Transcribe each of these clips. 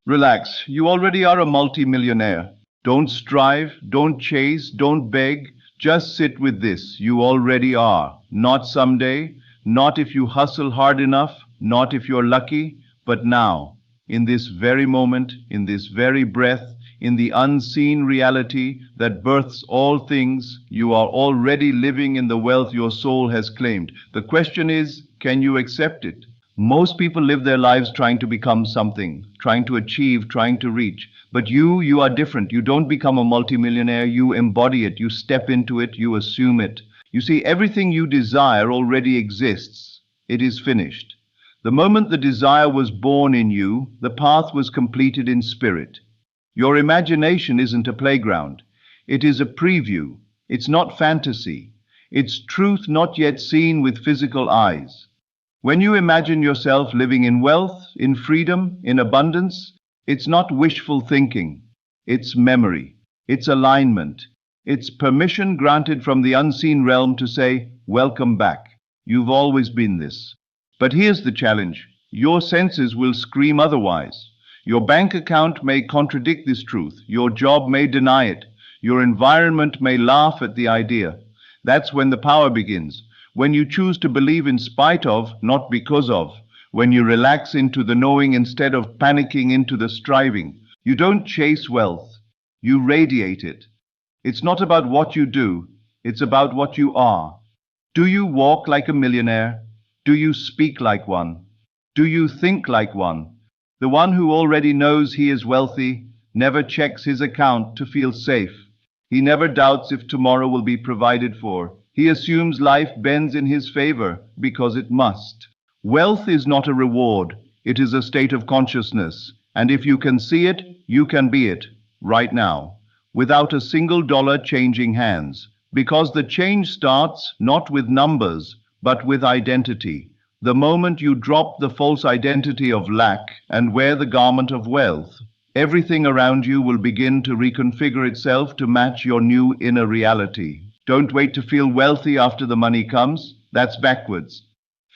Relax. You already are a multi-millionaire. Don't strive, don't chase, don't beg. Just sit with this. You already are. Not someday, not if you hustle hard enough, not if you're lucky, but now. In this very moment, in this very breath, in the unseen reality that births all things, you are already living in the wealth your soul has claimed. The question is, can you accept it? Most people live their lives trying to become something, trying to achieve, trying to reach. But you are different. You don't become a multimillionaire. You embody it. You step into it. You assume it. You see, everything you desire already exists. It is finished. The moment the desire was born in you, the path was completed in spirit. Your imagination isn't a playground. It is a preview. It's not fantasy. It's truth not yet seen with physical eyes. When you imagine yourself living in wealth, in freedom, in abundance, it's not wishful thinking. It's memory. It's alignment. It's permission granted from the unseen realm to say, welcome back. You've always been this. But here's the challenge. Your senses will scream otherwise. Your bank account may contradict this truth. Your job may deny it. Your environment may laugh at the idea. That's when the power begins. When you choose to believe in spite of, not because of. When you relax into the knowing instead of panicking into the striving. You don't chase wealth. You radiate it. It's not about what you do. It's about what you are. Do you walk like a millionaire? Do you speak like one? Do you think like one? The one who already knows he is wealthy never checks his account to feel safe. He never doubts if tomorrow will be provided for. He assumes life bends in his favor because it must. Wealth is not a reward. It is a state of consciousness. And if you can see it, you can be it, right now, without a single dollar changing hands. Because the change starts not with numbers, but with identity. The moment you drop the false identity of lack and wear the garment of wealth, everything around you will begin to reconfigure itself to match your new inner reality. Don't wait to feel wealthy after the money comes. That's backwards.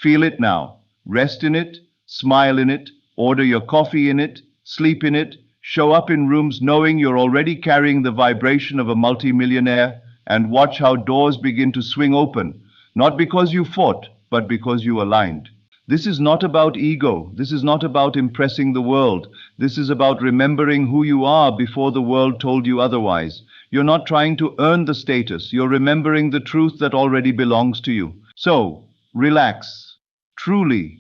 Feel it now. Rest in it, smile in it, order your coffee in it, sleep in it, show up in rooms knowing you're already carrying the vibration of a multimillionaire, and watch how doors begin to swing open, not because you fought, but because you aligned. This is not about ego. This is not about impressing the world. This is about remembering who you are before the world told you otherwise. You're not trying to earn the status. You're remembering the truth that already belongs to you. So, relax. Truly,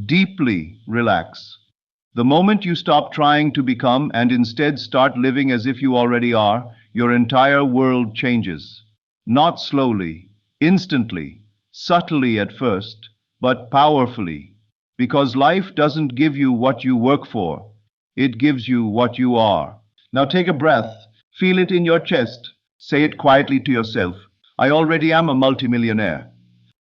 deeply relax. The moment you stop trying to become and instead start living as if you already are, your entire world changes. Not slowly, instantly, subtly at first, but powerfully. Because life doesn't give you what you work for. It gives you what you are. Now take a breath. Feel it in your chest. Say it quietly to yourself. I already am a multimillionaire.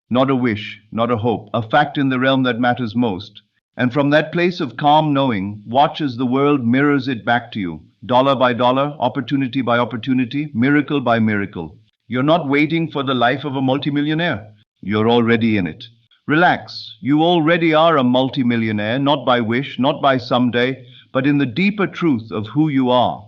Not a wish, not a hope, a fact in the realm that matters most. And from that place of calm knowing, watch as the world mirrors it back to you, dollar by dollar, opportunity by opportunity, miracle by miracle. You're not waiting for the life of a multimillionaire. You're already in it. Relax. You already are a multimillionaire, not by wish, not by someday, but in the deeper truth of who you are.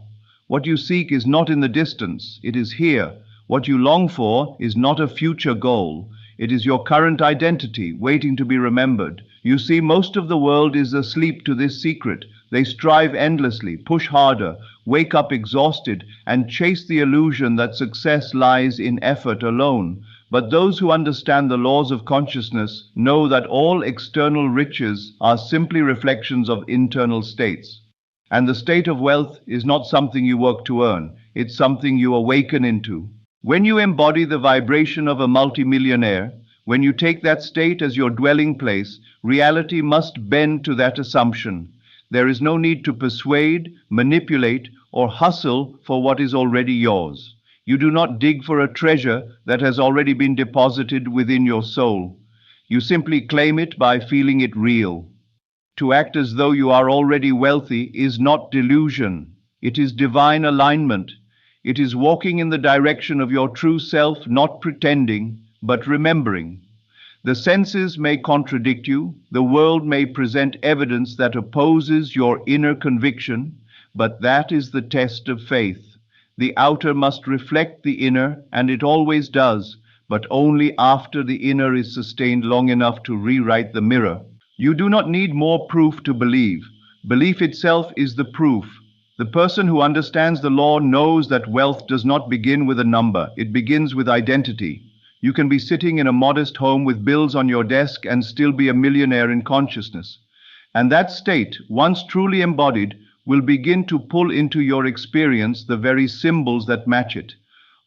What you seek is not in the distance, it is here. What you long for is not a future goal. It is your current identity, waiting to be remembered. You see, most of the world is asleep to this secret. They strive endlessly, push harder, wake up exhausted, and chase the illusion that success lies in effort alone. But those who understand the laws of consciousness know that all external riches are simply reflections of internal states. And the state of wealth is not something you work to earn. It's something you awaken into. When you embody the vibration of a multimillionaire, when you take that state as your dwelling place, reality must bend to that assumption. There is no need to persuade, manipulate, or hustle for what is already yours. You do not dig for a treasure that has already been deposited within your soul. You simply claim it by feeling it real. To act as though you are already wealthy is not delusion. It is divine alignment. It is walking in the direction of your true self, not pretending, but remembering. The senses may contradict you, the world may present evidence that opposes your inner conviction, but that is the test of faith. The outer must reflect the inner, and it always does, but only after the inner is sustained long enough to rewrite the mirror. You do not need more proof to believe. Belief itself is the proof. The person who understands the law knows that wealth does not begin with a number, it begins with identity. You can be sitting in a modest home with bills on your desk and still be a millionaire in consciousness. And that state, once truly embodied, will begin to pull into your experience the very symbols that match it.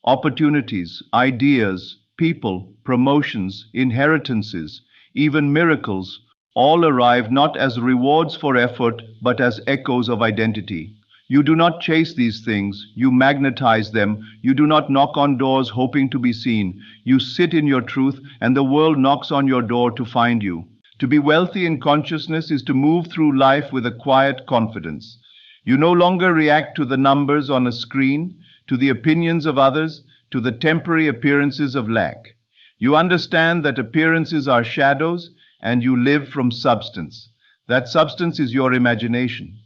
Opportunities, ideas, people, promotions, inheritances, even miracles, all arrive not as rewards for effort, but as echoes of identity. You do not chase these things, you magnetize them. You do not knock on doors hoping to be seen. You sit in your truth, and the world knocks on your door to find you. To be wealthy in consciousness is to move through life with a quiet confidence. You no longer react to the numbers on a screen, to the opinions of others, to the temporary appearances of lack. You understand that appearances are shadows, and you live from substance. That substance is your imagination.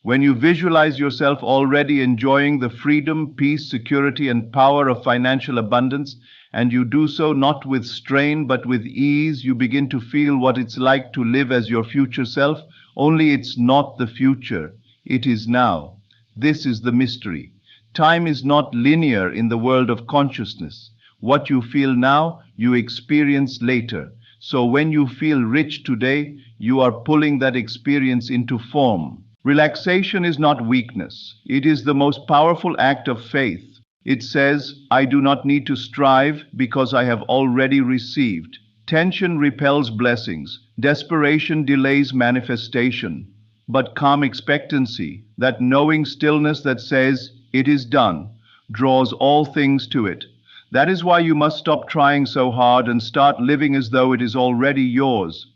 When you visualize yourself already enjoying the freedom, peace, security, and power of financial abundance, and you do so not with strain but with ease, you begin to feel what it's like to live as your future self, only it's not the future, it is now. This is the mystery. Time is not linear in the world of consciousness. What you feel now, you experience later. So when you feel rich today, you are pulling that experience into form. Relaxation is not weakness. It is the most powerful act of faith. It says, I do not need to strive because I have already received. Tension repels blessings. Desperation delays manifestation. But calm expectancy, that knowing stillness that says, it is done, draws all things to it. That is why you must stop trying so hard and start living as though it is already yours.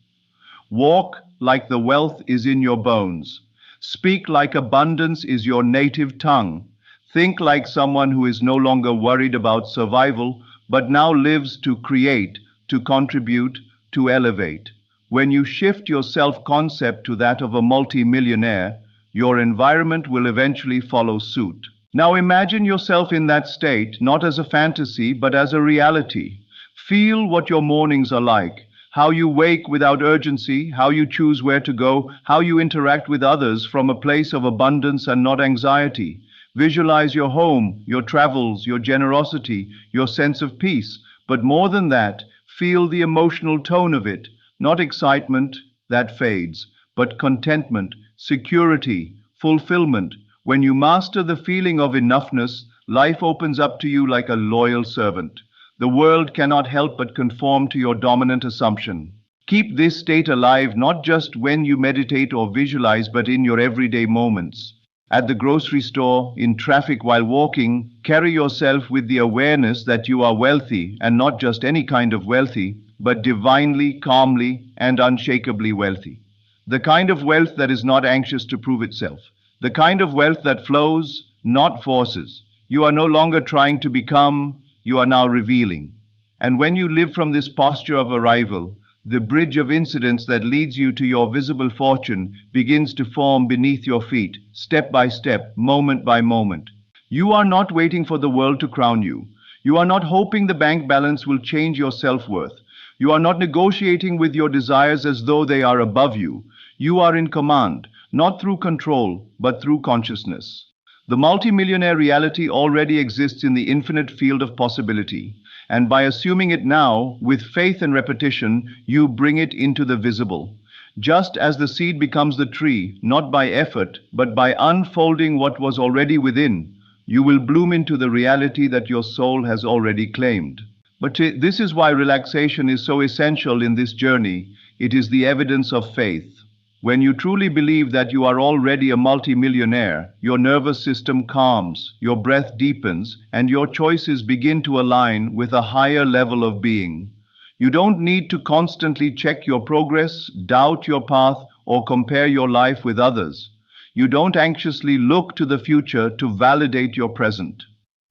Walk like the wealth is in your bones. Speak like abundance is your native tongue. Think like someone who is no longer worried about survival, but now lives to create, to contribute, to elevate. When you shift your self-concept to that of a multi-millionaire, your environment will eventually follow suit. Now imagine yourself in that state, not as a fantasy, but as a reality. Feel what your mornings are like. How you wake without urgency, how you choose where to go, how you interact with others from a place of abundance and not anxiety. Visualize your home, your travels, your generosity, your sense of peace. But more than that, feel the emotional tone of it. Not excitement, that fades, but contentment, security, fulfillment. When you master the feeling of enoughness, life opens up to you like a loyal servant. The world cannot help but conform to your dominant assumption. Keep this state alive not just when you meditate or visualize, but in your everyday moments. At the grocery store, in traffic while walking, carry yourself with the awareness that you are wealthy, and not just any kind of wealthy, but divinely, calmly, and unshakably wealthy. The kind of wealth that is not anxious to prove itself. The kind of wealth that flows, not forces. You are no longer trying to become, you are now revealing. And when you live from this posture of arrival, the bridge of incidents that leads you to your visible fortune begins to form beneath your feet, step by step, moment by moment. You are not waiting for the world to crown you. You are not hoping the bank balance will change your self-worth. You are not negotiating with your desires as though they are above you. You are in command, not through control, but through consciousness. The multimillionaire reality already exists in the infinite field of possibility, and by assuming it now, with faith and repetition, you bring it into the visible. Just as the seed becomes the tree, not by effort, but by unfolding what was already within, you will bloom into the reality that your soul has already claimed. But this is why relaxation is so essential in this journey. It is the evidence of faith. When you truly believe that you are already a multimillionaire, your nervous system calms, your breath deepens, and your choices begin to align with a higher level of being. You don't need to constantly check your progress, doubt your path, or compare your life with others. You don't anxiously look to the future to validate your present.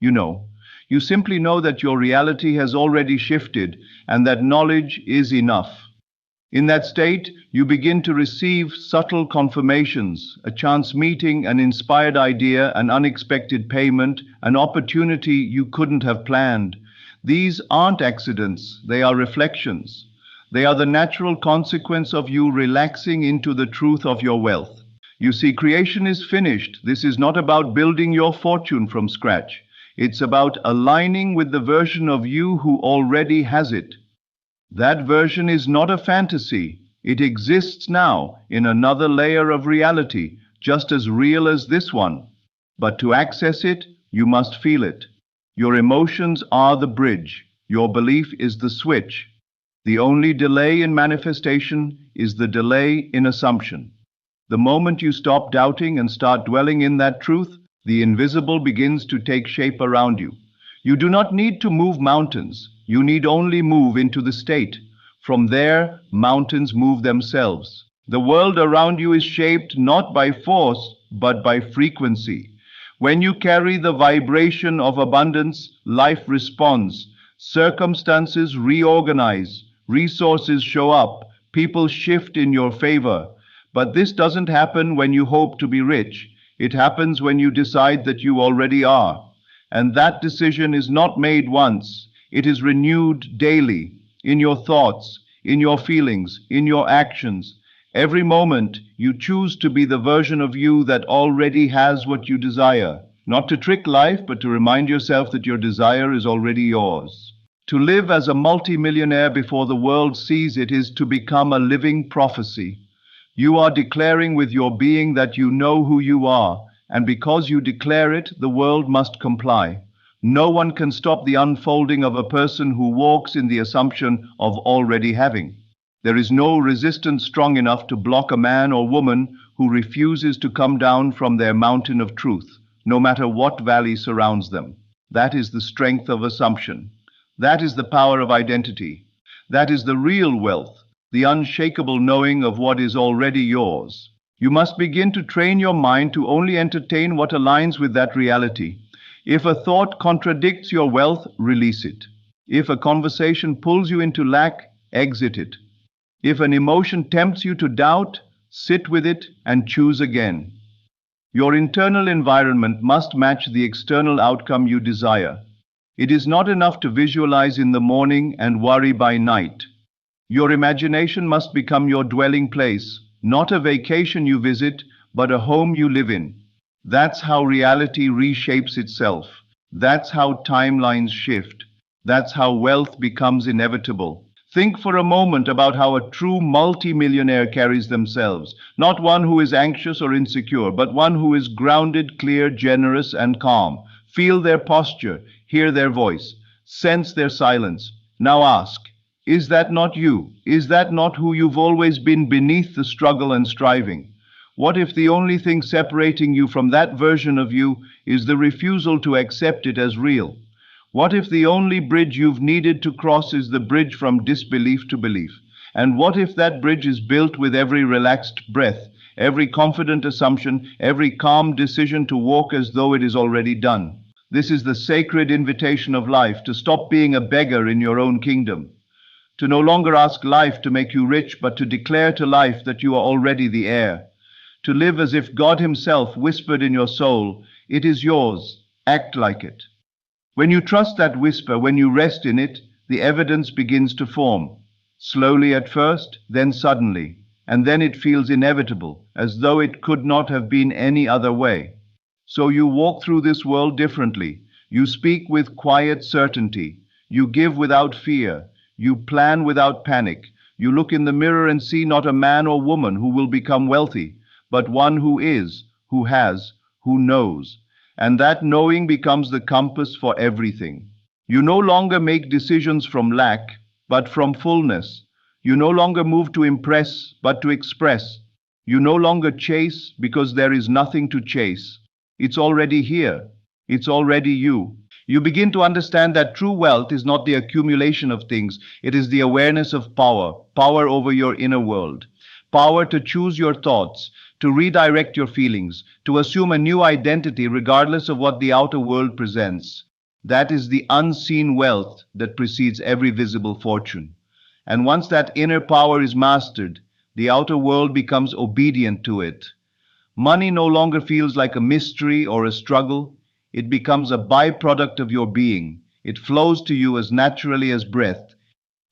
You know, You simply know that your reality has already shifted and that knowledge is enough. In that state, you begin to receive subtle confirmations, a chance meeting, an inspired idea, an unexpected payment, an opportunity you couldn't have planned. These aren't accidents, they are reflections. They are the natural consequence of you relaxing into the truth of your wealth. You see, creation is finished. This is not about building your fortune from scratch. It's about aligning with the version of you who already has it. That version is not a fantasy. It exists now in another layer of reality, just as real as this one. But to access it, you must feel it. Your emotions are the bridge. Your belief is the switch. The only delay in manifestation is the delay in assumption. The moment you stop doubting and start dwelling in that truth, the invisible begins to take shape around you. You do not need to move mountains. You need only move into the state. From there, mountains move themselves. The world around you is shaped not by force, but by frequency. When you carry the vibration of abundance, life responds. Circumstances reorganize. Resources show up. People shift in your favor. But this doesn't happen when you hope to be rich. It happens when you decide that you already are. And that decision is not made once. It is renewed daily, in your thoughts, in your feelings, in your actions. Every moment you choose to be the version of you that already has what you desire. Not to trick life, but to remind yourself that your desire is already yours. To live as a multimillionaire before the world sees it is to become a living prophecy. You are declaring with your being that you know who you are, and because you declare it, the world must comply. No one can stop the unfolding of a person who walks in the assumption of already having. There is no resistance strong enough to block a man or woman who refuses to come down from their mountain of truth, no matter what valley surrounds them. That is the strength of assumption. That is the power of identity. That is the real wealth, the unshakable knowing of what is already yours. You must begin to train your mind to only entertain what aligns with that reality. If a thought contradicts your wealth, release it. If a conversation pulls you into lack, exit it. If an emotion tempts you to doubt, sit with it and choose again. Your internal environment must match the external outcome you desire. It is not enough to visualize in the morning and worry by night. Your imagination must become your dwelling place, not a vacation you visit, but a home you live in. That's how reality reshapes itself. That's how timelines shift. That's how wealth becomes inevitable. Think for a moment about how a true multimillionaire carries themselves. Not one who is anxious or insecure, but one who is grounded, clear, generous, and calm. Feel their posture, hear their voice, sense their silence. Now ask, is that not you? Is that not who you've always been beneath the struggle and striving? What if the only thing separating you from that version of you is the refusal to accept it as real? What if the only bridge you've needed to cross is the bridge from disbelief to belief? And what if that bridge is built with every relaxed breath, every confident assumption, every calm decision to walk as though it is already done? This is the sacred invitation of life, to stop being a beggar in your own kingdom. To no longer ask life to make you rich, but to declare to life that you are already the heir. To live as if God Himself whispered in your soul, "It is yours, act like it." When you trust that whisper, when you rest in it, the evidence begins to form. Slowly at first, then suddenly, and then it feels inevitable, as though it could not have been any other way. So you walk through this world differently. You speak with quiet certainty. You give without fear. You plan without panic. You look in the mirror and see not a man or woman who will become wealthy, but one who is, who has, who knows. And that knowing becomes the compass for everything. You no longer make decisions from lack, but from fullness. You no longer move to impress, but to express. You no longer chase because there is nothing to chase. It's already here. It's already you. You begin to understand that true wealth is not the accumulation of things. It is the awareness of power, power over your inner world, power to choose your thoughts, to redirect your feelings, to assume a new identity regardless of what the outer world presents. That is the unseen wealth that precedes every visible fortune. And once that inner power is mastered, the outer world becomes obedient to it. Money no longer feels like a mystery or a struggle. It becomes a byproduct of your being. It flows to you as naturally as breath.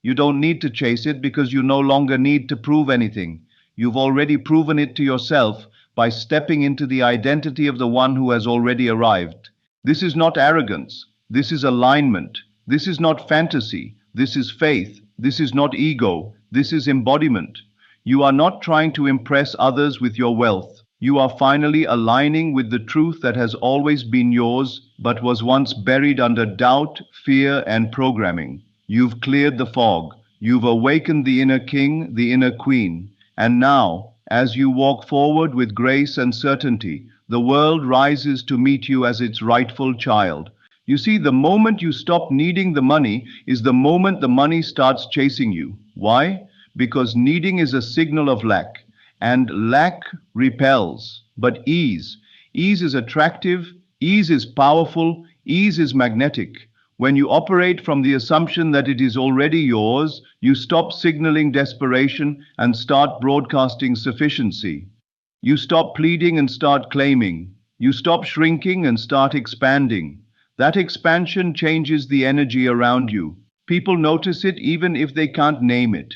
You don't need to chase it because you no longer need to prove anything. You've already proven it to yourself by stepping into the identity of the one who has already arrived. This is not arrogance. This is alignment. This is not fantasy. This is faith. This is not ego. This is embodiment. You are not trying to impress others with your wealth. You are finally aligning with the truth that has always been yours, but was once buried under doubt, fear, and programming. You've cleared the fog. You've awakened the inner king, the inner queen. And now, as you walk forward with grace and certainty, the world rises to meet you as its rightful child. You see, the moment you stop needing the money is the moment the money starts chasing you. Why? Because needing is a signal of lack, and lack repels. But ease is attractive, ease is powerful, ease is magnetic. When you operate from the assumption that it is already yours, you stop signaling desperation and start broadcasting sufficiency. You stop pleading and start claiming. You stop shrinking and start expanding. That expansion changes the energy around you. People notice it even if they can't name it.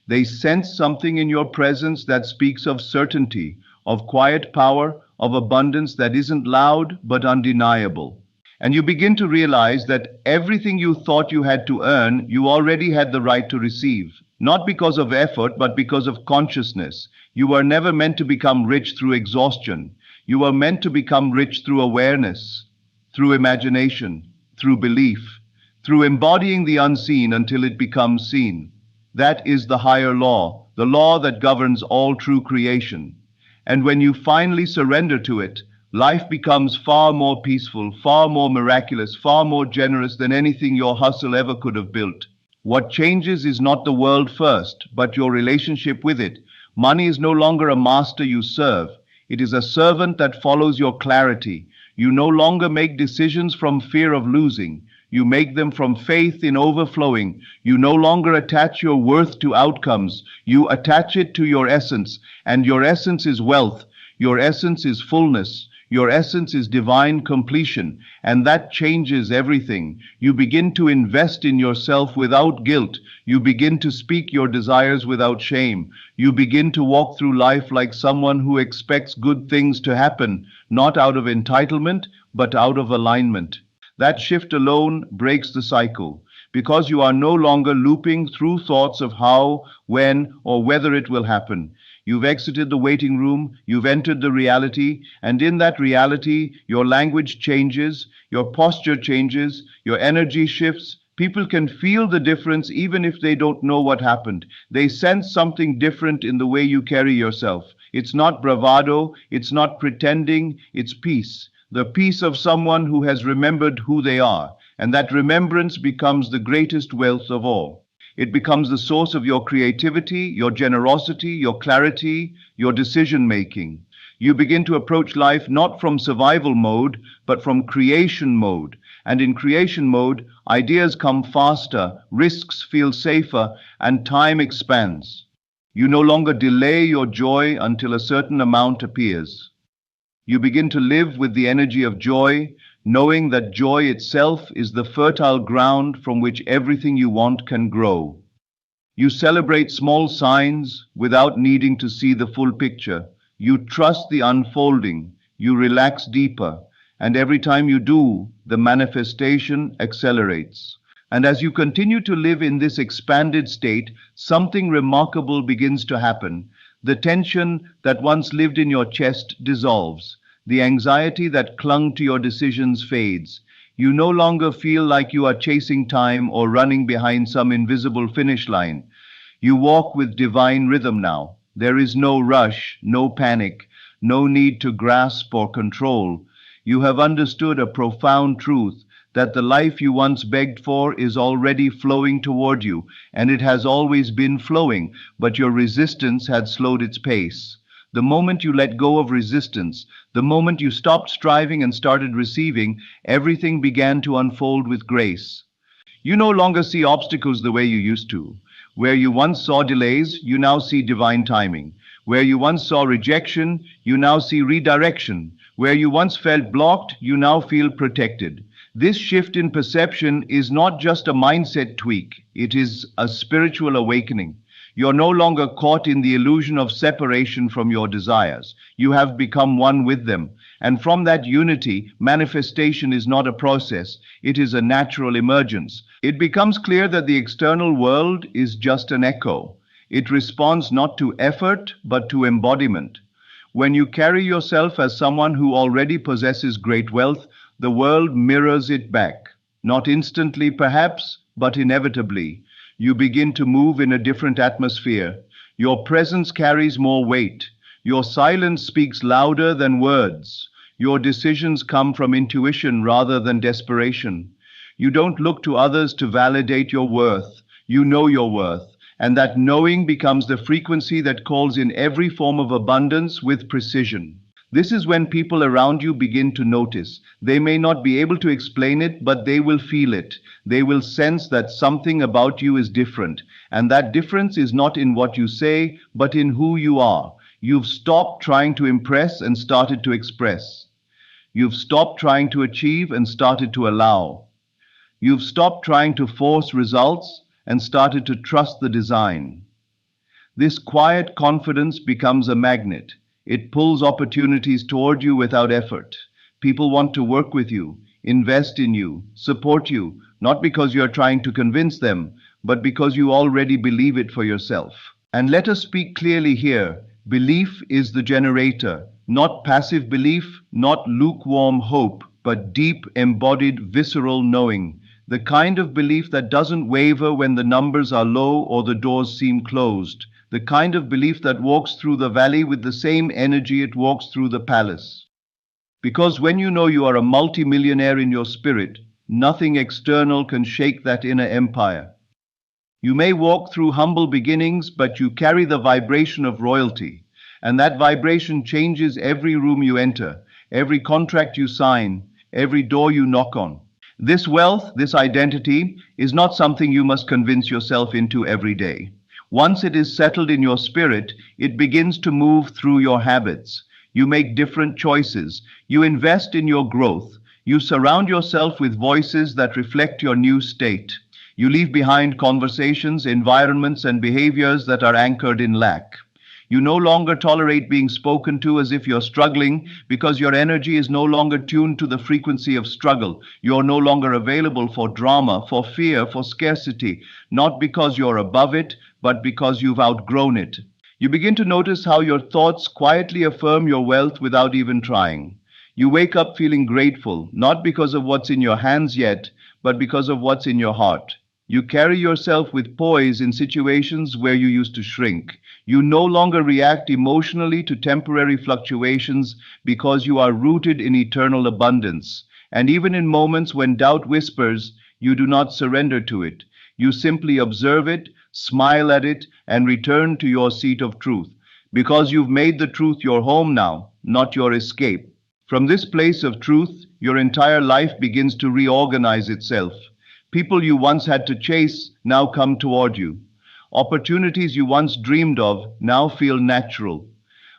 They sense something in your presence that speaks of certainty, of quiet power, of abundance that isn't loud but undeniable. And you begin to realize that everything you thought you had to earn, you already had the right to receive. Not because of effort, but because of consciousness. You were never meant to become rich through exhaustion. You were meant to become rich through awareness, through imagination, through belief, through embodying the unseen until it becomes seen. That is the higher law, the law that governs all true creation. And when you finally surrender to it, life becomes far more peaceful, far more miraculous, far more generous than anything your hustle ever could have built. What changes is not the world first, but your relationship with it. Money is no longer a master you serve. It is a servant that follows your clarity. You no longer make decisions from fear of losing. You make them from faith in overflowing. You no longer attach your worth to outcomes. You attach it to your essence, and your essence is wealth. Your essence is fullness. Your essence is divine completion, and that changes everything. You begin to invest in yourself without guilt. You begin to speak your desires without shame. You begin to walk through life like someone who expects good things to happen, not out of entitlement, but out of alignment. That shift alone breaks the cycle, because you are no longer looping through thoughts of how, when, or whether it will happen. You've exited the waiting room, you've entered the reality, and in that reality, your language changes, your posture changes, your energy shifts. People can feel the difference even if they don't know what happened. They sense something different in the way you carry yourself. It's not bravado, it's not pretending, it's peace. The peace of someone who has remembered who they are, and that remembrance becomes the greatest wealth of all. It becomes the source of your creativity, your generosity, your clarity, your decision-making. You begin to approach life not from survival mode, but from creation mode. And in creation mode, ideas come faster, risks feel safer, and time expands. You no longer delay your joy until a certain amount appears. You begin to live with the energy of joy, knowing that joy itself is the fertile ground from which everything you want can grow. You celebrate small signs without needing to see the full picture. You trust the unfolding. You relax deeper. And every time you do, the manifestation accelerates. And as you continue to live in this expanded state, something remarkable begins to happen. The tension that once lived in your chest dissolves. The anxiety that clung to your decisions fades. You no longer feel like you are chasing time or running behind some invisible finish line. You walk with divine rhythm now. There is no rush, no panic, no need to grasp or control. You have understood a profound truth, that the life you once begged for is already flowing toward you, and it has always been flowing, but your resistance had slowed its pace. The moment you let go of resistance, the moment you stopped striving and started receiving, everything began to unfold with grace. You no longer see obstacles the way you used to. Where you once saw delays, you now see divine timing. Where you once saw rejection, you now see redirection. Where you once felt blocked, you now feel protected. This shift in perception is not just a mindset tweak, it is a spiritual awakening. You're no longer caught in the illusion of separation from your desires. You have become one with them. And from that unity, manifestation is not a process, it is a natural emergence. It becomes clear that the external world is just an echo. It responds not to effort, but to embodiment. When you carry yourself as someone who already possesses great wealth, the world mirrors it back. Not instantly, perhaps, but inevitably. You begin to move in a different atmosphere. Your presence carries more weight. Your silence speaks louder than words. Your decisions come from intuition rather than desperation. You don't look to others to validate your worth. You know your worth. And that knowing becomes the frequency that calls in every form of abundance with precision. This is when people around you begin to notice. They may not be able to explain it, but they will feel it. They will sense that something about you is different. And that difference is not in what you say, but in who you are. You've stopped trying to impress and started to express. You've stopped trying to achieve and started to allow. You've stopped trying to force results and started to trust the design. This quiet confidence becomes a magnet. It pulls opportunities toward you without effort. People want to work with you, invest in you, support you, not because you're trying to convince them, but because you already believe it for yourself. And let us speak clearly here. Belief is the generator, not passive belief, not lukewarm hope, but deep, embodied, visceral knowing. The kind of belief that doesn't waver when the numbers are low or the doors seem closed. The kind of belief that walks through the valley with the same energy it walks through the palace. Because when you know you are a multi-millionaire in your spirit, nothing external can shake that inner empire. You may walk through humble beginnings, but you carry the vibration of royalty. And that vibration changes every room you enter, every contract you sign, every door you knock on. This wealth, this identity, is not something you must convince yourself into every day. Once it is settled in your spirit, it begins to move through your habits. You make different choices. You invest in your growth. You surround yourself with voices that reflect your new state. You leave behind conversations, environments, and behaviors that are anchored in lack. You no longer tolerate being spoken to as if you're struggling because your energy is no longer tuned to the frequency of struggle. You're no longer available for drama, for fear, for scarcity, not because you're above it, but because you've outgrown it. You begin to notice how your thoughts quietly affirm your wealth without even trying. You wake up feeling grateful, not because of what's in your hands yet, but because of what's in your heart. You carry yourself with poise in situations where you used to shrink. You no longer react emotionally to temporary fluctuations because you are rooted in eternal abundance. And even in moments when doubt whispers, you do not surrender to it. You simply observe it, smile at it, and return to your seat of truth. Because you've made the truth your home now, not your escape. From this place of truth, your entire life begins to reorganize itself. People you once had to chase now come toward you. Opportunities you once dreamed of now feel natural.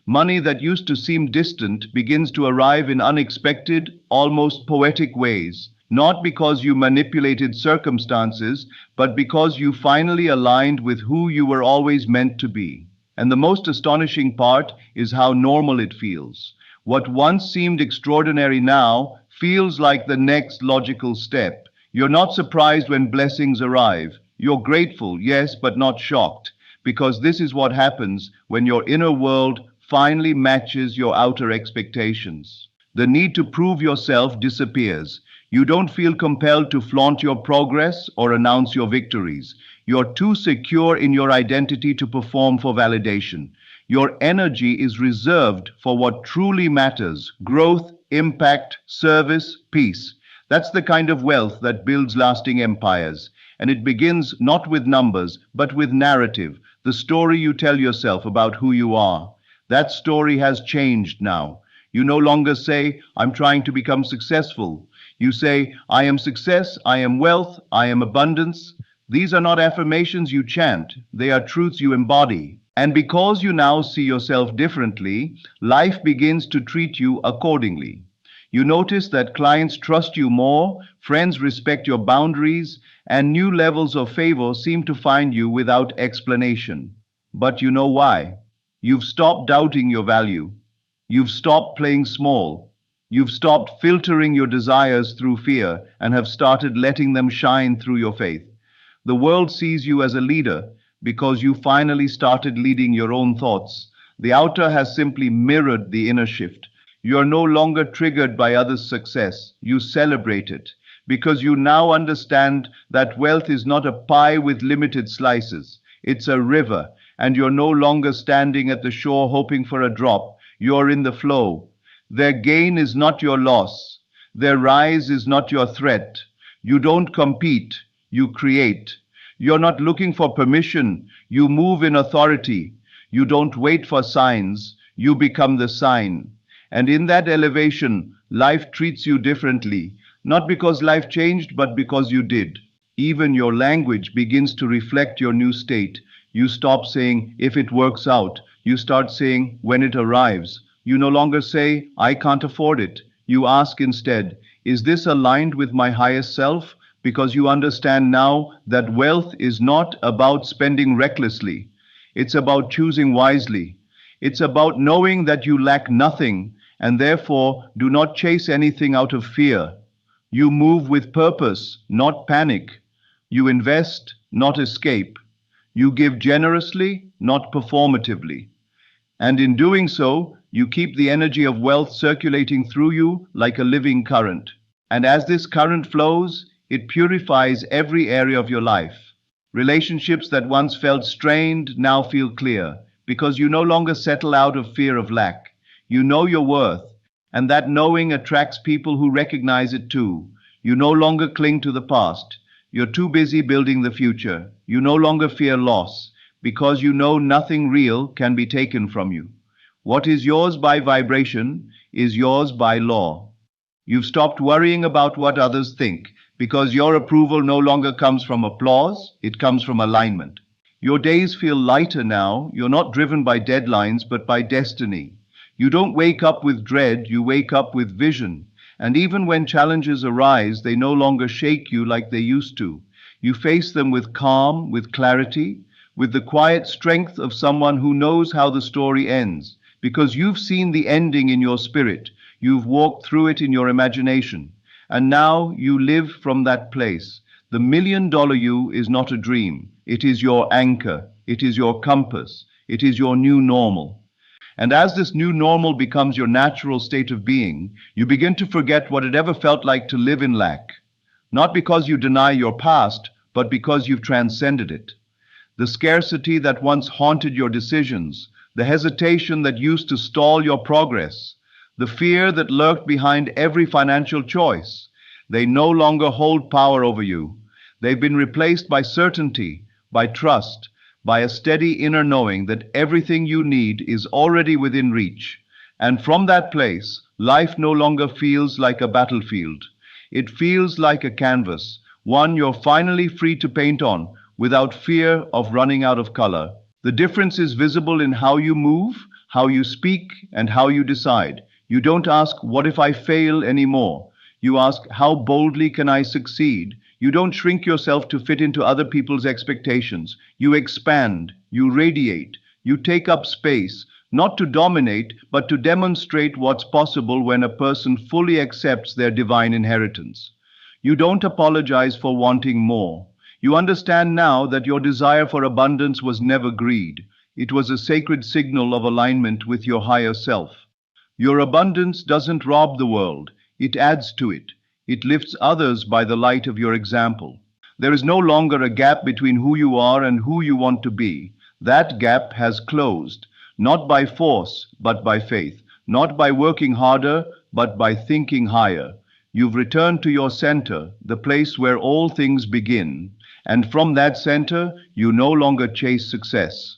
Money that used to seem distant begins to arrive in unexpected, almost poetic ways, not because you manipulated circumstances, but because you finally aligned with who you were always meant to be. And the most astonishing part is how normal it feels. What once seemed extraordinary now feels like the next logical step. You're not surprised when blessings arrive. You're grateful, yes, but not shocked, because this is what happens when your inner world finally matches your outer expectations. The need to prove yourself disappears. You don't feel compelled to flaunt your progress or announce your victories. You're too secure in your identity to perform for validation. Your energy is reserved for what truly matters: growth, impact, service, peace. That's the kind of wealth that builds lasting empires. And it begins not with numbers, but with narrative, the story you tell yourself about who you are. That story has changed now. You no longer say, I'm trying to become successful. You say, I am success, I am wealth, I am abundance. These are not affirmations you chant, they are truths you embody. And because you now see yourself differently, life begins to treat you accordingly. You notice that clients trust you more, friends respect your boundaries, and new levels of favor seem to find you without explanation. But you know why? You've stopped doubting your value. You've stopped playing small. You've stopped filtering your desires through fear and have started letting them shine through your faith. The world sees you as a leader because you finally started leading your own thoughts. The outer has simply mirrored the inner shift. You are no longer triggered by others' success. You celebrate it because you now understand that wealth is not a pie with limited slices. It's a river, and you're no longer standing at the shore hoping for a drop. You're in the flow. Their gain is not your loss. Their rise is not your threat. You don't compete, you create. You're not looking for permission, you move in authority. You don't wait for signs, you become the sign. And in that elevation, life treats you differently, not because life changed, but because you did. Even your language begins to reflect your new state. You stop saying, if it works out. You start saying, when it arrives. You no longer say, I can't afford it. You ask instead, is this aligned with my highest self? Because you understand now that wealth is not about spending recklessly. It's about choosing wisely. It's about knowing that you lack nothing and therefore do not chase anything out of fear. You move with purpose, not panic. You invest, not escape. You give generously, not performatively. And in doing so, you keep the energy of wealth circulating through you like a living current. And as this current flows, it purifies every area of your life. Relationships that once felt strained now feel clear, because you no longer settle out of fear of lack. You know your worth, and that knowing attracts people who recognize it too. You no longer cling to the past. You're too busy building the future. You no longer fear loss, because you know nothing real can be taken from you. What is yours by vibration is yours by law. You've stopped worrying about what others think, because your approval no longer comes from applause, it comes from alignment. Your days feel lighter now. You're not driven by deadlines, but by destiny. You don't wake up with dread, you wake up with vision. And even when challenges arise, they no longer shake you like they used to. You face them with calm, with clarity, with the quiet strength of someone who knows how the story ends, because you've seen the ending in your spirit. You've walked through it in your imagination. And now you live from that place. The $1 million you is not a dream. It is your anchor. It is your compass. It is your new normal. And as this new normal becomes your natural state of being, you begin to forget what it ever felt like to live in lack. Not because you deny your past, but because you've transcended it. The scarcity that once haunted your decisions, the hesitation that used to stall your progress, the fear that lurked behind every financial choice, they no longer hold power over you. They've been replaced by certainty, by trust, by a steady inner knowing that everything you need is already within reach. And from that place, life no longer feels like a battlefield. It feels like a canvas, one you're finally free to paint on without fear of running out of color. The difference is visible in how you move, how you speak, and how you decide. You don't ask, what if I fail anymore? You ask, how boldly can I succeed? You don't shrink yourself to fit into other people's expectations. You expand, you radiate, you take up space, not to dominate, but to demonstrate what's possible when a person fully accepts their divine inheritance. You don't apologize for wanting more. You understand now that your desire for abundance was never greed. It was a sacred signal of alignment with your higher self. Your abundance doesn't rob the world, it adds to it. It lifts others by the light of your example. There is no longer a gap between who you are and who you want to be. That gap has closed, not by force, but by faith, not by working harder, but by thinking higher. You've returned to your center, the place where all things begin, and from that center, you no longer chase success.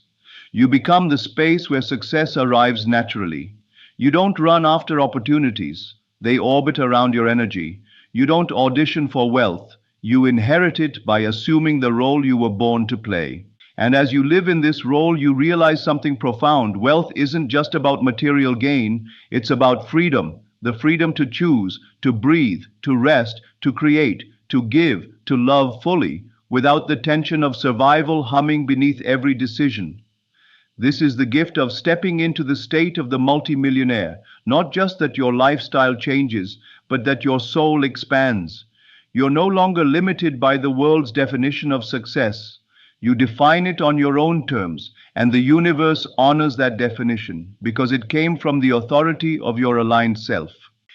You become the space where success arrives naturally. You don't run after opportunities, they orbit around your energy. You don't audition for wealth, you inherit it by assuming the role you were born to play. And as you live in this role, you realize something profound. Wealth isn't just about material gain, it's about freedom. The freedom to choose, to breathe, to rest, to create, to give, to love fully, without the tension of survival humming beneath every decision. This is the gift of stepping into the state of the multimillionaire. Not just that your lifestyle changes, but that your soul expands. You're no longer limited by the world's definition of success. You define it on your own terms, and the universe honors that definition because it came from the authority of your aligned self.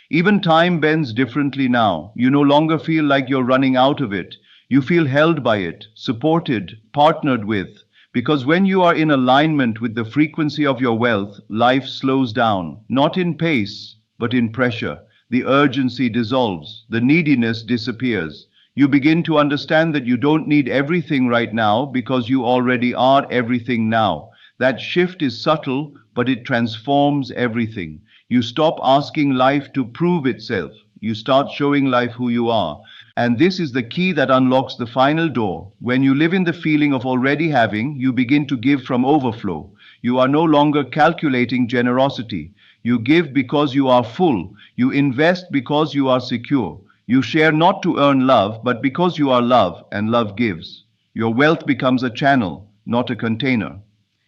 Even time bends differently now. You no longer feel like you're running out of it. You feel held by it, supported, partnered with. Because when you are in alignment with the frequency of your wealth, life slows down, not in pace, but in pressure. The urgency dissolves, the neediness disappears. You begin to understand that you don't need everything right now because you already are everything now. That shift is subtle, but it transforms everything. You stop asking life to prove itself. You start showing life who you are. And this is the key that unlocks the final door. When you live in the feeling of already having, you begin to give from overflow. You are no longer calculating generosity. You give because you are full. You invest because you are secure. You share not to earn love, but because you are love, and love gives. Your wealth becomes a channel, not a container.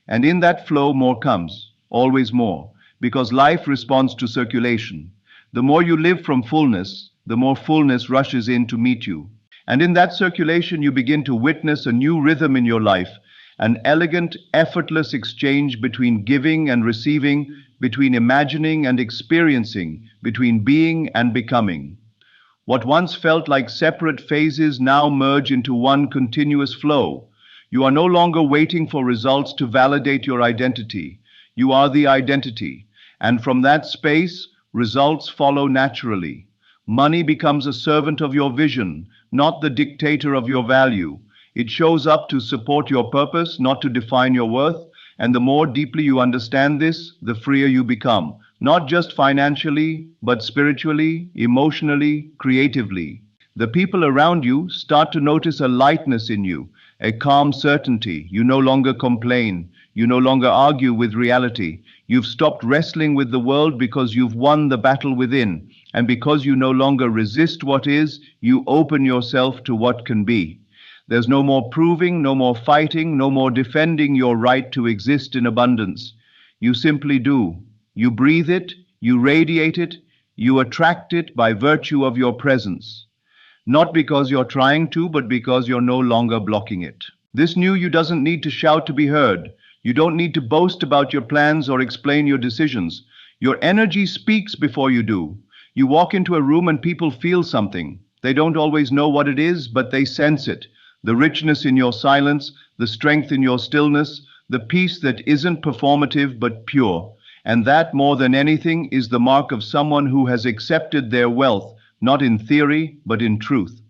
And in that flow, more comes, always more, because life responds to circulation. The more you live from fullness, the more fullness rushes in to meet you. And in that circulation, you begin to witness a new rhythm in your life, an elegant, effortless exchange between giving and receiving, between imagining and experiencing, between being and becoming. What once felt like separate phases now merge into one continuous flow. You are no longer waiting for results to validate your identity. You are the identity. And from that space, results follow naturally. Money becomes a servant of your vision, not the dictator of your value. It shows up to support your purpose, not to define your worth. And the more deeply you understand this, the freer you become. Not just financially, but spiritually, emotionally, creatively. The people around you start to notice a lightness in you, a calm certainty. You no longer complain. You no longer argue with reality. You've stopped wrestling with the world because you've won the battle within. And because you no longer resist what is, you open yourself to what can be. There's no more proving, no more fighting, no more defending your right to exist in abundance. You simply do. You breathe it, you radiate it, you attract it by virtue of your presence. Not because you're trying to, but because you're no longer blocking it. This new you doesn't need to shout to be heard. You don't need to boast about your plans or explain your decisions. Your energy speaks before you do. You walk into a room and people feel something. They don't always know what it is, but they sense it. The richness in your silence, the strength in your stillness, the peace that isn't performative but pure. And that, more than anything, is the mark of someone who has accepted their wealth, not in theory, but in truth.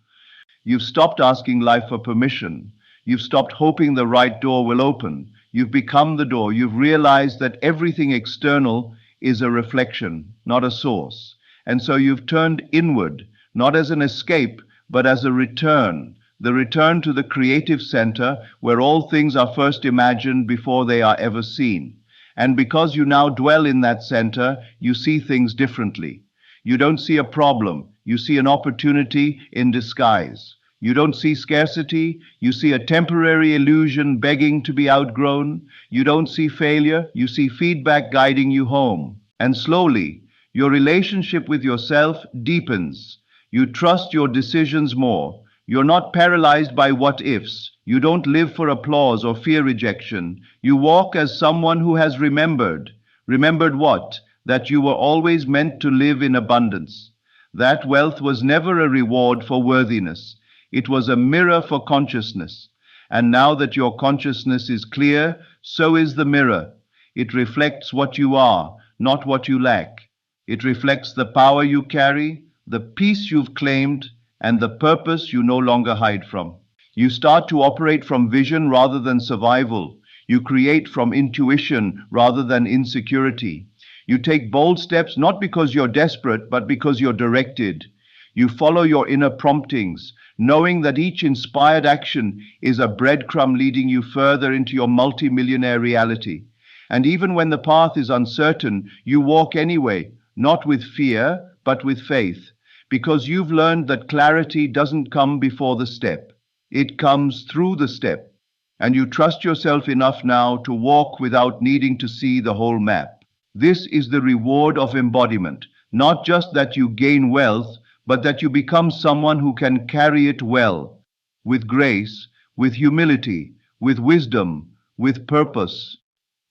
You've stopped asking life for permission. You've stopped hoping the right door will open. You've become the door. You've realized that everything external is a reflection, not a source. And so you've turned inward, not as an escape, but as a return. The return to the creative center where all things are first imagined before they are ever seen. And because you now dwell in that center, you see things differently. You don't see a problem, you see an opportunity in disguise. You don't see scarcity, you see a temporary illusion begging to be outgrown. You don't see failure, you see feedback guiding you home. And slowly, your relationship with yourself deepens. You trust your decisions more. You're not paralyzed by what-ifs. You don't live for applause or fear rejection. You walk as someone who has remembered. Remembered what? That you were always meant to live in abundance. That wealth was never a reward for worthiness. It was a mirror for consciousness. And now that your consciousness is clear, so is the mirror. It reflects what you are, not what you lack. It reflects the power you carry, the peace you've claimed, and the purpose you no longer hide from. You start to operate from vision rather than survival. You create from intuition rather than insecurity. You take bold steps not because you're desperate, but because you're directed. You follow your inner promptings, knowing that each inspired action is a breadcrumb leading you further into your multimillionaire reality. And even when the path is uncertain, you walk anyway, not with fear, but with faith, because you've learned that clarity doesn't come before the step. It comes through the step. And you trust yourself enough now to walk without needing to see the whole map. This is the reward of embodiment, not just that you gain wealth, but that you become someone who can carry it well, with grace, with humility, with wisdom, with purpose.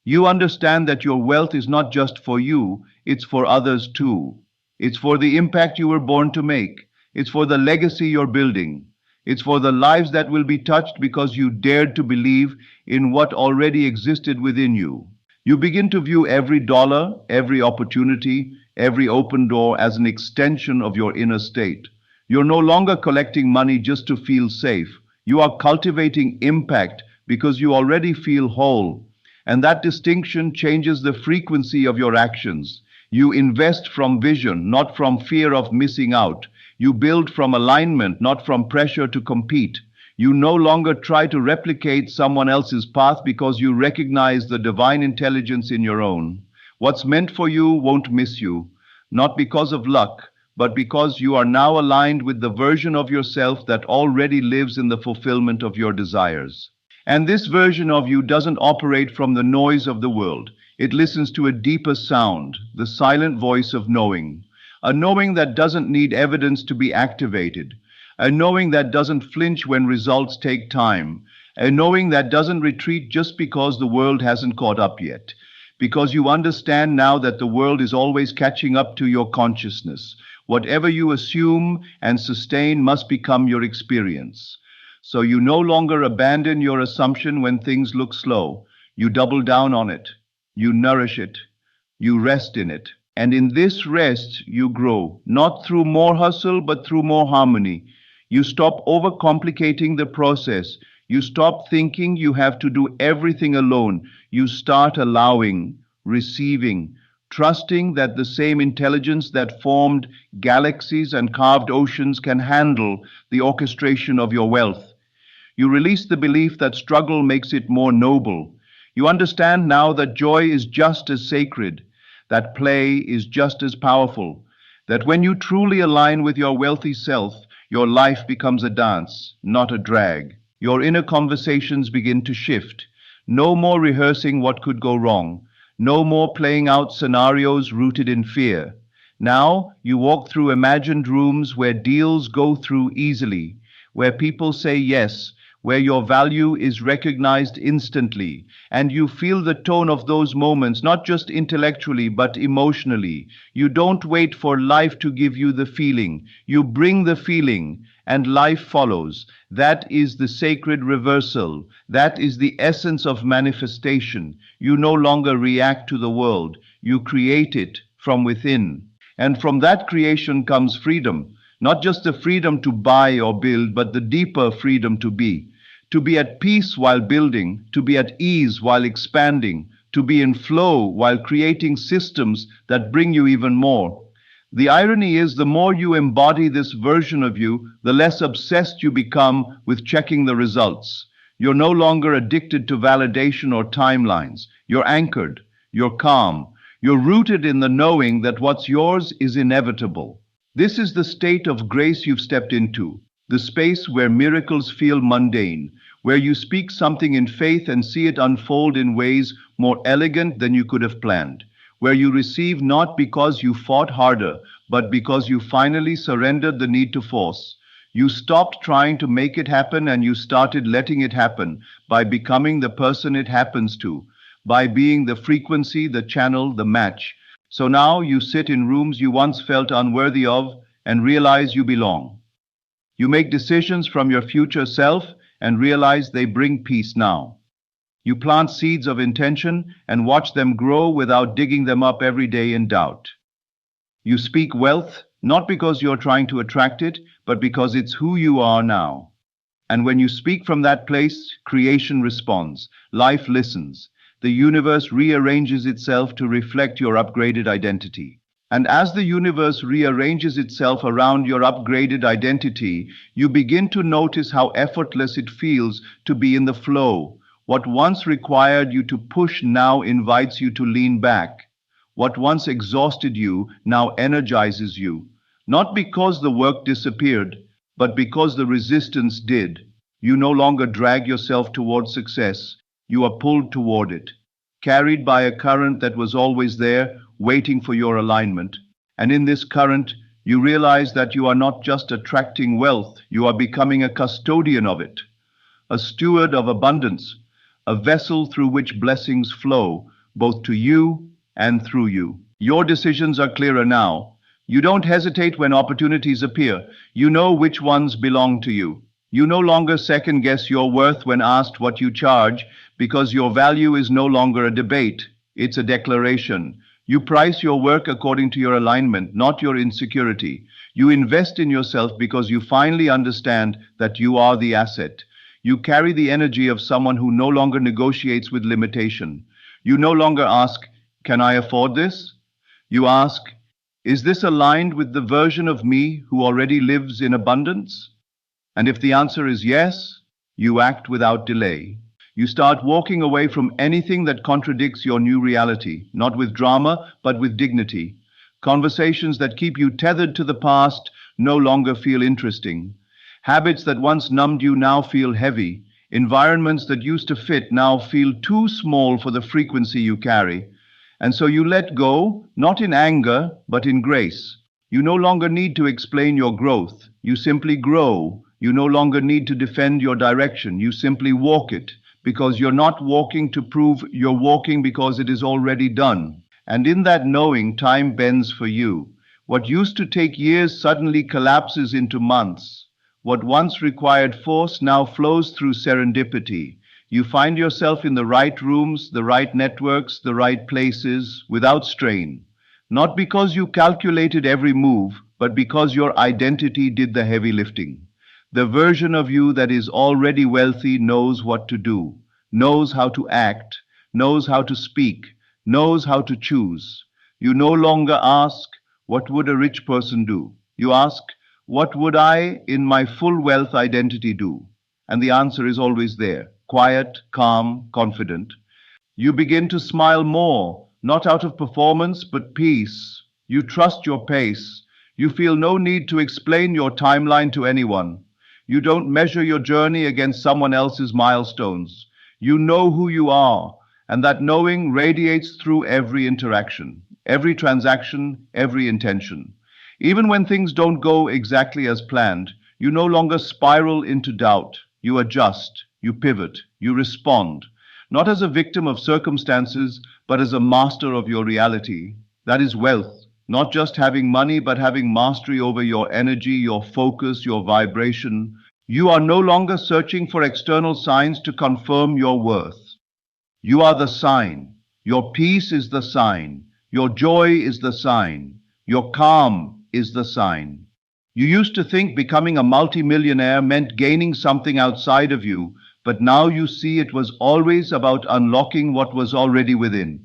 You understand that your wealth is not just for you, it's for others too. It's for the impact you were born to make. It's for the legacy you're building. It's for the lives that will be touched because you dared to believe in what already existed within you. You begin to view every dollar, every opportunity, every open door as an extension of your inner state. You're no longer collecting money just to feel safe. You are cultivating impact because you already feel whole. And that distinction changes the frequency of your actions. You invest from vision, not from fear of missing out. You build from alignment, not from pressure to compete. You no longer try to replicate someone else's path because you recognize the divine intelligence in your own. What's meant for you won't miss you, not because of luck, but because you are now aligned with the version of yourself that already lives in the fulfillment of your desires. And this version of you doesn't operate from the noise of the world. It listens to a deeper sound, the silent voice of knowing. A knowing that doesn't need evidence to be activated. A knowing that doesn't flinch when results take time. A knowing that doesn't retreat just because the world hasn't caught up yet. Because you understand now that the world is always catching up to your consciousness. Whatever you assume and sustain must become your experience. So you no longer abandon your assumption when things look slow. You double down on it. You nourish it. You rest in it. And in this rest, you grow, not through more hustle, but through more harmony. You stop overcomplicating the process. You stop thinking you have to do everything alone. You start allowing, receiving, trusting that the same intelligence that formed galaxies and carved oceans can handle the orchestration of your wealth. You release the belief that struggle makes it more noble. You understand now that joy is just as sacred, that play is just as powerful, that when you truly align with your wealthy self, your life becomes a dance, not a drag. Your inner conversations begin to shift. No more rehearsing what could go wrong. No more playing out scenarios rooted in fear. Now you walk through imagined rooms where deals go through easily, where people say yes, where your value is recognized instantly, and you feel the tone of those moments, not just intellectually, but emotionally. You don't wait for life to give you the feeling. You bring the feeling, and life follows. That is the sacred reversal. That is the essence of manifestation. You no longer react to the world. You create it from within. And from that creation comes freedom. Not just the freedom to buy or build, but the deeper freedom to be. To be at peace while building, to be at ease while expanding, to be in flow while creating systems that bring you even more. The irony is, the more you embody this version of you, the less obsessed you become with checking the results. You're no longer addicted to validation or timelines. You're anchored. You're calm. You're rooted in the knowing that what's yours is inevitable. This is the state of grace you've stepped into, the space where miracles feel mundane, where you speak something in faith and see it unfold in ways more elegant than you could have planned, where you receive not because you fought harder, but because you finally surrendered the need to force. You stopped trying to make it happen and you started letting it happen by becoming the person it happens to, by being the frequency, the channel, the match. So now you sit in rooms you once felt unworthy of and realize you belong. You make decisions from your future self and realize they bring peace now. You plant seeds of intention and watch them grow without digging them up every day in doubt. You speak wealth, not because you're trying to attract it, but because it's who you are now. And when you speak from that place, creation responds, life listens, the universe rearranges itself to reflect your upgraded identity. And as the universe rearranges itself around your upgraded identity, you begin to notice how effortless it feels to be in the flow. What once required you to push now invites you to lean back. What once exhausted you now energizes you. Not because the work disappeared, but because the resistance did. You no longer drag yourself toward success. You are pulled toward it, carried by a current that was always there, waiting for your alignment. And in this current, you realize that you are not just attracting wealth, you are becoming a custodian of it, a steward of abundance, a vessel through which blessings flow, both to you and through you. Your decisions are clearer now. You don't hesitate when opportunities appear. You know which ones belong to you. You no longer second guess your worth when asked what you charge, because your value is no longer a debate, it's a declaration. You price your work according to your alignment, not your insecurity. You invest in yourself because you finally understand that you are the asset. You carry the energy of someone who no longer negotiates with limitation. You no longer ask, "Can I afford this?" You ask, "Is this aligned with the version of me who already lives in abundance?" And if the answer is yes, you act without delay. You start walking away from anything that contradicts your new reality, not with drama, but with dignity. Conversations that keep you tethered to the past no longer feel interesting. Habits that once numbed you now feel heavy. Environments that used to fit now feel too small for the frequency you carry. And so you let go, not in anger, but in grace. You no longer need to explain your growth. You simply grow. You no longer need to defend your direction. You simply walk it, because you're not walking to prove, you're walking because it is already done. And in that knowing, time bends for you. What used to take years suddenly collapses into months. What once required force now flows through serendipity. You find yourself in the right rooms, the right networks, the right places, without strain. Not because you calculated every move, but because your identity did the heavy lifting. The version of you that is already wealthy knows what to do, knows how to act, knows how to speak, knows how to choose. You no longer ask, "What would a rich person do?" You ask, "What would I, in my full wealth identity, do?" And the answer is always there, quiet, calm, confident. You begin to smile more, not out of performance, but peace. You trust your pace. You feel no need to explain your timeline to anyone. You don't measure your journey against someone else's milestones. You know who you are, and that knowing radiates through every interaction, every transaction, every intention. Even when things don't go exactly as planned, you no longer spiral into doubt. You adjust, you pivot, you respond, not as a victim of circumstances, but as a master of your reality. That is wealth. Not just having money, but having mastery over your energy, your focus, your vibration. You are no longer searching for external signs to confirm your worth. You are the sign. Your peace is the sign. Your joy is the sign. Your calm is the sign. You used to think becoming a multimillionaire meant gaining something outside of you, but now you see it was always about unlocking what was already within.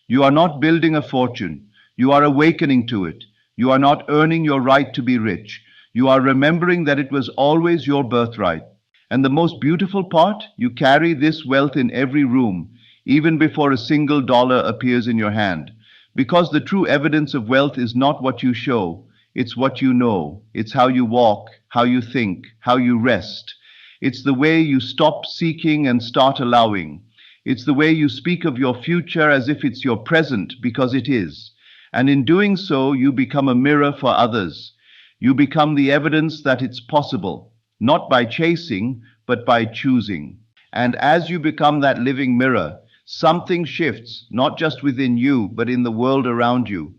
You are not building a fortune. You are awakening to it. You are not earning your right to be rich. You are remembering that it was always your birthright. And the most beautiful part, you carry this wealth in every room, even before a single dollar appears in your hand. Because the true evidence of wealth is not what you show, it's what you know. It's how you walk, how you think, how you rest. It's the way you stop seeking and start allowing. It's the way you speak of your future as if it's your present, because it is. And in doing so, you become a mirror for others. You become the evidence that it's possible, not by chasing, but by choosing. And as you become that living mirror, something shifts, not just within you, but in the world around you.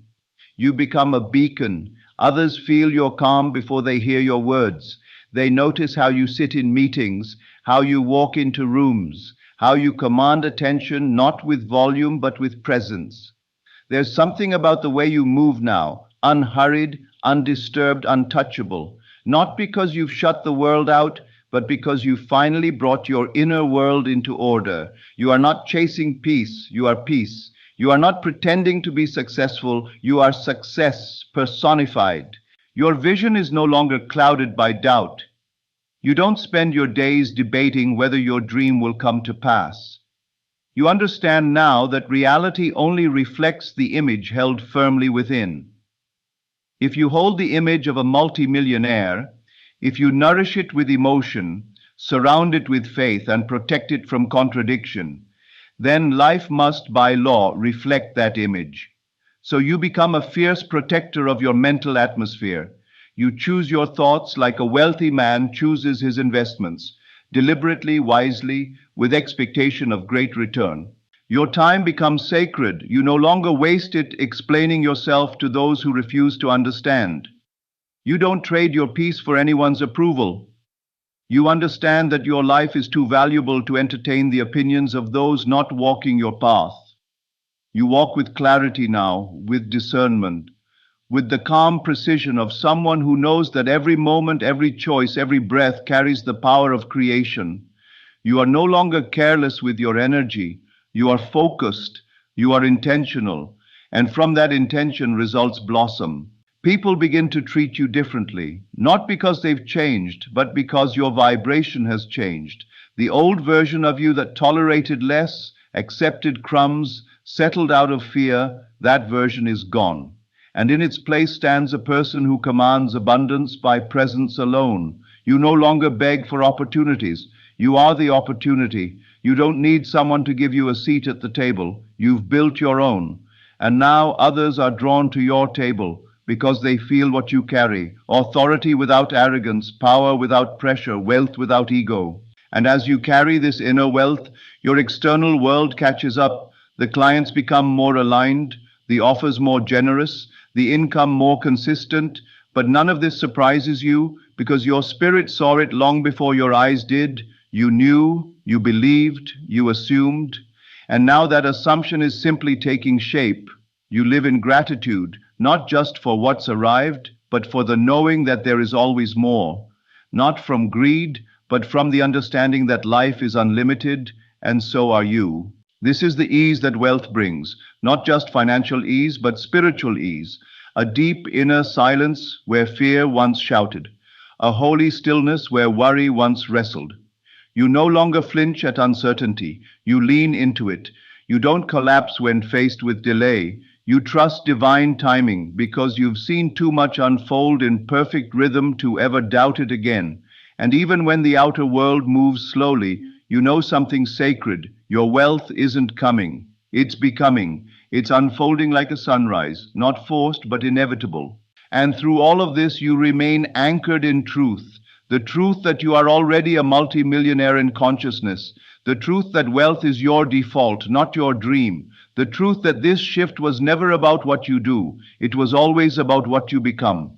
You become a beacon. Others feel your calm before they hear your words. They notice how you sit in meetings, how you walk into rooms, how you command attention, not with volume, but with presence. There's something about the way you move now, unhurried, undisturbed, untouchable, not because you've shut the world out, but because you finally brought your inner world into order. You are not chasing peace, you are peace. You are not pretending to be successful, you are success personified. Your vision is no longer clouded by doubt. You don't spend your days debating whether your dream will come to pass. You understand now that reality only reflects the image held firmly within. If you hold the image of a multimillionaire, if you nourish it with emotion, surround it with faith, and protect it from contradiction, then life must, by law, reflect that image. So you become a fierce protector of your mental atmosphere. You choose your thoughts like a wealthy man chooses his investments, deliberately, wisely, with expectation of great return. Your time becomes sacred. You no longer waste it explaining yourself to those who refuse to understand. You don't trade your peace for anyone's approval. You understand that your life is too valuable to entertain the opinions of those not walking your path. You walk with clarity now, with discernment, with the calm precision of someone who knows that every moment, every choice, every breath carries the power of creation. You are no longer careless with your energy. You are focused. You are intentional. And from that intention, results blossom. People begin to treat you differently, not because they've changed, but because your vibration has changed. The old version of you that tolerated less, accepted crumbs, settled out of fear, that version is gone. And in its place stands a person who commands abundance by presence alone. You no longer beg for opportunities. You are the opportunity. You don't need someone to give you a seat at the table. You've built your own. And now others are drawn to your table because they feel what you carry. Authority without arrogance, power without pressure, wealth without ego. And as you carry this inner wealth, your external world catches up. The clients become more aligned, the offers more generous, the income more consistent. But none of this surprises you because your spirit saw it long before your eyes did. You knew, you believed, you assumed. And now that assumption is simply taking shape. You live in gratitude, not just for what's arrived, but for the knowing that there is always more. Not from greed, but from the understanding that life is unlimited, and so are you. This is the ease that wealth brings, not just financial ease, but spiritual ease, a deep inner silence where fear once shouted, a holy stillness where worry once wrestled. You no longer flinch at uncertainty, you lean into it. You don't collapse when faced with delay. You trust divine timing because you've seen too much unfold in perfect rhythm to ever doubt it again. And even when the outer world moves slowly, you know something sacred. Your wealth isn't coming. It's becoming. It's unfolding like a sunrise, not forced but inevitable. And through all of this, you remain anchored in truth. The truth that you are already a multimillionaire in consciousness. The truth that wealth is your default, not your dream. The truth that this shift was never about what you do. It was always about what you become.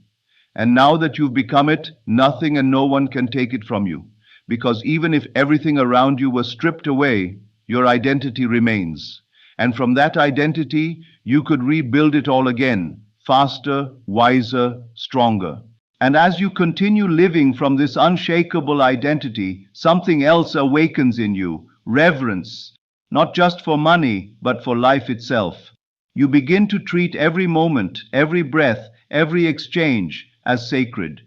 And now that you've become it, nothing and no one can take it from you. Because even if everything around you was stripped away, your identity remains. And from that identity, you could rebuild it all again, faster, wiser, stronger. And as you continue living from this unshakable identity, something else awakens in you, reverence, not just for money, but for life itself. You begin to treat every moment, every breath, every exchange as sacred.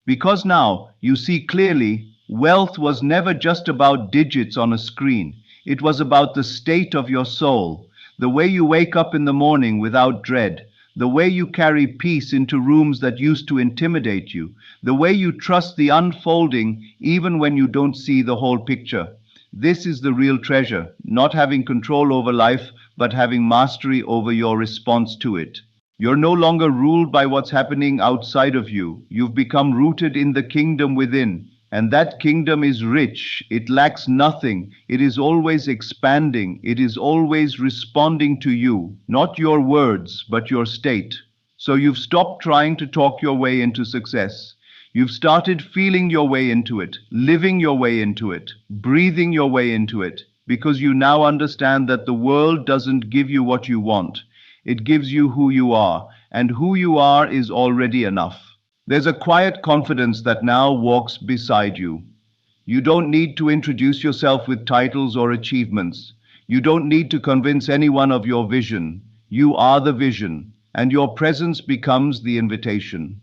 Because now you see clearly, wealth was never just about digits on a screen. It was about the state of your soul, the way you wake up in the morning without dread, the way you carry peace into rooms that used to intimidate you, the way you trust the unfolding even when you don't see the whole picture. This is the real treasure, not having control over life, but having mastery over your response to it. You're no longer ruled by what's happening outside of you. You've become rooted in the kingdom within. And that kingdom is rich. It lacks nothing. It is always expanding. It is always responding to you, not your words, but your state. So you've stopped trying to talk your way into success. You've started feeling your way into it, living your way into it, breathing your way into it, because you now understand that the world doesn't give you what you want. It gives you who you are, and who you are is already enough. There's a quiet confidence that now walks beside you. You don't need to introduce yourself with titles or achievements. You don't need to convince anyone of your vision. You are the vision, and your presence becomes the invitation.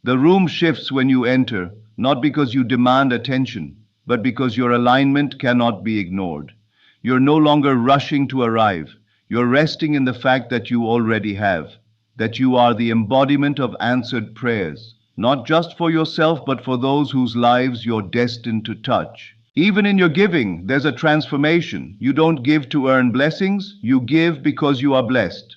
The room shifts when you enter, not because you demand attention, but because your alignment cannot be ignored. You're no longer rushing to arrive. You're resting in the fact that you already have, that you are the embodiment of answered prayers, not just for yourself, but for those whose lives you're destined to touch. Even in your giving, there's a transformation. You don't give to earn blessings, you give because you are blessed.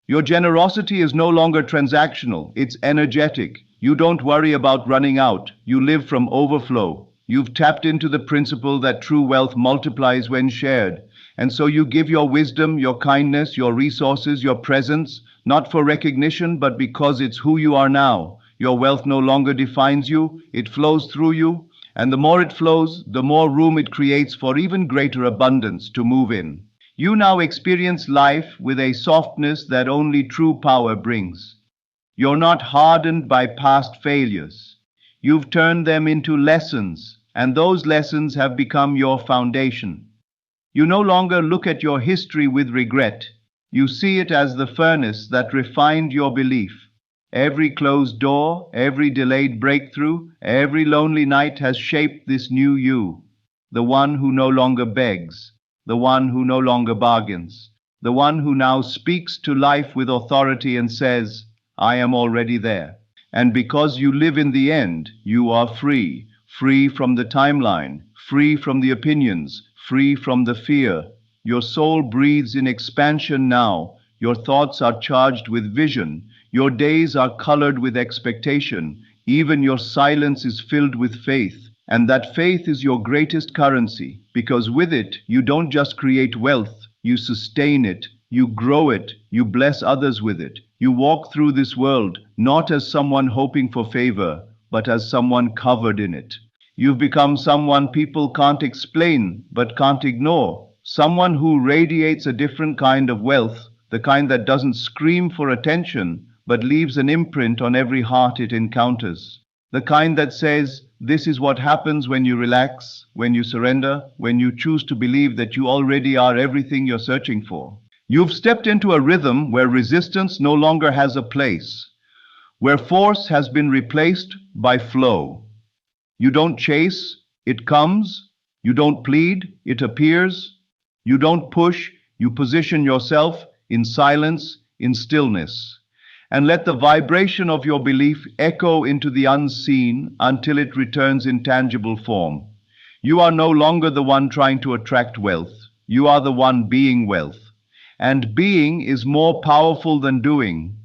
Your generosity is no longer transactional, it's energetic. You don't worry about running out, you live from overflow. You've tapped into the principle that true wealth multiplies when shared. And so you give your wisdom, your kindness, your resources, your presence, not for recognition, but because it's who you are now. Your wealth no longer defines you, it flows through you. And the more it flows, the more room it creates for even greater abundance to move in. You now experience life with a softness that only true power brings. You're not hardened by past failures. You've turned them into lessons, and those lessons have become your foundation. You no longer look at your history with regret. You see it as the furnace that refined your belief. Every closed door, every delayed breakthrough, every lonely night has shaped this new you, the one who no longer begs, the one who no longer bargains, the one who now speaks to life with authority and says, I am already there. And because you live in the end, you are free, free from the timeline, free from the opinions, free from the fear. Your soul breathes in expansion now. Your thoughts are charged with vision. Your days are colored with expectation. Even your silence is filled with faith. And that faith is your greatest currency, because with it, you don't just create wealth, you sustain it, you grow it, you bless others with it. You walk through this world not as someone hoping for favor, but as someone covered in it. You've become someone people can't explain but can't ignore, someone who radiates a different kind of wealth, the kind that doesn't scream for attention, but leaves an imprint on every heart it encounters. The kind that says, this is what happens when you relax, when you surrender, when you choose to believe that you already are everything you're searching for. You've stepped into a rhythm where resistance no longer has a place, where force has been replaced by flow. You don't chase, it comes. You don't plead, it appears. You don't push, you position yourself in silence, in stillness. And let the vibration of your belief echo into the unseen until it returns in tangible form. You are no longer the one trying to attract wealth. You are the one being wealth. And being is more powerful than doing,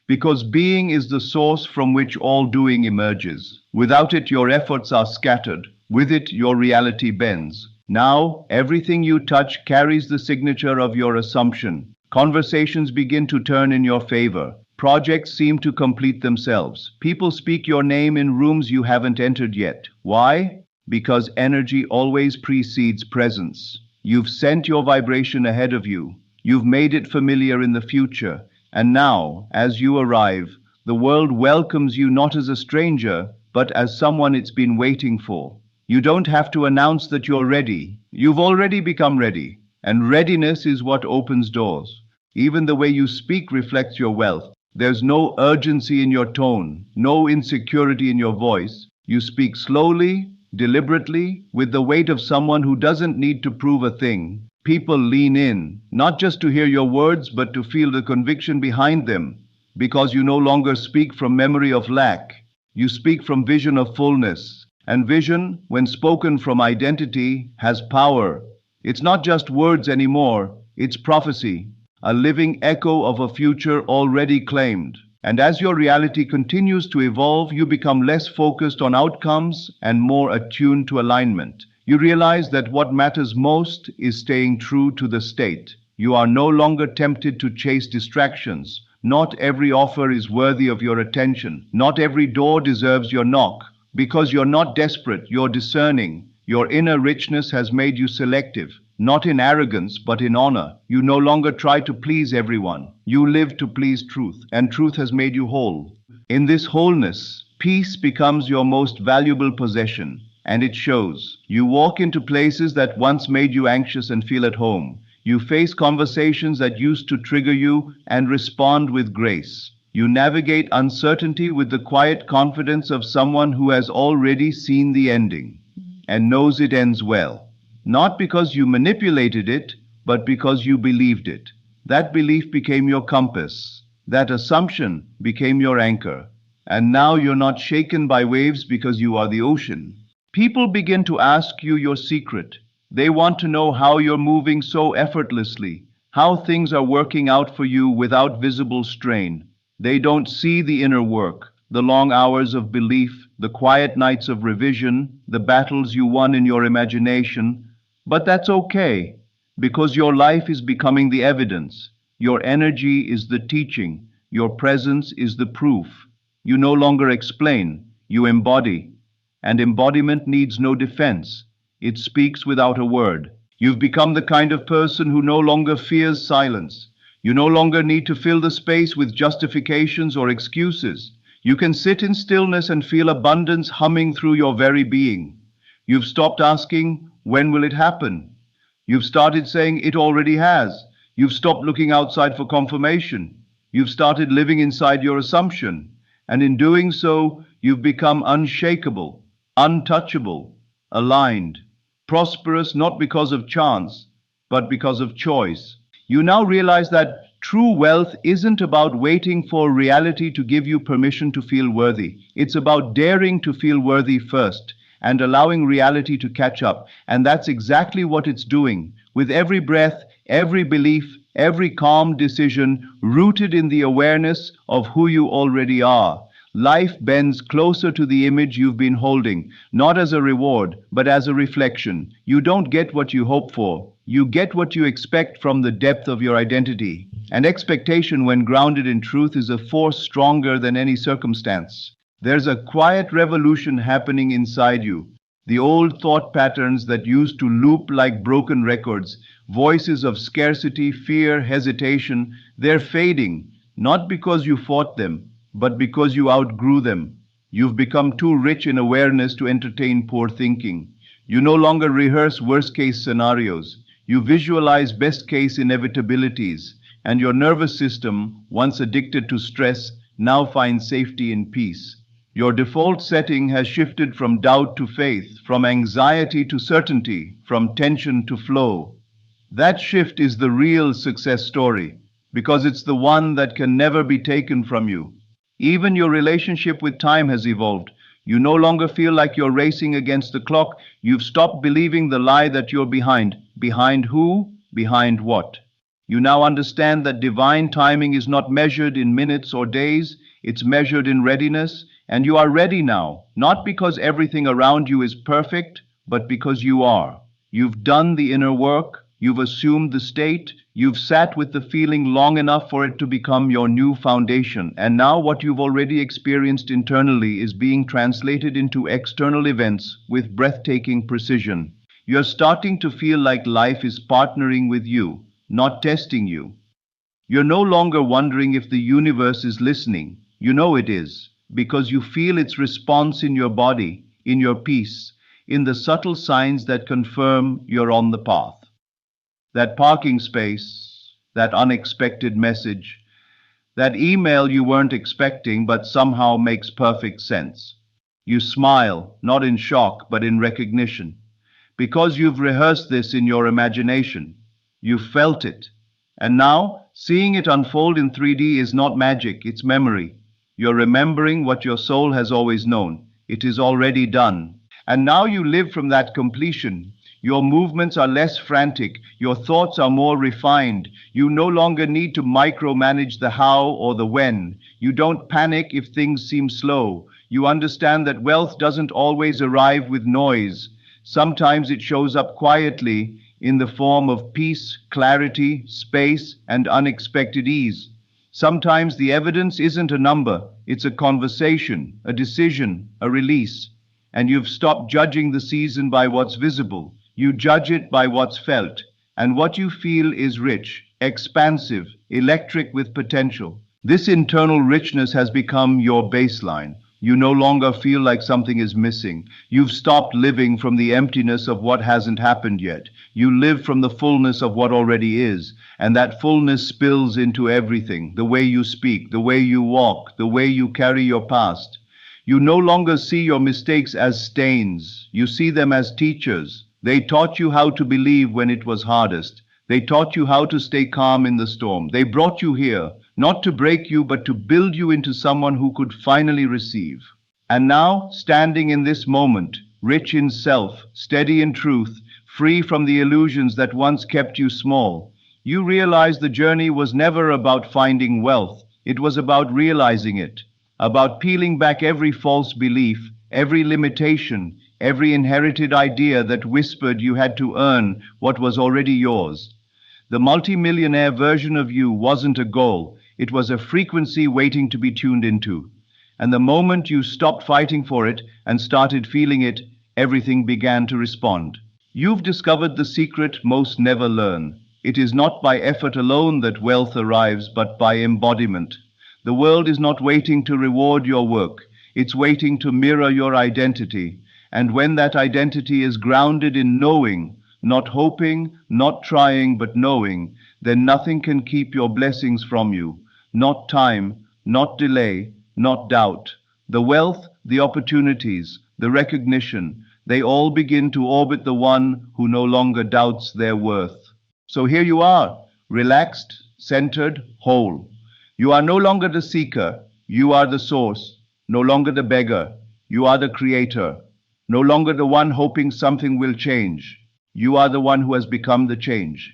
because being is the source from which all doing emerges. Without it, your efforts are scattered. With it, your reality bends. Now, everything you touch carries the signature of your assumption. Conversations begin to turn in your favor. Projects seem to complete themselves. People speak your name in rooms you haven't entered yet. Why? Because energy always precedes presence. You've sent your vibration ahead of you. You've made it familiar in the future. And now, as you arrive, the world welcomes you not as a stranger, but as someone it's been waiting for. You don't have to announce that you're ready. You've already become ready. And readiness is what opens doors. Even the way you speak reflects your wealth. There's no urgency in your tone, no insecurity in your voice. You speak slowly, deliberately, with the weight of someone who doesn't need to prove a thing. People lean in, not just to hear your words, but to feel the conviction behind them, because you no longer speak from memory of lack. You speak from vision of fullness. And vision, when spoken from identity, has power. It's not just words anymore, it's prophecy, a living echo of a future already claimed. And as your reality continues to evolve, you become less focused on outcomes and more attuned to alignment. You realize that what matters most is staying true to the state. You are no longer tempted to chase distractions. Not every offer is worthy of your attention. Not every door deserves your knock. Because you're not desperate, you're discerning. Your inner richness has made you selective, not in arrogance, but in honor. You no longer try to please everyone. You live to please truth, and truth has made you whole. In this wholeness, peace becomes your most valuable possession. and it shows. You walk into places that once made you anxious and feel at home. You face conversations that used to trigger you and respond with grace. You navigate uncertainty with the quiet confidence of someone who has already seen the ending and knows it ends well. Not because you manipulated it, but because you believed it. That belief became your compass. That assumption became your anchor. And now you're not shaken by waves because you are the ocean. People begin to ask you your secret. They want to know how you're moving so effortlessly, how things are working out for you without visible strain. They don't see the inner work, the long hours of belief, the quiet nights of revision, the battles you won in your imagination. But that's okay, because your life is becoming the evidence. Your energy is the teaching. Your presence is the proof. You no longer explain, you embody. And embodiment needs no defense. It speaks without a word. You've become the kind of person who no longer fears silence. You no longer need to fill the space with justifications or excuses. You can sit in stillness and feel abundance humming through your very being. You've stopped asking, when will it happen? You've started saying, it already has. You've stopped looking outside for confirmation. You've started living inside your assumption. And in doing so, you've become unshakable, untouchable, aligned, prosperous not because of chance, but because of choice. You now realize that true wealth isn't about waiting for reality to give you permission to feel worthy. It's about daring to feel worthy first and allowing reality to catch up. And that's exactly what it's doing. With every breath, every belief, every calm decision rooted in the awareness of who you already are. Life bends closer to the image you've been holding, not as a reward, but as a reflection. You don't get what you hope for. You get what you expect from the depth of your identity. And expectation, when grounded in truth, is a force stronger than any circumstance. There's a quiet revolution happening inside you. The old thought patterns that used to loop like broken records, voices of scarcity, fear, hesitation, they're fading, not because you fought them, but because you outgrew them. You've become too rich in awareness to entertain poor thinking. You no longer rehearse worst-case scenarios. You visualize best-case inevitabilities, and your nervous system, once addicted to stress, now finds safety in peace. Your default setting has shifted from doubt to faith, from anxiety to certainty, from tension to flow. That shift is the real success story, because it's the one that can never be taken from you. Even your relationship with time has evolved. You no longer feel like you're racing against the clock. You've stopped believing the lie that you're behind. Behind who? Behind what? You now understand that divine timing is not measured in minutes or days. It's measured in readiness. And you are ready now, not because everything around you is perfect, but because you are. You've done the inner work. You've assumed the state. You've sat with the feeling long enough for it to become your new foundation. And now what you've already experienced internally is being translated into external events with breathtaking precision. You're starting to feel like life is partnering with you, not testing you. You're no longer wondering if the universe is listening. You know it is, because you feel its response in your body, in your peace, in the subtle signs that confirm you're on the path. That parking space, that unexpected message, that email you weren't expecting but somehow makes perfect sense. You smile, not in shock but in recognition, because you've rehearsed this in your imagination. You felt it. And now, seeing it unfold in 3D is not magic, it's memory. You're remembering what your soul has always known. It is already done. And now you live from that completion. Your movements are less frantic. Your thoughts are more refined. You no longer need to micromanage the how or the when. You don't panic if things seem slow. You understand that wealth doesn't always arrive with noise. Sometimes it shows up quietly in the form of peace, clarity, space, and unexpected ease. Sometimes the evidence isn't a number. It's a conversation, a decision, a release. And you've stopped judging the season by what's visible. You judge it by what's felt, and what you feel is rich, expansive, electric with potential. This internal richness has become your baseline. You no longer feel like something is missing. You've stopped living from the emptiness of what hasn't happened yet. You live from the fullness of what already is, and that fullness spills into everything, the way you speak, the way you walk, the way you carry your past. You no longer see your mistakes as stains. You see them as teachers. They taught you how to believe when it was hardest. They taught you how to stay calm in the storm. They brought you here, not to break you, but to build you into someone who could finally receive. And now, standing in this moment, rich in self, steady in truth, free from the illusions that once kept you small, you realize the journey was never about finding wealth. It was about realizing it, about peeling back every false belief, every limitation, every inherited idea that whispered you had to earn what was already yours. The multimillionaire version of you wasn't a goal, it was a frequency waiting to be tuned into. And the moment you stopped fighting for it and started feeling it, everything began to respond. You've discovered the secret most never learn. It is not by effort alone that wealth arrives, but by embodiment. The world is not waiting to reward your work, it's waiting to mirror your identity. And when that identity is grounded in knowing, not hoping, not trying, but knowing, then nothing can keep your blessings from you. Not time, not delay, not doubt. The wealth, the opportunities, the recognition, they all begin to orbit the one who no longer doubts their worth. So here you are, relaxed, centered, whole. You are no longer the seeker, you are the source. No longer the beggar, you are the creator. No longer the one hoping something will change. You are the one who has become the change,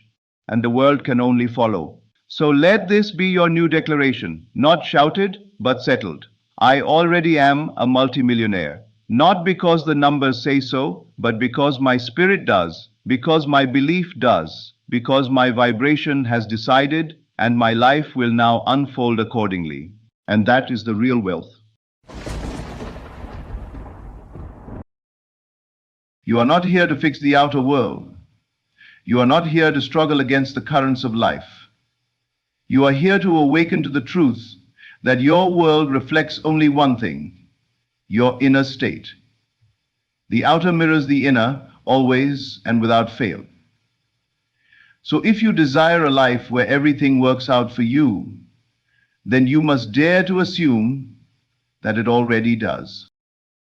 and the world can only follow. So let this be your new declaration, not shouted, but settled. I already am a multimillionaire, not because the numbers say so, but because my spirit does, because my belief does, because my vibration has decided, and my life will now unfold accordingly. And that is the real wealth. You are not here to fix the outer world. You are not here to struggle against the currents of life. You are here to awaken to the truth that your world reflects only one thing, your inner state. The outer mirrors the inner, always and without fail. So if you desire a life where everything works out for you, then you must dare to assume that it already does.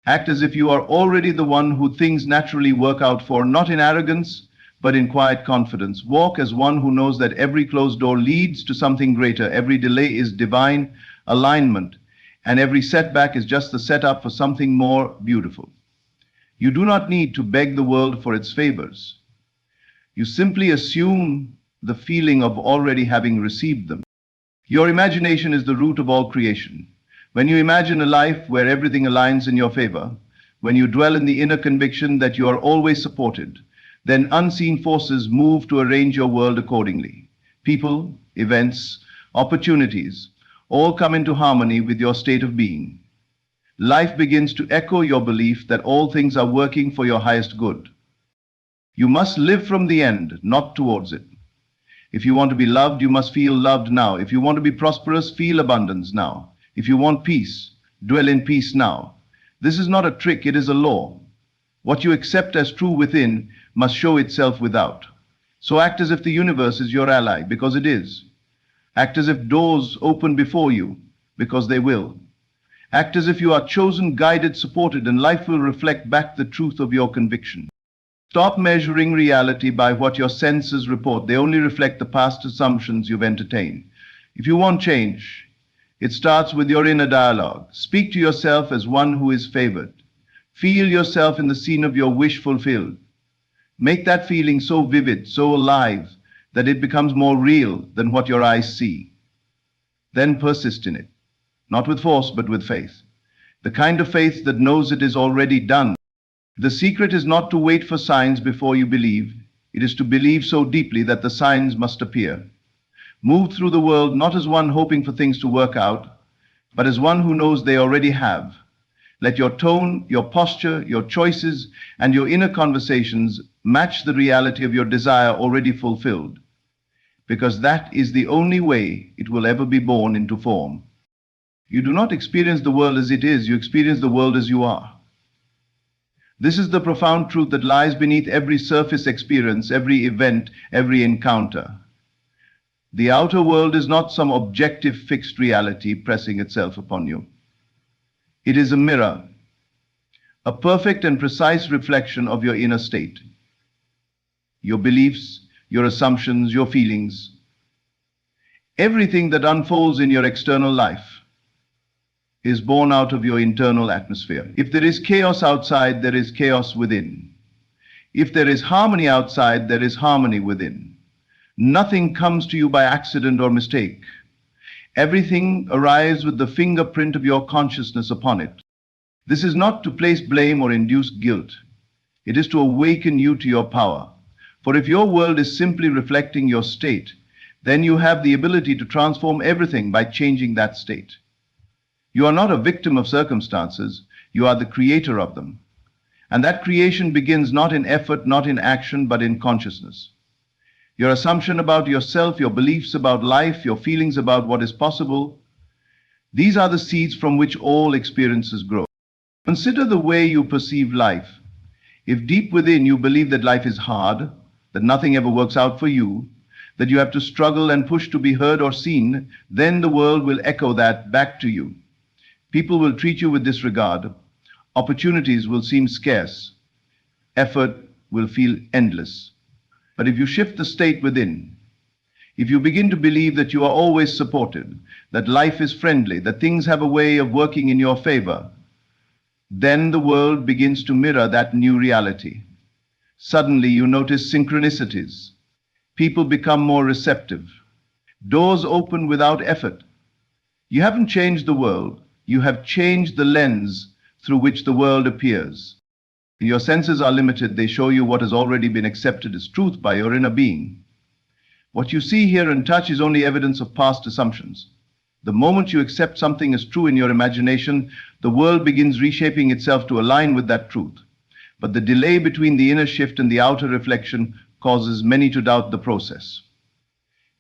Act as if you are already the one who things naturally work out for, not in arrogance, but in quiet confidence. Walk as one who knows that every closed door leads to something greater, every delay is divine alignment, and every setback is just the setup for something more beautiful. You do not need to beg the world for its favors. You simply assume the feeling of already having received them. Your imagination is the root of all creation. When you imagine a life where everything aligns in your favor, when you dwell in the inner conviction that you are always supported, then unseen forces move to arrange your world accordingly. People, events, opportunities, all come into harmony with your state of being. Life begins to echo your belief that all things are working for your highest good. You must live from the end, not towards it. If you want to be loved, you must feel loved now. If you want to be prosperous, feel abundance now. If you want peace, dwell in peace now. This is not a trick, it is a law. What you accept as true within must show itself without. So act as if the universe is your ally, because it is. Act as if doors open before you, because they will. Act as if you are chosen, guided, supported, and life will reflect back the truth of your conviction. Stop measuring reality by what your senses report. They only reflect the past assumptions you've entertained. If you want change, it starts with your inner dialogue. Speak to yourself as one who is favored. Feel yourself in the scene of your wish fulfilled. Make that feeling so vivid, so alive, that it becomes more real than what your eyes see. Then persist in it, not with force, but with faith. The kind of faith that knows it is already done. The secret is not to wait for signs before you believe. It is to believe so deeply that the signs must appear. Move through the world not as one hoping for things to work out, but as one who knows they already have. Let your tone, your posture, your choices, and your inner conversations match the reality of your desire already fulfilled, because that is the only way it will ever be born into form. You do not experience the world as it is, you experience the world as you are. This is the profound truth that lies beneath every surface experience, every event, every encounter. The outer world is not some objective fixed reality pressing itself upon you. It is a mirror, a perfect and precise reflection of your inner state. Your beliefs, your assumptions, your feelings, everything that unfolds in your external life is born out of your internal atmosphere. If there is chaos outside, there is chaos within. If there is harmony outside, there is harmony within. Nothing comes to you by accident or mistake. Everything arrives with the fingerprint of your consciousness upon it. This is not to place blame or induce guilt. It is to awaken you to your power. For if your world is simply reflecting your state, then you have the ability to transform everything by changing that state. You are not a victim of circumstances, you are the creator of them. And that creation begins not in effort, not in action, but in consciousness. Your assumption about yourself, your beliefs about life, your feelings about what is possible, these are the seeds from which all experiences grow. Consider the way you perceive life. If deep within you believe that life is hard, that nothing ever works out for you, that you have to struggle and push to be heard or seen, then the world will echo that back to you. People will treat you with disregard. Opportunities will seem scarce. Effort will feel endless. But if you shift the state within, if you begin to believe that you are always supported, that life is friendly, that things have a way of working in your favor, then the world begins to mirror that new reality. Suddenly you notice synchronicities. People become more receptive. Doors open without effort. You haven't changed the world. You have changed the lens through which the world appears. Your senses are limited. They show you what has already been accepted as truth by your inner being. What you see, hear, and touch is only evidence of past assumptions. The moment you accept something as true in your imagination, the world begins reshaping itself to align with that truth. But the delay between the inner shift and the outer reflection causes many to doubt the process.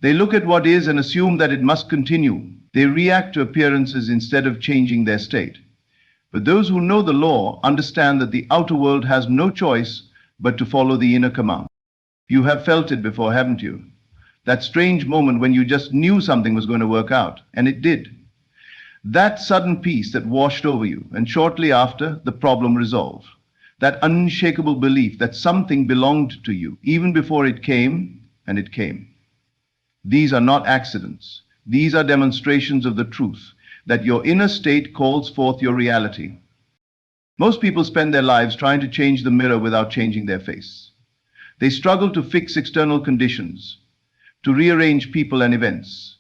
They look at what is and assume that it must continue. They react to appearances instead of changing their state. But those who know the law understand that the outer world has no choice but to follow the inner command. You have felt it before, haven't you? That strange moment when you just knew something was going to work out, and it did. That sudden peace that washed over you, and shortly after, the problem resolved. That unshakable belief that something belonged to you, even before it came, and it came. These are not accidents. These are demonstrations of the truth, that your inner state calls forth your reality. Most people spend their lives trying to change the mirror without changing their face. They struggle to fix external conditions, to rearrange people and events,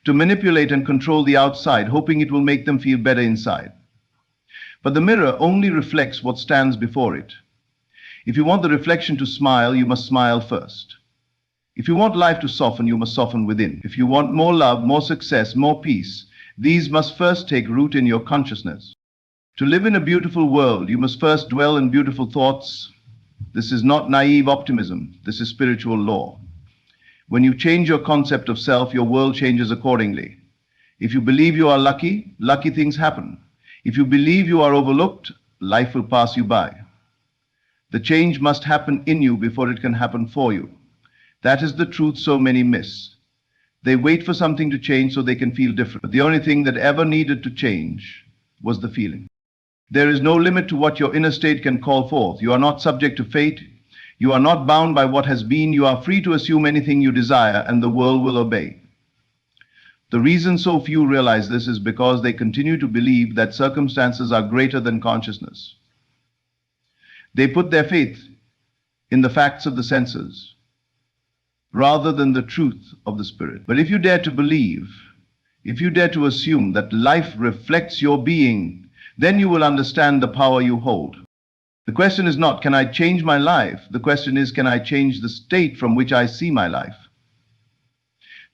to manipulate and control the outside, hoping it will make them feel better inside. But the mirror only reflects what stands before it. If you want the reflection to smile, you must smile first. If you want life to soften, you must soften within. If you want more love, more success, more peace, these must first take root in your consciousness. To live in a beautiful world, you must first dwell in beautiful thoughts. This is not naive optimism. This is spiritual law. When you change your concept of self, your world changes accordingly. If you believe you are lucky, lucky things happen. If you believe you are overlooked, life will pass you by. The change must happen in you before it can happen for you. That is the truth so many miss. They wait for something to change so they can feel different. But the only thing that ever needed to change was the feeling. There is no limit to what your inner state can call forth. You are not subject to fate. You are not bound by what has been. You are free to assume anything you desire, and the world will obey. The reason so few realize this is because they continue to believe that circumstances are greater than consciousness. They put their faith in the facts of the senses rather than the truth of the spirit. But if you dare to believe, if you dare to assume that life reflects your being, then you will understand the power you hold. The question is not, can I change my life? The question is, can I change the state from which I see my life?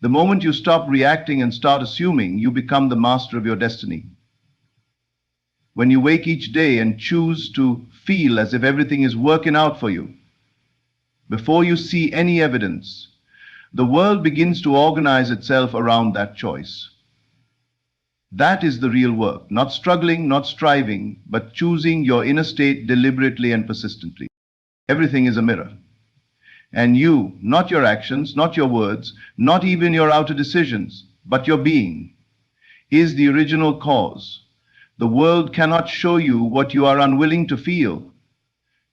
The moment you stop reacting and start assuming, you become the master of your destiny. When you wake each day and choose to feel as if everything is working out for you, before you see any evidence, the world begins to organize itself around that choice. That is the real work, not struggling, not striving, but choosing your inner state deliberately and persistently. Everything is a mirror. And you, not your actions, not your words, not even your outer decisions, but your being, is the original cause. The world cannot show you what you are unwilling to feel.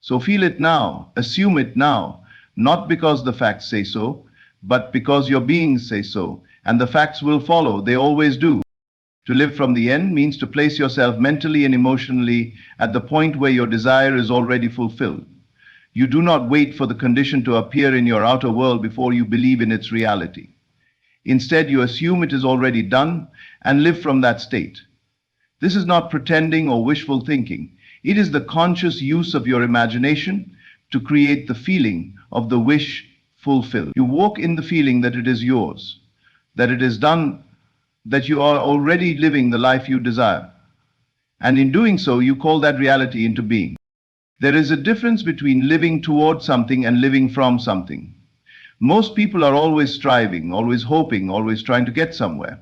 So feel it now, assume it now, not because the facts say so, but because your beings say so, and the facts will follow, they always do. To live from the end means to place yourself mentally and emotionally at the point where your desire is already fulfilled. You do not wait for the condition to appear in your outer world before you believe in its reality. Instead, you assume it is already done and live from that state. This is not pretending or wishful thinking. It is the conscious use of your imagination to create the feeling of the wish fulfilled. You walk in the feeling that it is yours, that it is done, that you are already living the life you desire. And in doing so, you call that reality into being. There is a difference between living toward something and living from something. Most people are always striving, always hoping, always trying to get somewhere.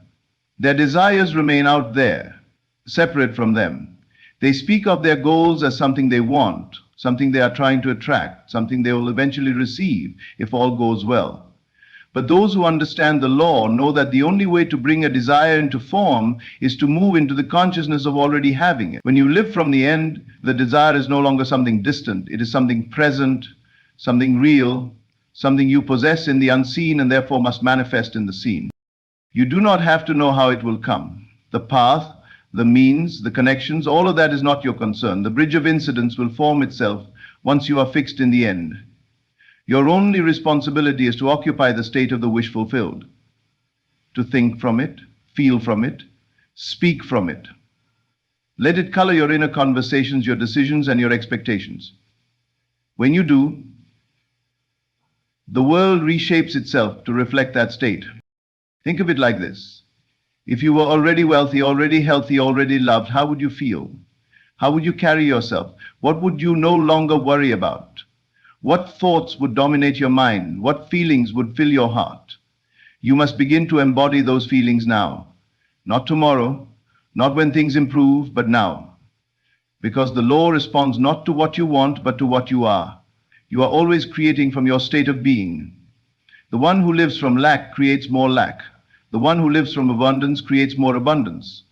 Their desires remain out there, separate from them. They speak of their goals as something they want, something they are trying to attract, something they will eventually receive if all goes well. But those who understand the law know that the only way to bring a desire into form is to move into the consciousness of already having it. When you live from the end, the desire is no longer something distant. It is something present, something real, something you possess in the unseen and therefore must manifest in the seen. You do not have to know how it will come. The path, the means, the connections, all of that is not your concern. The bridge of incidents will form itself once you are fixed in the end. Your only responsibility is to occupy the state of the wish fulfilled, to think from it, feel from it, speak from it. Let it color your inner conversations, your decisions, and your expectations. When you do, the world reshapes itself to reflect that state. Think of it like this. If you were already wealthy, already healthy, already loved, how would you feel? How would you carry yourself? What would you no longer worry about? What thoughts would dominate your mind? What feelings would fill your heart? You must begin to embody those feelings now. Not tomorrow, not when things improve, but now. Because the law responds not to what you want, but to what you are. You are always creating from your state of being. The one who lives from lack creates more lack. The one who lives from abundance creates more abundance.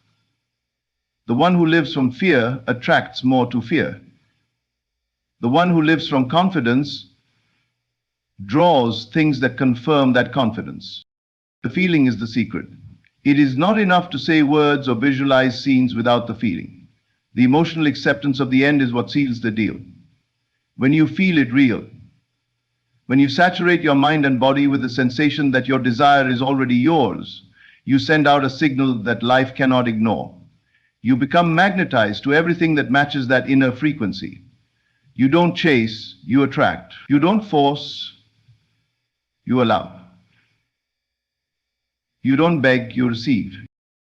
The one who lives from fear attracts more to fear. The one who lives from confidence draws things that confirm that confidence. The feeling is the secret. It is not enough to say words or visualize scenes without the feeling. The emotional acceptance of the end is what seals the deal. When you feel it real, when you saturate your mind and body with the sensation that your desire is already yours, you send out a signal that life cannot ignore. You become magnetized to everything that matches that inner frequency. You don't chase, you attract. You don't force, you allow. You don't beg, you receive.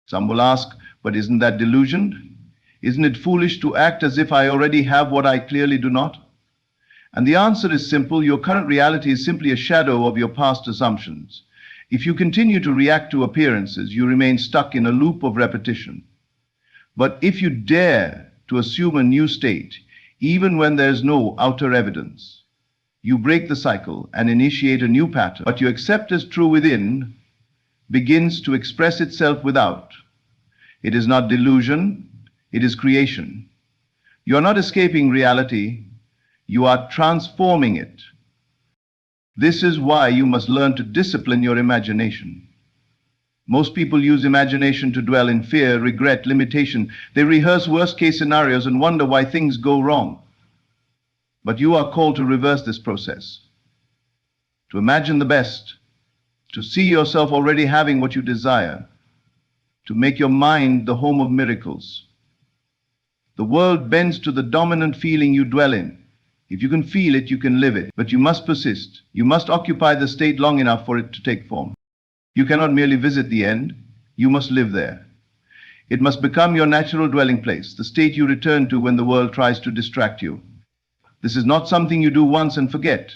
Some will ask, but isn't that delusion? Isn't it foolish to act as if I already have what I clearly do not? And the answer is simple. Your current reality is simply a shadow of your past assumptions. If you continue to react to appearances, you remain stuck in a loop of repetition. But if you dare to assume a new state, even when there's no outer evidence, you break the cycle and initiate a new pattern. What you accept as true within begins to express itself without. It is not delusion, it is creation. You are not escaping reality, you are transforming it. This is why you must learn to discipline your imagination. Most people use imagination to dwell in fear, regret, limitation. They rehearse worst-case scenarios and wonder why things go wrong. But you are called to reverse this process, to imagine the best, to see yourself already having what you desire, to make your mind the home of miracles. The world bends to the dominant feeling you dwell in. If you can feel it, you can live it. But you must persist. You must occupy the state long enough for it to take form. You cannot merely visit the end, you must live there. It must become your natural dwelling place, the state you return to when the world tries to distract you. This is not something you do once and forget.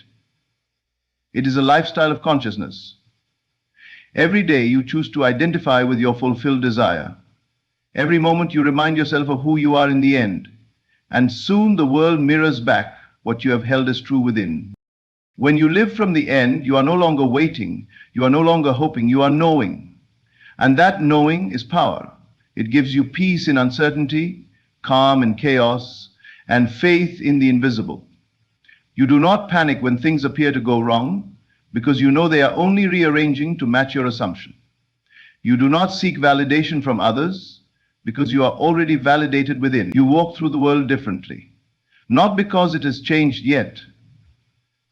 It is a lifestyle of consciousness. Every day you choose to identify with your fulfilled desire. Every moment you remind yourself of who you are in the end, and soon the world mirrors back what you have held as true within. When you live from the end, you are no longer waiting, you are no longer hoping, you are knowing. And that knowing is power. It gives you peace in uncertainty, calm in chaos, and faith in the invisible. You do not panic when things appear to go wrong, because you know they are only rearranging to match your assumption. You do not seek validation from others, because you are already validated within. You walk through the world differently, not because it has changed yet,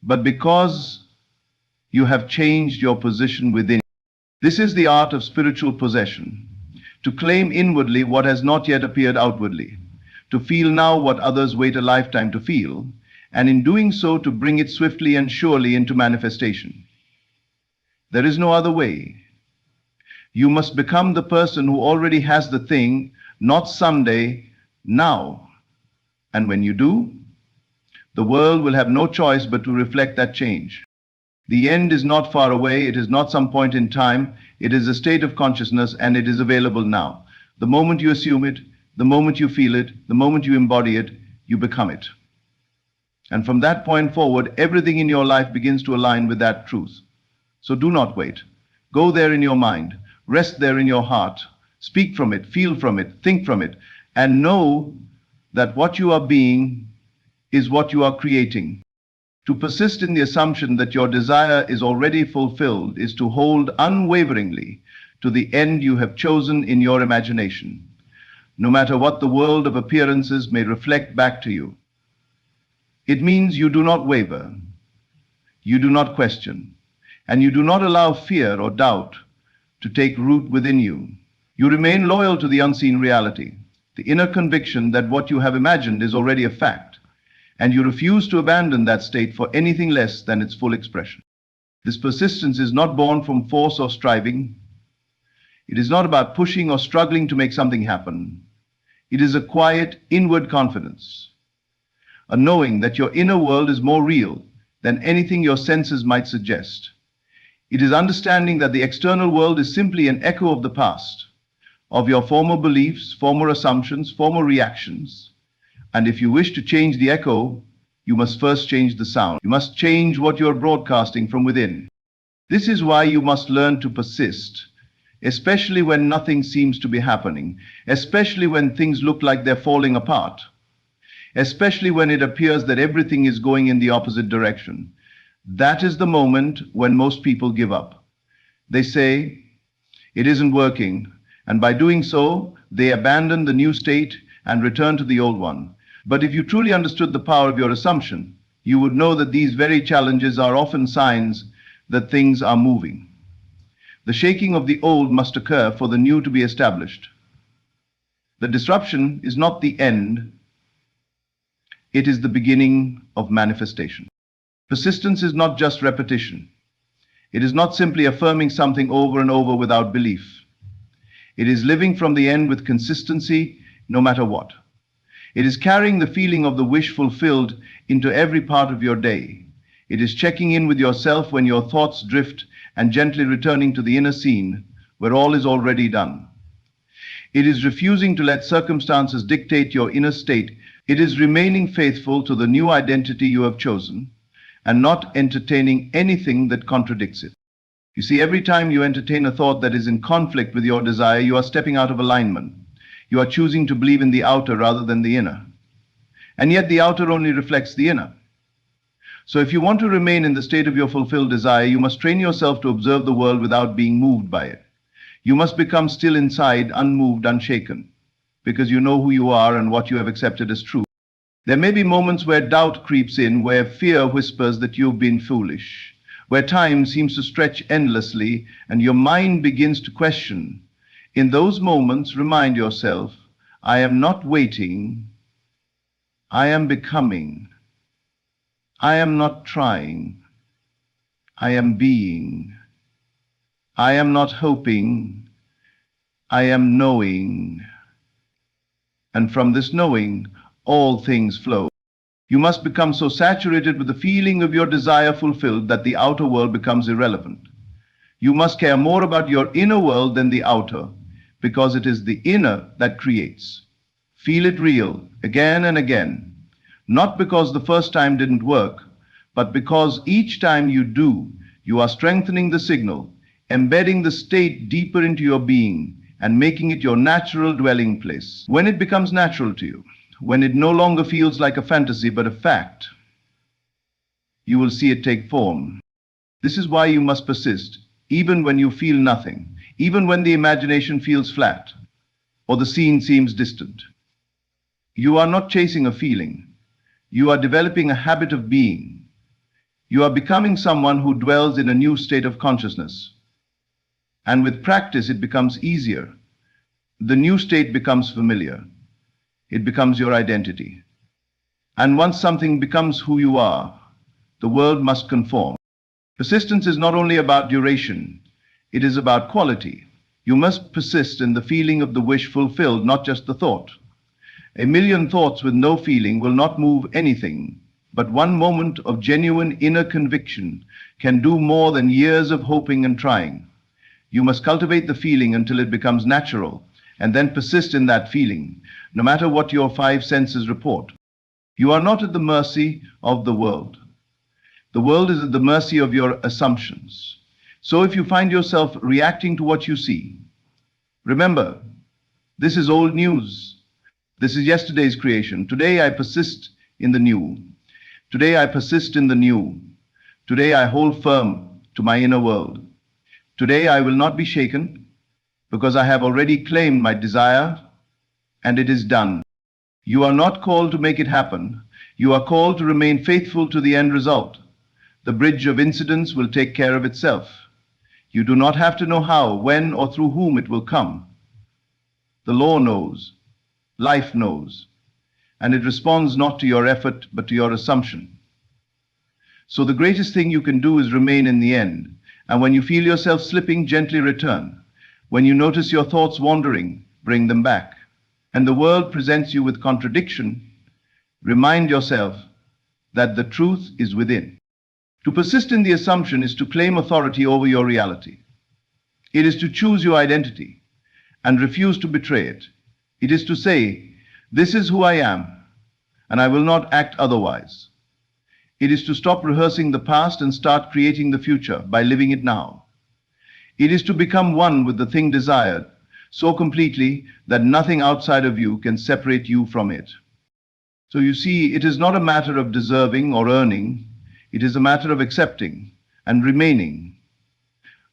but because you have changed your position within. This is the art of spiritual possession, to claim inwardly what has not yet appeared outwardly, to feel now what others wait a lifetime to feel, and in doing so to bring it swiftly and surely into manifestation. There is no other way. You must become the person who already has the thing, not someday, now. And when you do, the world will have no choice but to reflect that change. The end is not far away, it is not some point in time, it is a state of consciousness, and it is available now. The moment you assume it, the moment you feel it, the moment you embody it, you become it. And from that point forward, everything in your life begins to align with that truth. So do not wait. Go there in your mind, rest there in your heart, speak from it, feel from it, think from it, and know that what you are being is what you are creating. To persist in the assumption that your desire is already fulfilled is to hold unwaveringly to the end you have chosen in your imagination, no matter what the world of appearances may reflect back to you. It means you do not waver, you do not question, and you do not allow fear or doubt to take root within you. You remain loyal to the unseen reality, the inner conviction that what you have imagined is already a fact, and you refuse to abandon that state for anything less than its full expression. This persistence is not born from force or striving. It is not about pushing or struggling to make something happen. It is a quiet, inward confidence, a knowing that your inner world is more real than anything your senses might suggest. It is understanding that the external world is simply an echo of the past, of your former beliefs, former assumptions, former reactions. And if you wish to change the echo, you must first change the sound. You must change what you are broadcasting from within. This is why you must learn to persist, especially when nothing seems to be happening, especially when things look like they're falling apart, especially when it appears that everything is going in the opposite direction. That is the moment when most people give up. They say, it isn't working, and by doing so, they abandon the new state and return to the old one. But if you truly understood the power of your assumption, you would know that these very challenges are often signs that things are moving. The shaking of the old must occur for the new to be established. The disruption is not the end, it is the beginning of manifestation. Persistence is not just repetition. It is not simply affirming something over and over without belief. It is living from the end with consistency, no matter what. It is carrying the feeling of the wish fulfilled into every part of your day. It is checking in with yourself when your thoughts drift and gently returning to the inner scene where all is already done. It is refusing to let circumstances dictate your inner state. It is remaining faithful to the new identity you have chosen and not entertaining anything that contradicts it. You see, every time you entertain a thought that is in conflict with your desire, you are stepping out of alignment. You are choosing to believe in the outer rather than the inner. And yet the outer only reflects the inner. So if you want to remain in the state of your fulfilled desire, you must train yourself to observe the world without being moved by it. You must become still inside, unmoved, unshaken, because you know who you are and what you have accepted as true. There may be moments where doubt creeps in, where fear whispers that you've been foolish, where time seems to stretch endlessly and your mind begins to question. In those moments, remind yourself, I am not waiting, I am becoming. I am not trying, I am being. I am not hoping, I am knowing. And from this knowing, all things flow. You must become so saturated with the feeling of your desire fulfilled that the outer world becomes irrelevant. You must care more about your inner world than the outer, because it is the inner that creates. Feel it real again and again, not because the first time didn't work, but because each time you do, you are strengthening the signal, embedding the state deeper into your being, and making it your natural dwelling place. When it becomes natural to you, when it no longer feels like a fantasy but a fact, you will see it take form. This is why you must persist, even when you feel nothing, even when the imagination feels flat, or the scene seems distant. You are not chasing a feeling. You are developing a habit of being. You are becoming someone who dwells in a new state of consciousness. And with practice, it becomes easier. The new state becomes familiar. It becomes your identity. And once something becomes who you are, the world must conform. Persistence is not only about duration, it is about quality. You must persist in the feeling of the wish fulfilled, not just the thought. A million thoughts with no feeling will not move anything, but one moment of genuine inner conviction can do more than years of hoping and trying. You must cultivate the feeling until it becomes natural, and then persist in that feeling, no matter what your five senses report. You are not at the mercy of the world. The world is at the mercy of your assumptions. So if you find yourself reacting to what you see, remember, this is old news. This is yesterday's creation. Today I persist in the new. Today I persist in the new. Today I hold firm to my inner world. Today I will not be shaken, because I have already claimed my desire, and it is done. You are not called to make it happen. You are called to remain faithful to the end result. The bridge of incidents will take care of itself. You do not have to know how, when, or through whom it will come. The law knows. Life knows. And it responds not to your effort, but to your assumption. So the greatest thing you can do is remain in the end. And when you feel yourself slipping, gently return. When you notice your thoughts wandering, bring them back. And the world presents you with contradiction, remind yourself that the truth is within. To persist in the assumption is to claim authority over your reality. It is to choose your identity and refuse to betray it. It is to say, this is who I am, and I will not act otherwise. It is to stop rehearsing the past and start creating the future by living it now. It is to become one with the thing desired, so completely that nothing outside of you can separate you from it. So you see, it is not a matter of deserving or earning. It is a matter of accepting and remaining.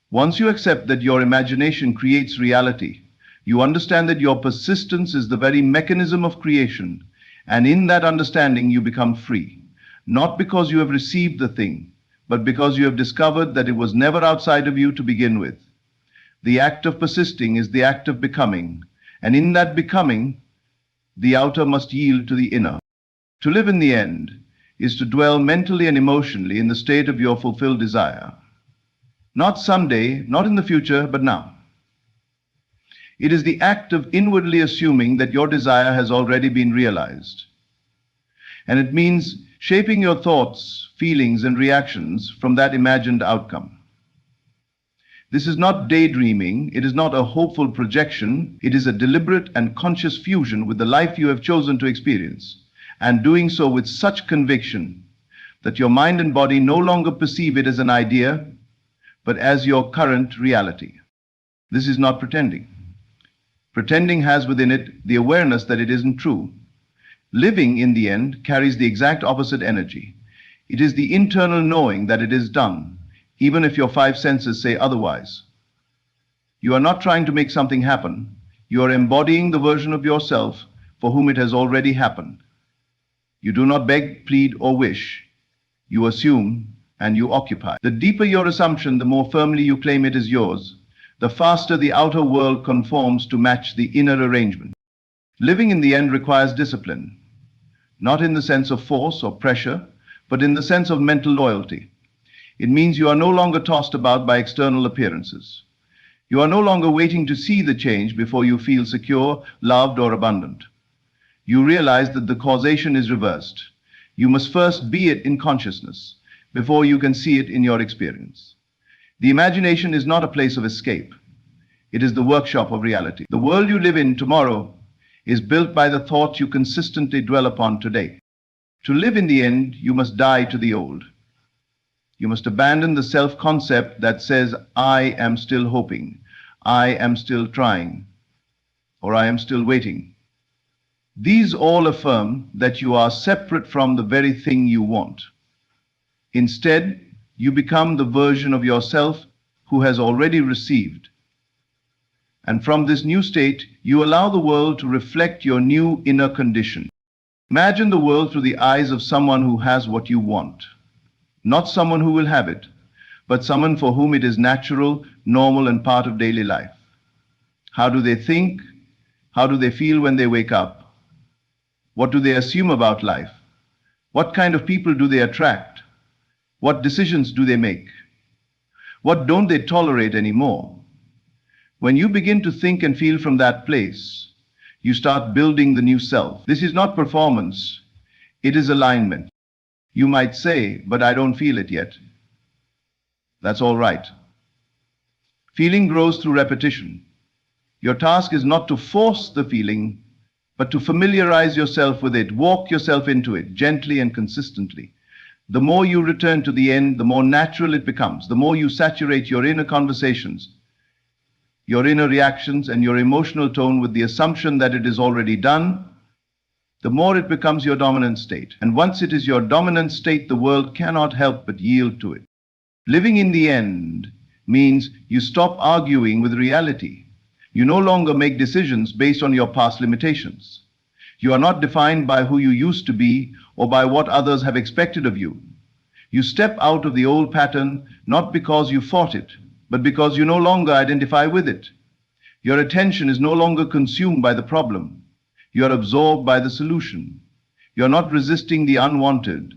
Once you accept that your imagination creates reality, you understand that your persistence is the very mechanism of creation, and in that understanding you become free, not because you have received the thing, but because you have discovered that it was never outside of you to begin with. The act of persisting is the act of becoming, and in that becoming, the outer must yield to the inner. To live in the end is to dwell mentally and emotionally in the state of your fulfilled desire. Not someday, not in the future, but now. It is the act of inwardly assuming that your desire has already been realized. And it means shaping your thoughts, feelings, and reactions from that imagined outcome. This is not daydreaming, it is not a hopeful projection, it is a deliberate and conscious fusion with the life you have chosen to experience, and doing so with such conviction that your mind and body no longer perceive it as an idea, but as your current reality. This is not pretending. Pretending has within it the awareness that it isn't true. Living, in the end, carries the exact opposite energy. It is the internal knowing that it is done, even if your five senses say otherwise. You are not trying to make something happen. You are embodying the version of yourself for whom it has already happened. You do not beg, plead, or wish. You assume and you occupy. The deeper your assumption, the more firmly you claim it is yours, the faster the outer world conforms to match the inner arrangement. Living in the end requires discipline, not in the sense of force or pressure, but in the sense of mental loyalty. It means you are no longer tossed about by external appearances. You are no longer waiting to see the change before you feel secure, loved, or abundant. You realize that the causation is reversed. You must first be it in consciousness before you can see it in your experience. The imagination is not a place of escape. It is the workshop of reality. The world you live in tomorrow is built by the thoughts you consistently dwell upon today. To live in the end, you must die to the old. You must abandon the self-concept that says, I am still hoping, I am still trying, or I am still waiting. These all affirm that you are separate from the very thing you want. Instead, you become the version of yourself who has already received. And from this new state, you allow the world to reflect your new inner condition. Imagine the world through the eyes of someone who has what you want. Not someone who will have it, but someone for whom it is natural, normal, and part of daily life. How do they think? How do they feel when they wake up? What do they assume about life? What kind of people do they attract? What decisions do they make? What don't they tolerate anymore? When you begin to think and feel from that place, you start building the new self. This is not performance, it is alignment. You might say, but I don't feel it yet. That's all right. Feeling grows through repetition. Your task is not to force the feeling, but to familiarize yourself with it, walk yourself into it gently and consistently. The more you return to the end, the more natural it becomes. The more you saturate your inner conversations, your inner reactions, and your emotional tone with the assumption that it is already done, the more it becomes your dominant state. And once it is your dominant state, the world cannot help but yield to it. Living in the end means you stop arguing with reality. You no longer make decisions based on your past limitations. You are not defined by who you used to be or by what others have expected of you. You step out of the old pattern not because you fought it, but because you no longer identify with it. Your attention is no longer consumed by the problem. You are absorbed by the solution. You are not resisting the unwanted.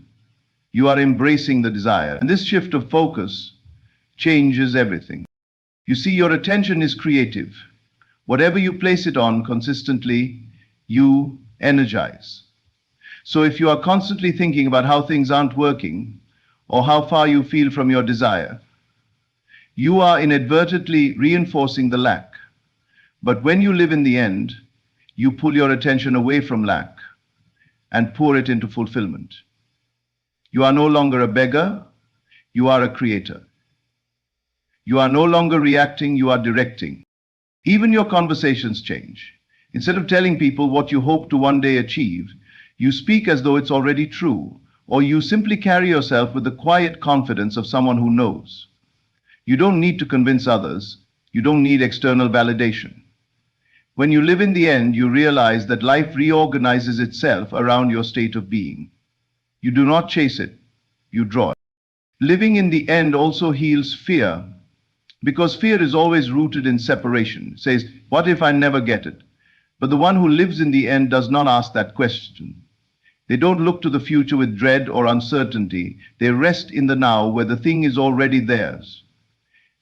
You are embracing the desire. And this shift of focus changes everything. You see, your attention is creative. Whatever you place it on consistently, you energize. So if you are constantly thinking about how things aren't working or how far you feel from your desire, you are inadvertently reinforcing the lack. But when you live in the end, you pull your attention away from lack and pour it into fulfillment. You are no longer a beggar, you are a creator. You are no longer reacting, you are directing. Even your conversations change. Instead of telling people what you hope to one day achieve, you speak as though it's already true, or you simply carry yourself with the quiet confidence of someone who knows. You don't need to convince others. You don't need external validation. When you live in the end, you realize that life reorganizes itself around your state of being. You do not chase it, you draw it. Living in the end also heals fear, because fear is always rooted in separation. It says, what if I never get it? But the one who lives in the end does not ask that question. They don't look to the future with dread or uncertainty. They rest in the now where the thing is already theirs.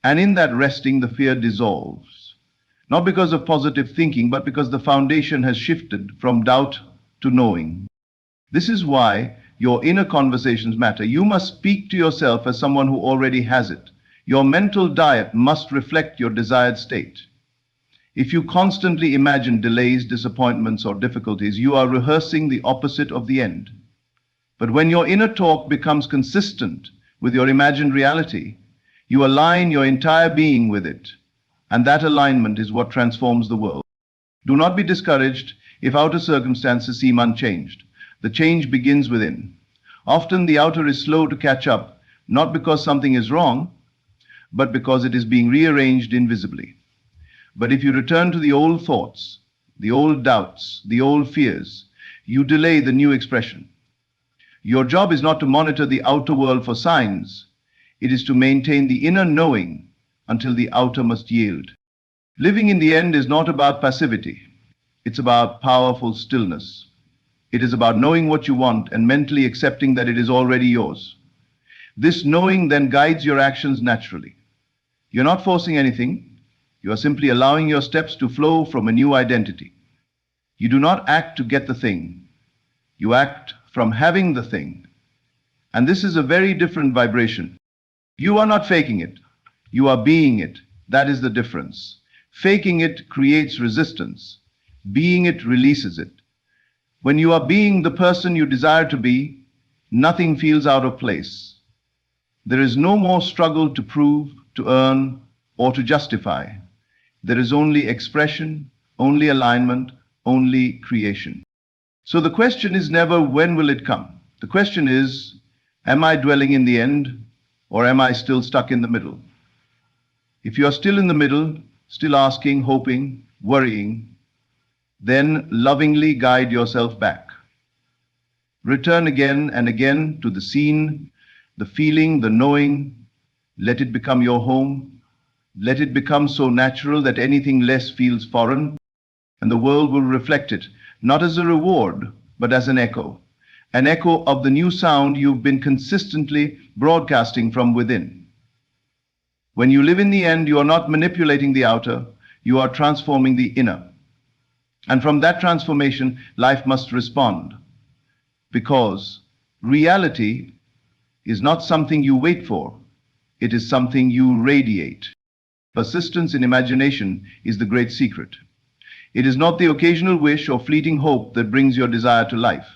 And in that resting, the fear dissolves. Not because of positive thinking, but because the foundation has shifted from doubt to knowing. This is why your inner conversations matter. You must speak to yourself as someone who already has it. Your mental diet must reflect your desired state. If you constantly imagine delays, disappointments, or difficulties, you are rehearsing the opposite of the end. But when your inner talk becomes consistent with your imagined reality, you align your entire being with it, and that alignment is what transforms the world. Do not be discouraged if outer circumstances seem unchanged. The change begins within. Often the outer is slow to catch up, not because something is wrong, but because it is being rearranged invisibly. But if you return to the old thoughts, the old doubts, the old fears, you delay the new expression. Your job is not to monitor the outer world for signs. It is to maintain the inner knowing until the outer must yield. Living in the end is not about passivity. It's about powerful stillness. It is about knowing what you want and mentally accepting that it is already yours. This knowing then guides your actions naturally. You're not forcing anything. You are simply allowing your steps to flow from a new identity. You do not act to get the thing. You act from having the thing. And this is a very different vibration. You are not faking it. You are being it. That is the difference. Faking it creates resistance. Being it releases it. When you are being the person you desire to be, nothing feels out of place. There is no more struggle to prove, to earn, or to justify. There is only expression, only alignment, only creation. So the question is never when will it come? The question is, am I dwelling in the end, or am I still stuck in the middle? If you are still in the middle, still asking, hoping, worrying, then lovingly guide yourself back. Return again and again to the scene, the feeling, the knowing. Let it become your home. Let it become so natural that anything less feels foreign, and the world will reflect it, not as a reward, but as an echo of the new sound you've been consistently broadcasting from within. When you live in the end, you are not manipulating the outer, you are transforming the inner. And from that transformation, life must respond. Because reality is not something you wait for, it is something you radiate. Persistence in imagination is the great secret. It is not the occasional wish or fleeting hope that brings your desire to life.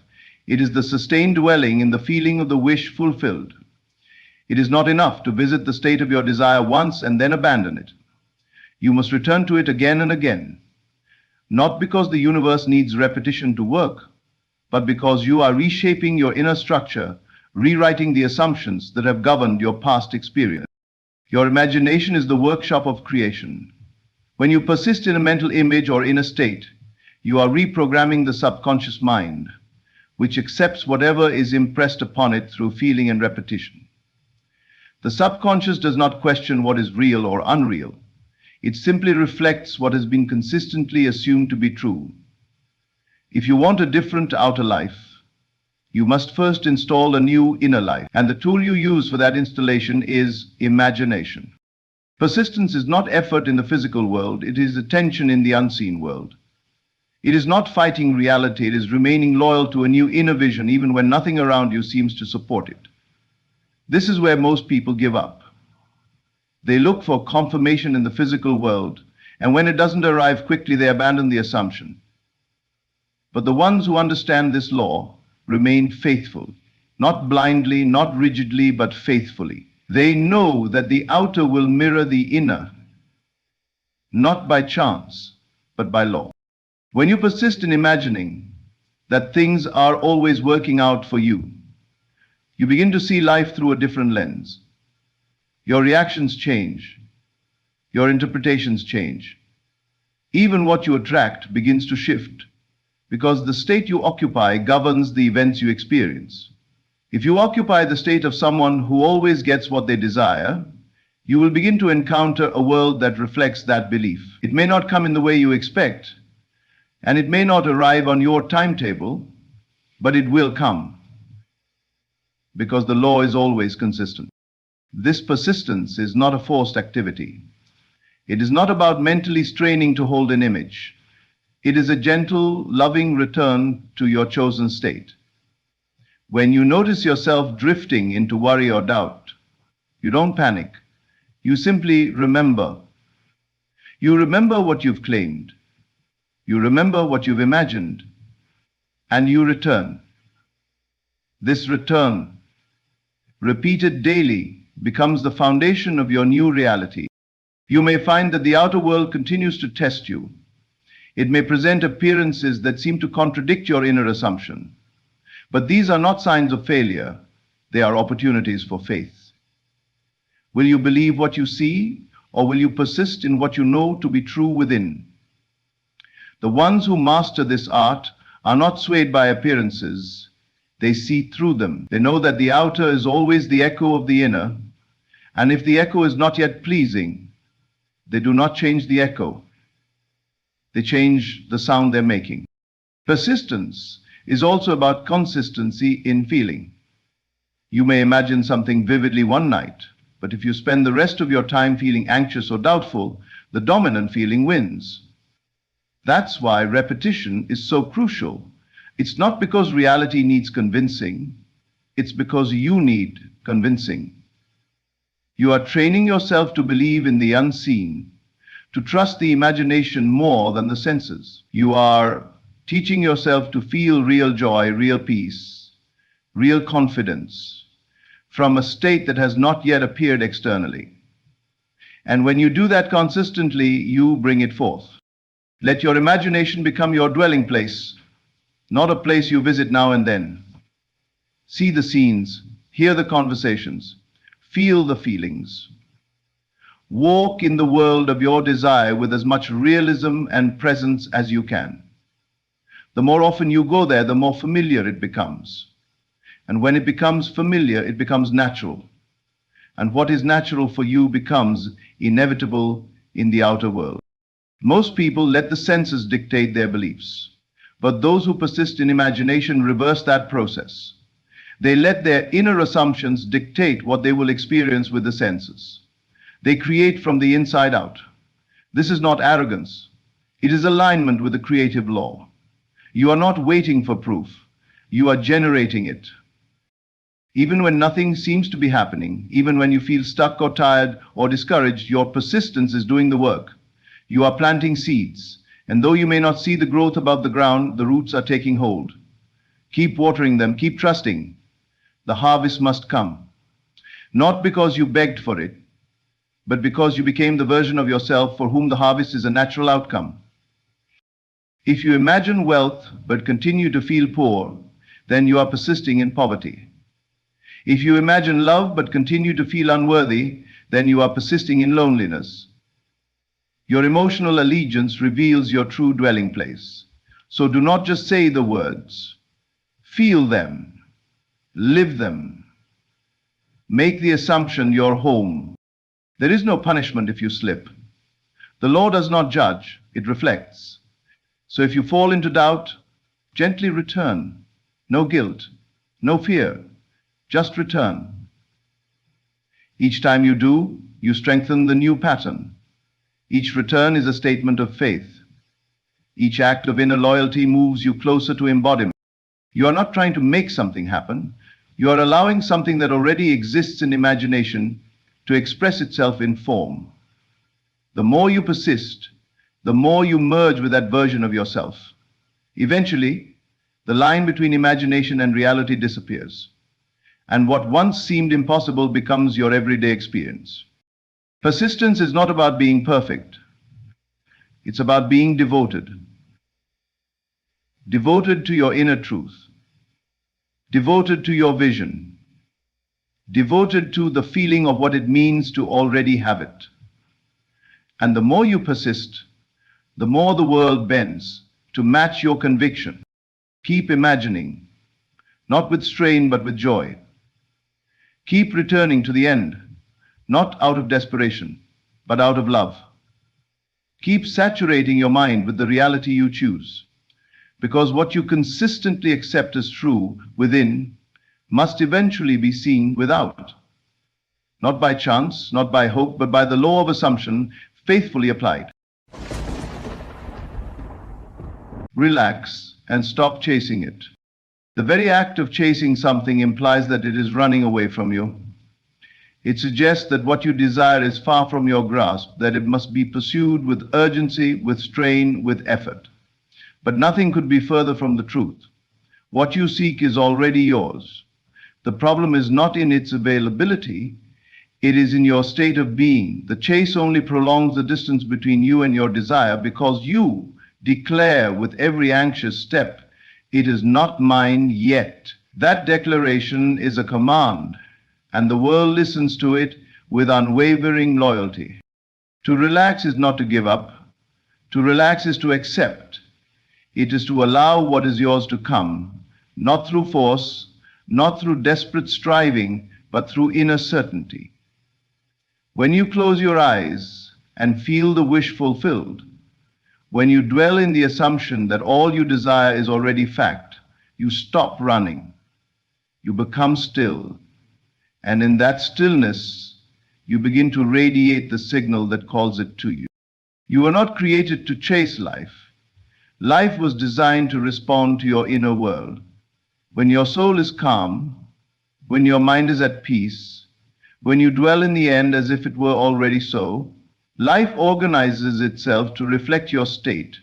It is the sustained dwelling in the feeling of the wish fulfilled. It is not enough to visit the state of your desire once and then abandon it. You must return to it again and again, not because the universe needs repetition to work, but because you are reshaping your inner structure, rewriting the assumptions that have governed your past experience. Your imagination is the workshop of creation. When you persist in a mental image or in a state, you are reprogramming the subconscious mind, which accepts whatever is impressed upon it through feeling and repetition. The subconscious does not question what is real or unreal. It simply reflects what has been consistently assumed to be true. If you want a different outer life, you must first install a new inner life, and the tool you use for that installation is imagination. Persistence is not effort in the physical world, it is attention in the unseen world. It is not fighting reality, it is remaining loyal to a new inner vision even when nothing around you seems to support it. This is where most people give up. They look for confirmation in the physical world, and when it doesn't arrive quickly, they abandon the assumption. But the ones who understand this law remain faithful, not blindly, not rigidly, but faithfully. They know that the outer will mirror the inner, not by chance, but by law. When you persist in imagining that things are always working out for you, you begin to see life through a different lens. Your reactions change. Your interpretations change. Even what you attract begins to shift, because the state you occupy governs the events you experience. If you occupy the state of someone who always gets what they desire, you will begin to encounter a world that reflects that belief. It may not come in the way you expect, and it may not arrive on your timetable, but it will come, because the law is always consistent. This persistence is not a forced activity. It is not about mentally straining to hold an image. It is a gentle, loving return to your chosen state. When you notice yourself drifting into worry or doubt, you don't panic. You simply remember. You remember what you've claimed. You remember what you've imagined. And you return. This return, repeated daily, becomes the foundation of your new reality. You may find that the outer world continues to test you. It may present appearances that seem to contradict your inner assumption. But these are not signs of failure. They are opportunities for faith. Will you believe what you see, or will you persist in what you know to be true within? The ones who master this art are not swayed by appearances. They see through them. They know that the outer is always the echo of the inner, and if the echo is not yet pleasing, they do not change the echo. They change the sound they're making. Persistence is also about consistency in feeling. You may imagine something vividly one night, but if you spend the rest of your time feeling anxious or doubtful, the dominant feeling wins. That's why repetition is so crucial. It's not because reality needs convincing, it's because you need convincing. You are training yourself to believe in the unseen, to trust the imagination more than the senses. You are teaching yourself to feel real joy, real peace, real confidence from a state that has not yet appeared externally. And when you do that consistently, you bring it forth. Let your imagination become your dwelling place, not a place you visit now and then. See the scenes, hear the conversations, feel the feelings. Walk in the world of your desire with as much realism and presence as you can. The more often you go there, the more familiar it becomes. And when it becomes familiar, it becomes natural. And what is natural for you becomes inevitable in the outer world. Most people let the senses dictate their beliefs, but those who persist in imagination reverse that process. They let their inner assumptions dictate what they will experience with the senses. They create from the inside out. This is not arrogance. It is alignment with the creative law. You are not waiting for proof. You are generating it. Even when nothing seems to be happening, even when you feel stuck or tired or discouraged, your persistence is doing the work. You are planting seeds, and though you may not see the growth above the ground, the roots are taking hold. Keep watering them, keep trusting. The harvest must come. Not because you begged for it, but because you became the version of yourself for whom the harvest is a natural outcome. If you imagine wealth but continue to feel poor, then you are persisting in poverty. If you imagine love but continue to feel unworthy, then you are persisting in loneliness. Your emotional allegiance reveals your true dwelling place. So do not just say the words. Feel them. Live them. Make the assumption your home. There is no punishment if you slip. The law does not judge, it reflects. So if you fall into doubt, gently return. No guilt, no fear, just return. Each time you do, you strengthen the new pattern. Each return is a statement of faith. Each act of inner loyalty moves you closer to embodiment. You are not trying to make something happen. You are allowing something that already exists in imagination to express itself in form. The more you persist, the more you merge with that version of yourself. Eventually, the line between imagination and reality disappears, and what once seemed impossible becomes your everyday experience. Persistence is not about being perfect. It's about being devoted. Devoted to your inner truth. Devoted to your vision. Devoted to the feeling of what it means to already have it. And the more you persist, the more the world bends to match your conviction. Keep imagining, not with strain but with joy. Keep returning to the end, not out of desperation, but out of love. Keep saturating your mind with the reality you choose, because what you consistently accept as true within must eventually be seen without. Not by chance, not by hope, but by the law of assumption faithfully applied. Relax and stop chasing it. The very act of chasing something implies that it is running away from you. It suggests that what you desire is far from your grasp, that it must be pursued with urgency, with strain, with effort. But nothing could be further from the truth. What you seek is already yours. The problem is not in its availability, it is in your state of being. The chase only prolongs the distance between you and your desire because you declare with every anxious step, "It is not mine yet." That declaration is a command, and the world listens to it with unwavering loyalty. To relax is not to give up. To relax is to accept. It is to allow what is yours to come, not through force, not through desperate striving, but through inner certainty. When you close your eyes and feel the wish fulfilled, when you dwell in the assumption that all you desire is already fact, you stop running. You become still. And in that stillness, you begin to radiate the signal that calls it to you. You were not created to chase life. Life was designed to respond to your inner world. When your soul is calm, when your mind is at peace, when you dwell in the end as if it were already so, Life organizes itself to reflect your state.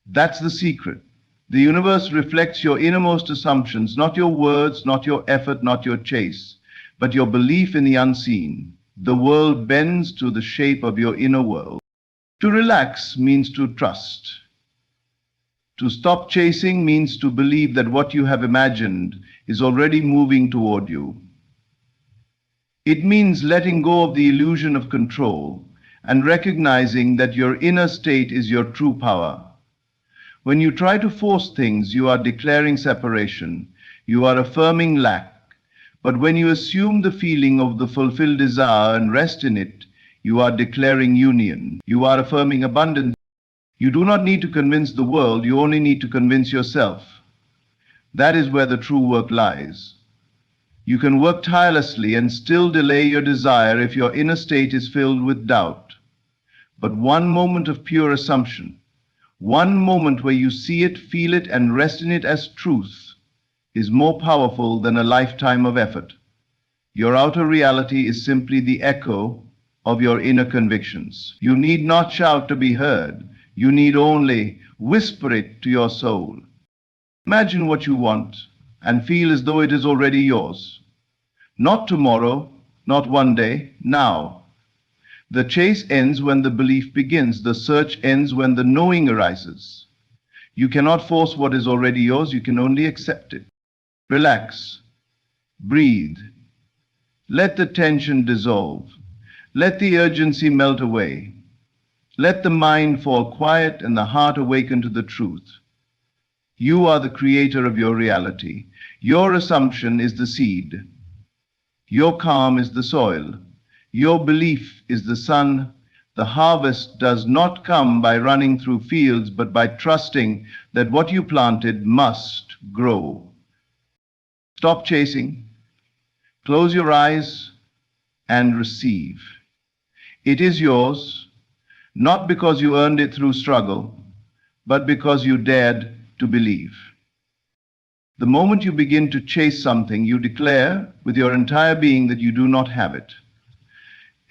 That's the secret. The universe reflects your innermost assumptions, not your words, not your effort, not your chase, but your belief in the unseen. The world bends to the shape of your inner world. To relax means to trust. To stop chasing means to believe that what you have imagined is already moving toward you. It means letting go of the illusion of control and recognizing that your inner state is your true power. When you try to force things, you are declaring separation, you are affirming lack. But when you assume the feeling of the fulfilled desire and rest in it, you are declaring union, you are affirming abundance. You do not need to convince the world, you only need to convince yourself. That is where the true work lies. You can work tirelessly and still delay your desire if your inner state is filled with doubt. But one moment of pure assumption, one moment where you see it, feel it, and rest in it as truth, is more powerful than a lifetime of effort. Your outer reality is simply the echo of your inner convictions. You need not shout to be heard. You need only whisper it to your soul. Imagine what you want and feel as though it is already yours. Not tomorrow, not one day, now. The chase ends when the belief begins. The search ends when the knowing arises. You cannot force what is already yours. You can only accept it. Relax. Breathe. Let the tension dissolve. Let the urgency melt away. Let the mind fall quiet and the heart awaken to the truth. You are the creator of your reality. Your assumption is the seed. Your calm is the soil. Your belief is the sun. The harvest does not come by running through fields, but by trusting that what you planted must grow. Stop chasing. Close your eyes and receive. It is yours, not because you earned it through struggle, but because you dared to believe. The moment you begin to chase something, you declare with your entire being that you do not have it.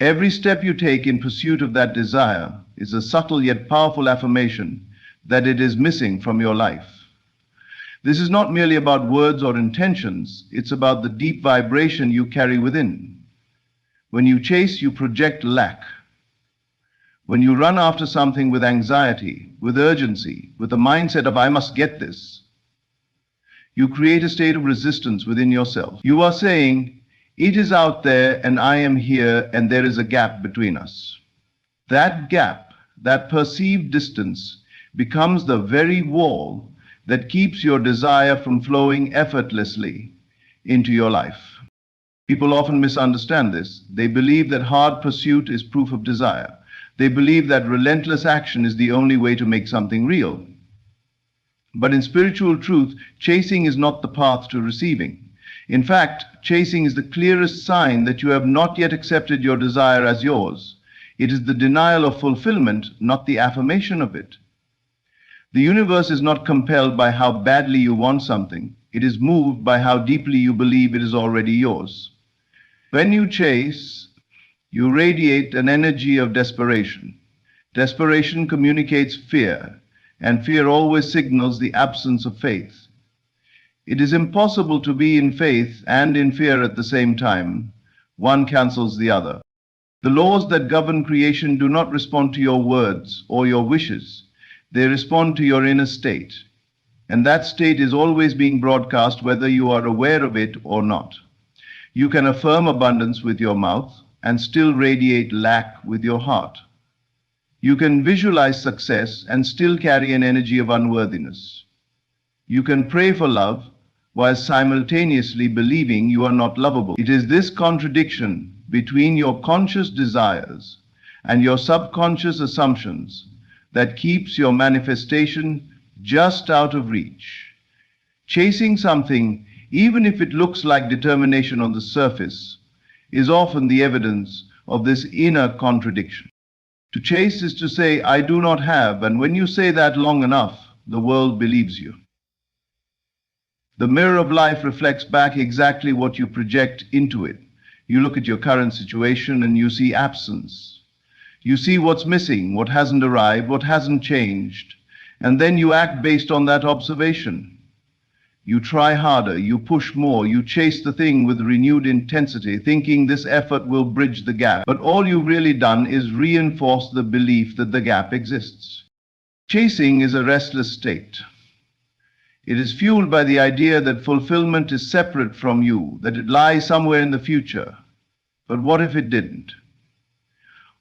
Every step you take in pursuit of that desire is a subtle yet powerful affirmation that it is missing from your life. This is not merely about words or intentions, it's about the deep vibration you carry within. When you chase, you project lack. When you run after something with anxiety, with urgency, with the mindset of I must get this, you create a state of resistance within yourself. You are saying, it is out there and I am here and there is a gap between us. That gap, that perceived distance, becomes the very wall that keeps your desire from flowing effortlessly into your life. People often misunderstand this. They believe that hard pursuit is proof of desire. They believe that relentless action is the only way to make something real. But in spiritual truth, chasing is not the path to receiving. In fact, chasing is the clearest sign that you have not yet accepted your desire as yours. It is the denial of fulfillment, not the affirmation of it. The universe is not compelled by how badly you want something. It is moved by how deeply you believe it is already yours. When you chase, you radiate an energy of desperation. Desperation communicates fear, and fear always signals the absence of faith. It is impossible to be in faith and in fear at the same time. One cancels the other. The laws that govern creation do not respond to your words or your wishes. They respond to your inner state. And that state is always being broadcast whether you are aware of it or not. You can affirm abundance with your mouth and still radiate lack with your heart. You can visualize success and still carry an energy of unworthiness. You can pray for love while simultaneously believing you are not lovable. It is this contradiction between your conscious desires and your subconscious assumptions that keeps your manifestation just out of reach. Chasing something, even if it looks like determination on the surface, is often the evidence of this inner contradiction. To chase is to say, I do not have, and when you say that long enough, the world believes you. The mirror of life reflects back exactly what you project into it. You look at your current situation and you see absence. You see what's missing, what hasn't arrived, what hasn't changed, and then you act based on that observation. You try harder, you push more, you chase the thing with renewed intensity, thinking this effort will bridge the gap. But all you've really done is reinforce the belief that the gap exists. Chasing is a restless state. It is fueled by the idea that fulfillment is separate from you, that it lies somewhere in the future. But what if it didn't?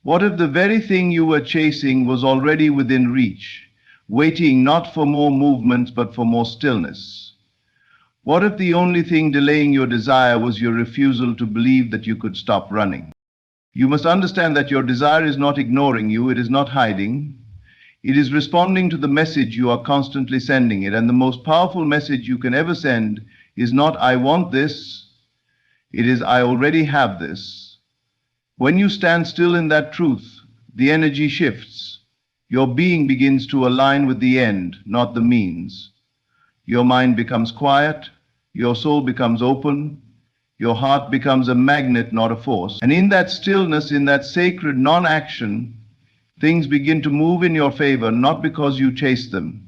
What if the very thing you were chasing was already within reach, waiting not for more movement but for more stillness? What if the only thing delaying your desire was your refusal to believe that you could stop running? You must understand that your desire is not ignoring you, it is not hiding. It is responding to the message you are constantly sending it, and the most powerful message you can ever send is not, I want this, it is, I already have this. When you stand still in that truth, the energy shifts. Your being begins to align with the end, not the means. Your mind becomes quiet, your soul becomes open, your heart becomes a magnet, not a force. And in that stillness, in that sacred non-action, things begin to move in your favor, not because you chase them,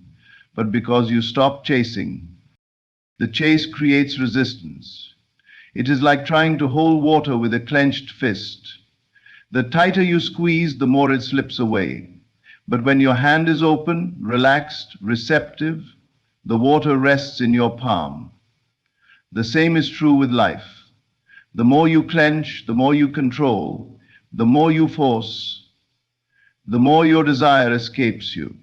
but because you stop chasing. The chase creates resistance. It is like trying to hold water with a clenched fist. The tighter you squeeze, the more it slips away. But when your hand is open, relaxed, receptive, the water rests in your palm. The same is true with life. The more you clench, the more you control, the more you force, the more your desire escapes you.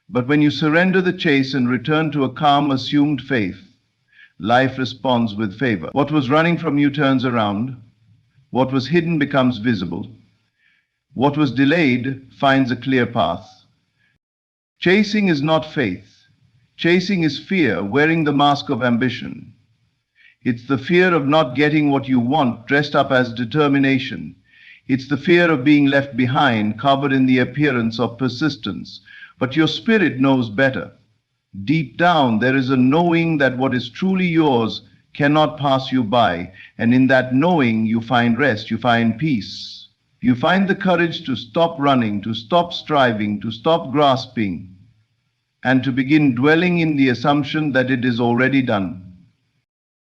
But when you surrender the chase and return to a calm, assumed faith, life responds with favor. What was running from you turns around. What was hidden becomes visible. What was delayed finds a clear path. Chasing is not faith. Chasing is fear, wearing the mask of ambition. It's the fear of not getting what you want, dressed up as determination. It's the fear of being left behind, covered in the appearance of persistence. But your spirit knows better. Deep down, there is a knowing that what is truly yours cannot pass you by, and in that knowing you find rest, you find peace. You find the courage to stop running, to stop striving, to stop grasping, and to begin dwelling in the assumption that it is already done.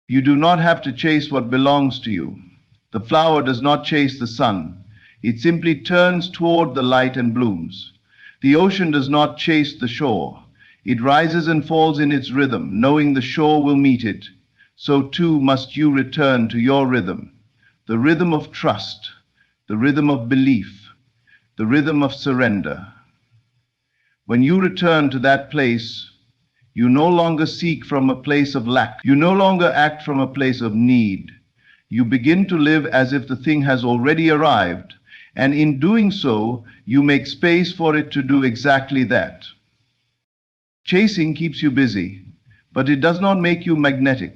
You do not have to chase what belongs to you. The flower does not chase the sun. It simply turns toward the light and blooms. The ocean does not chase the shore. It rises and falls in its rhythm, knowing the shore will meet it. So too must you return to your rhythm, the rhythm of trust, the rhythm of belief, the rhythm of surrender. When you return to that place, you no longer seek from a place of lack. You no longer act from a place of need. You begin to live as if the thing has already arrived, and in doing so, you make space for it to do exactly that. Chasing keeps you busy, but it does not make you magnetic.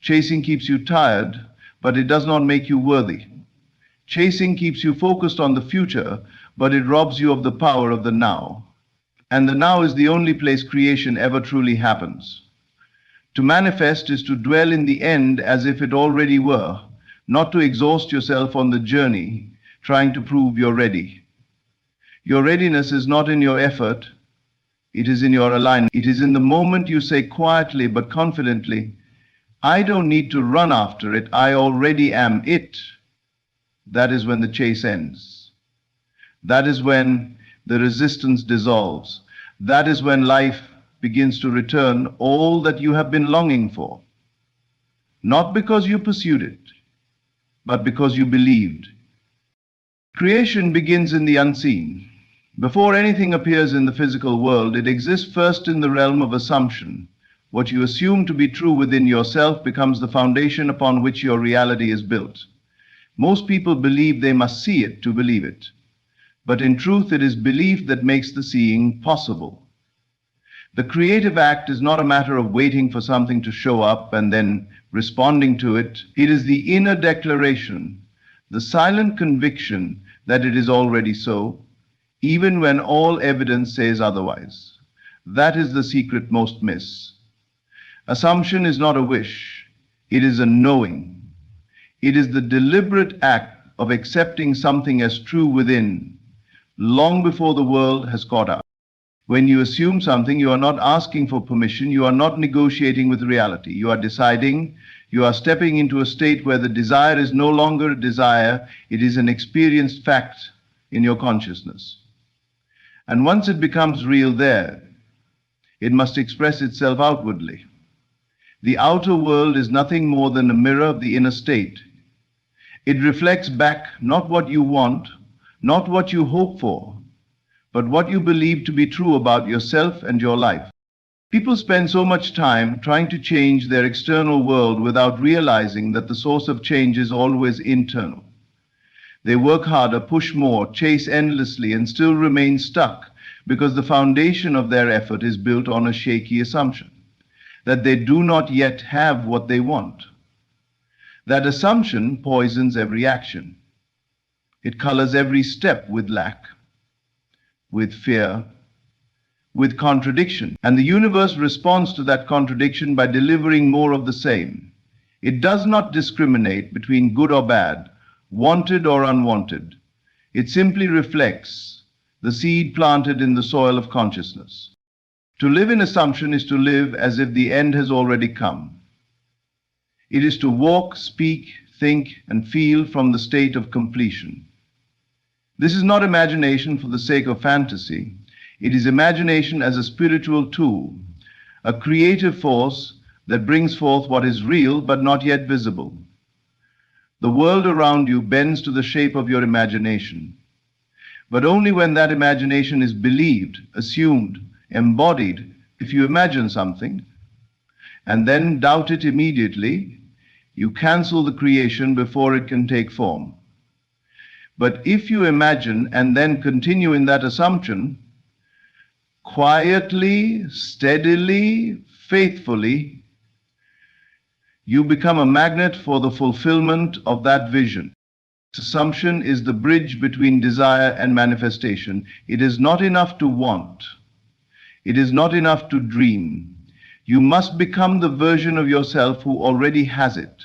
Chasing keeps you tired, but it does not make you worthy. Chasing keeps you focused on the future, but it robs you of the power of the now. And the now is the only place creation ever truly happens. To manifest is to dwell in the end as if it already were, not to exhaust yourself on the journey, trying to prove you're ready. Your readiness is not in your effort, it is in your alignment. It is in the moment you say quietly but confidently, I don't need to run after it, I already am it. That is when the chase ends. That is when the resistance dissolves. That is when life begins to return all that you have been longing for. Not because you pursued it, but because you believed. Creation begins in the unseen. Before anything appears in the physical world, it exists first in the realm of assumption. What you assume to be true within yourself becomes the foundation upon which your reality is built. Most people believe they must see it to believe it. But in truth, it is belief that makes the seeing possible. The creative act is not a matter of waiting for something to show up and then responding to it. It is the inner declaration, the silent conviction that it is already so, even when all evidence says otherwise. That is the secret most miss. Assumption is not a wish, it is a knowing. It is the deliberate act of accepting something as true within, long before the world has caught up. When you assume something, you are not asking for permission, you are not negotiating with reality. You are deciding, you are stepping into a state where the desire is no longer a desire, it is an experienced fact in your consciousness. And once it becomes real there, it must express itself outwardly. The outer world is nothing more than a mirror of the inner state. It reflects back not what you want, not what you hope for, but what you believe to be true about yourself and your life. People spend so much time trying to change their external world without realizing that the source of change is always internal. They work harder, push more, chase endlessly, and still remain stuck because the foundation of their effort is built on a shaky assumption that they do not yet have what they want. That assumption poisons every action. It colors every step with lack, with fear, with contradiction. And the universe responds to that contradiction by delivering more of the same. It does not discriminate between good or bad, wanted or unwanted. It simply reflects the seed planted in the soil of consciousness. To live in assumption is to live as if the end has already come. It is to walk, speak, think, and feel from the state of completion. This is not imagination for the sake of fantasy. It is imagination as a spiritual tool, a creative force that brings forth what is real but not yet visible. The world around you bends to the shape of your imagination, but only when that imagination is believed, assumed, embodied. If you imagine something and then doubt it immediately, you cancel the creation before it can take form. But if you imagine and then continue in that assumption, quietly, steadily, faithfully, you become a magnet for the fulfillment of that vision. Assumption is the bridge between desire and manifestation. It is not enough to want. It is not enough to dream. You must become the version of yourself who already has it.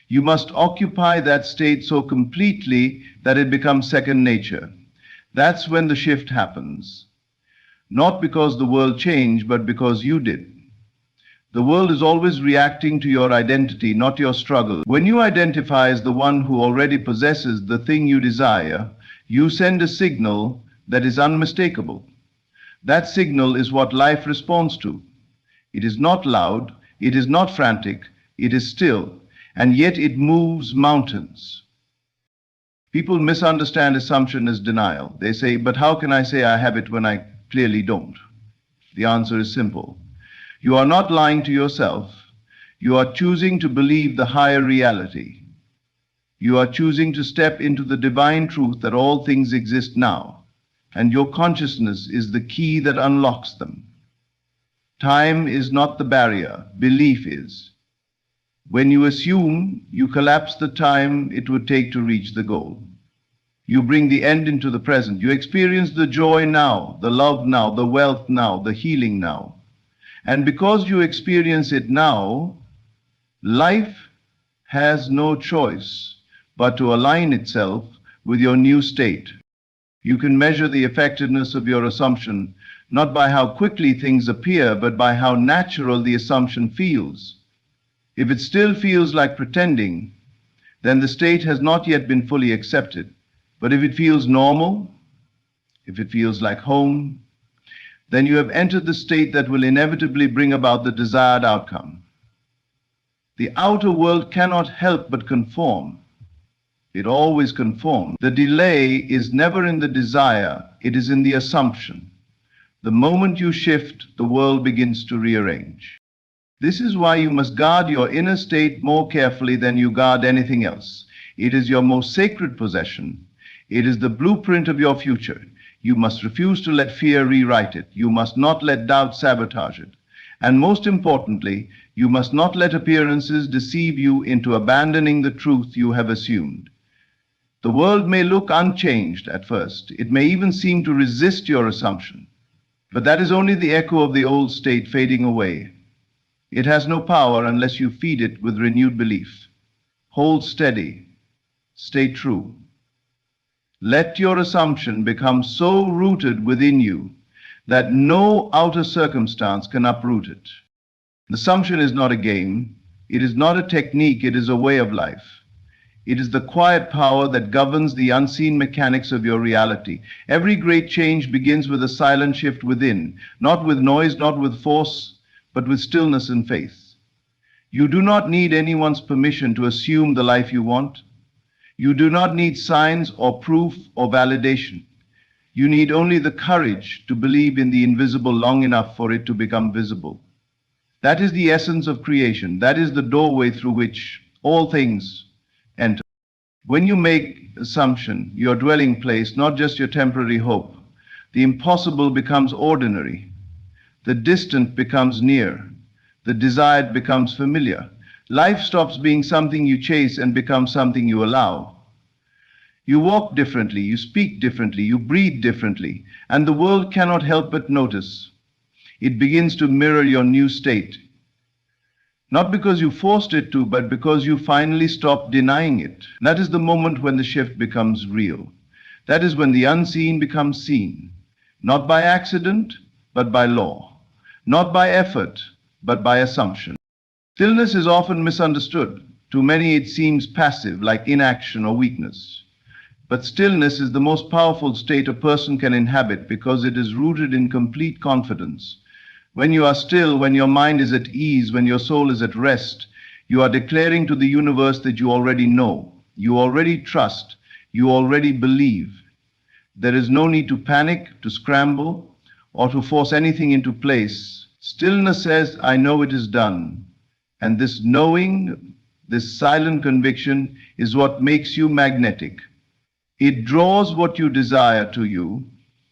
You must occupy that state so completely that it becomes second nature. That's when the shift happens. Not because the world changed, but because you did. The world is always reacting to your identity, not your struggle. When you identify as the one who already possesses the thing you desire, you send a signal that is unmistakable. That signal is what life responds to. It is not loud, it is not frantic, it is still, and yet it moves mountains. People misunderstand assumption as denial. They say, but how can I say I have it when I clearly don't? The answer is simple. You are not lying to yourself. You are choosing to believe the higher reality. You are choosing to step into the divine truth that all things exist now, and your consciousness is the key that unlocks them. Time is not the barrier, belief is. When you assume, you collapse the time it would take to reach the goal. You bring the end into the present. You experience the joy now, the love now, the wealth now, the healing now. And because you experience it now, life has no choice but to align itself with your new state. You can measure the effectiveness of your assumption not by how quickly things appear, but by how natural the assumption feels. If it still feels like pretending, then the state has not yet been fully accepted. But if it feels normal, if it feels like home, then you have entered the state that will inevitably bring about the desired outcome. The outer world cannot help but conform. It always conforms. The delay is never in the desire, it is in the assumption. The moment you shift, the world begins to rearrange. This is why you must guard your inner state more carefully than you guard anything else. It is your most sacred possession. It is the blueprint of your future. You must refuse to let fear rewrite it. You must not let doubt sabotage it. And most importantly, you must not let appearances deceive you into abandoning the truth you have assumed. The world may look unchanged at first. It may even seem to resist your assumption. But that is only the echo of the old state fading away. It has no power unless you feed it with renewed belief. Hold steady. Stay true. Let your assumption become so rooted within you that no outer circumstance can uproot it. The assumption is not a game, it is not a technique, it is a way of life. It is the quiet power that governs the unseen mechanics of your reality. Every great change begins with a silent shift within, not with noise, not with force, but with stillness and faith. You do not need anyone's permission to assume the life you want. You do not need signs or proof or validation. You need only the courage to believe in the invisible long enough for it to become visible. That is the essence of creation. That is the doorway through which all things enter. When you make assumption your dwelling place, not just your temporary hope, the impossible becomes ordinary. The distant becomes near. The desired becomes familiar. Life stops being something you chase and becomes something you allow. You walk differently, you speak differently, you breathe differently, and the world cannot help but notice. It begins to mirror your new state. Not because you forced it to, but because you finally stopped denying it. That is the moment when the shift becomes real. That is when the unseen becomes seen. Not by accident, but by law. Not by effort, but by assumption. Stillness is often misunderstood. To many it seems passive, like inaction or weakness. But stillness is the most powerful state a person can inhabit because it is rooted in complete confidence. When you are still, when your mind is at ease, when your soul is at rest, you are declaring to the universe that you already know, you already trust, you already believe. There is no need to panic, to scramble, or to force anything into place. Stillness says, I know it is done. And this knowing, this silent conviction is what makes you magnetic. It draws what you desire to you,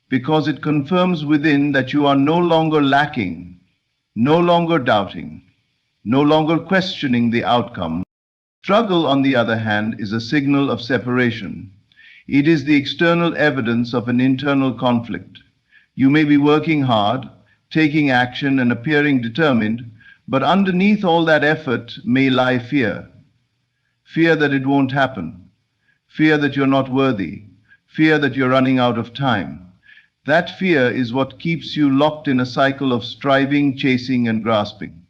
because it confirms within that you are no longer lacking, no longer doubting, no longer questioning the outcome. Struggle, on the other hand, is a signal of separation. It is the external evidence of an internal conflict. You may be working hard, taking action and appearing determined, but underneath all that effort may lie fear. Fear that it won't happen. Fear that you're not worthy. Fear that you're running out of time. That fear is what keeps you locked in a cycle of striving, chasing, and grasping.